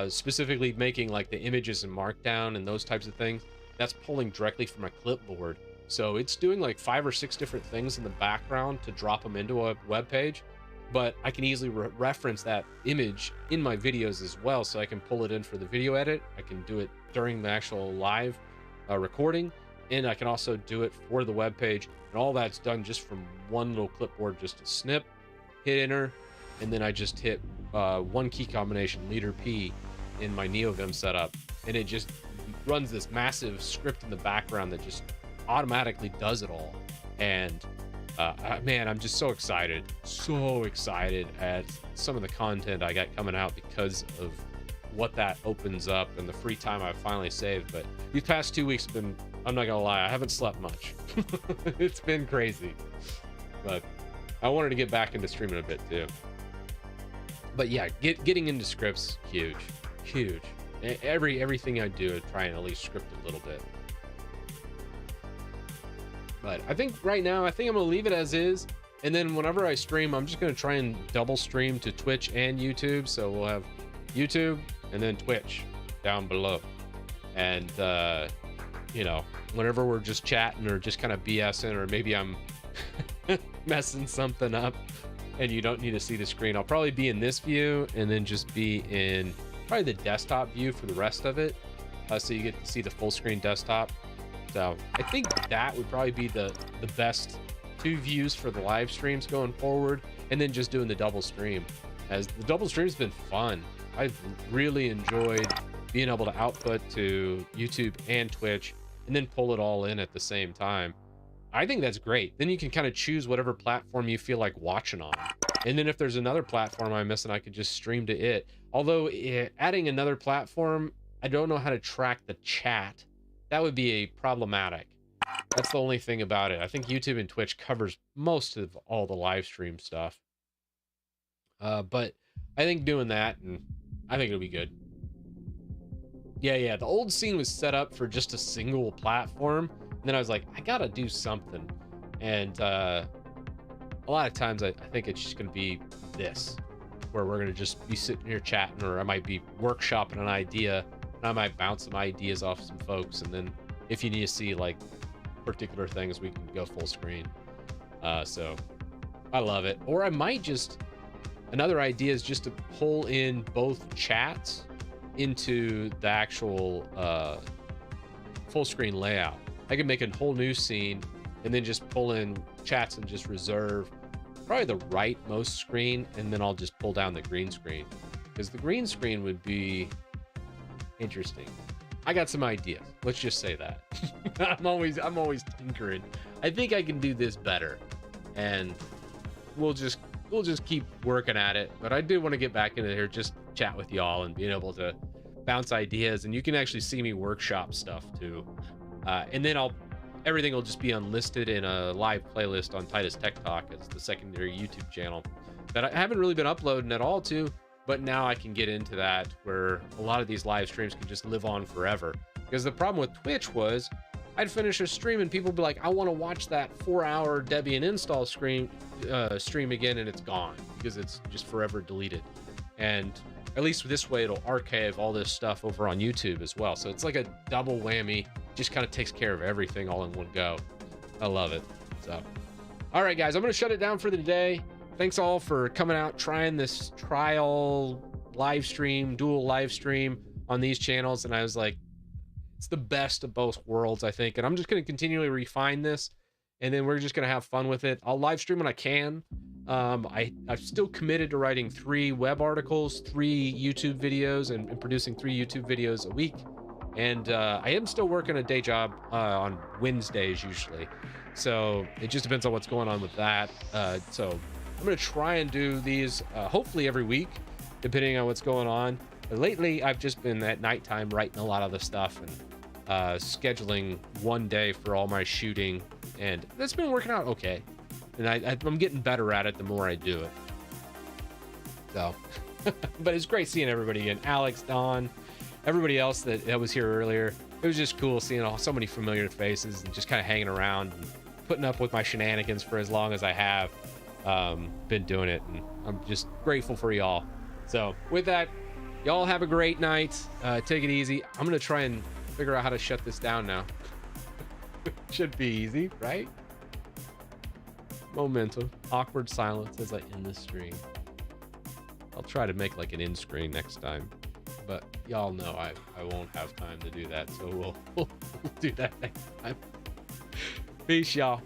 Specifically making like the images in Markdown and those types of things, that's pulling directly from a clipboard. So it's doing like 5 or 6 different things in the background to drop them into a web page, but I can easily reference that image in my videos as well. So I can pull it in for the video edit. I can do it during the actual live recording, and I can also do it for the web page. And all that's done just from one little clipboard, just a snip, hit enter, and then I just hit one key combination, leader P, in my Neovim setup, and it just runs this massive script in the background that just automatically does it all. And man, I'm just so excited at some of the content I got coming out because of what that opens up and the free time I've finally saved. But these past 2 weeks have been, I'm not gonna lie, I haven't slept much. It's been crazy, but I wanted to get back into streaming a bit too. But yeah, getting into scripts, huge. Everything I do, I try and at least script a little bit. But I think right now, I think I'm gonna leave it as is, and then whenever I stream, I'm just gonna try and double stream to Twitch and YouTube. So we'll have YouTube and then Twitch down below, and you know, whenever we're just chatting or just kind of BSing, or maybe I'm messing something up and you don't need to see the screen, I'll probably be in this view and then just be in probably the desktop view for the rest of it, so you get to see the full screen desktop. So I think that would probably be the best 2 views for the live streams going forward, and then just doing the double stream, as the double stream's been fun. I've really enjoyed being able to output to YouTube and Twitch and then pull it all in at the same time. I think that's great. Then you can kind of choose whatever platform you feel like watching on. And then if there's another platform I'm missing, I could just stream to it. Although adding another platform, I don't know how to track the chat. That would be problematic. That's the only thing about it. I think YouTube and Twitch covers most of all the live stream stuff. But I think doing that, and I think it'll be good. Yeah, the old scene was set up for just a single platform, and then I was like, I gotta do something. And a lot of times I think it's just gonna be this, where we're gonna just be sitting here chatting, or I might be workshopping an idea And I might bounce some ideas off some folks, and then if you need to see like particular things, we can go full screen. So I love it. Or I might just, another idea is just to pull in both chats into the actual full screen layout. I can make a whole new scene and then just pull in chats and just reserve probably the rightmost screen, and then I'll just pull down the green screen, because the green screen would be interesting. I got some ideas. Let's just say that. I'm always tinkering. I think I can do this better, and we'll just keep working at it. But I do want to get back into here, just chat with y'all and being able to bounce ideas, and you can actually see me workshop stuff too. And then everything will just be unlisted in a live playlist on Titus Tech Talk as the secondary YouTube channel that I haven't really been uploading at all to. But now I can get into that, where a lot of these live streams can just live on forever. Because the problem with Twitch was I'd finish a stream and people would be like, I want to watch that 4-hour Debian install stream again, and it's gone because it's just forever deleted. And at least this way, it'll archive all this stuff over on YouTube as well. So it's like a double whammy, just kind of takes care of everything all in one go. I love it. So, all right, guys, I'm going to shut it down for the day. Thanks all for coming out, trying this trial live stream, dual live stream on these channels. And I was like, it's the best of both worlds, I think. And I'm just going to continually refine this, and then we're just going to have fun with it. I'll live stream when I can. I've still committed to writing 3 web articles, 3 YouTube videos, and producing 3 YouTube videos a week. And I am still working a day job on Wednesdays usually. So it just depends on what's going on with that. So I'm going to try and do these hopefully every week, depending on what's going on. But lately, I've just been at nighttime writing a lot of the stuff and scheduling one day for all my shooting. And that's been working out okay. And I'm getting better at it the more I do it. So, but it's great seeing everybody again. Alex, Don, everybody else that was here earlier. It was just cool seeing so many familiar faces and just kind of hanging around and putting up with my shenanigans for as long as I have. Been doing it, and I'm just grateful for y'all. So with that, y'all have a great night. Take it easy. I'm gonna try and figure out how to shut this down now. Should be easy, right? Momentum. Awkward silence as I end the stream. I'll try to make like an end screen next time, but y'all know I won't have time to do that, so we'll do that next time. Peace, y'all.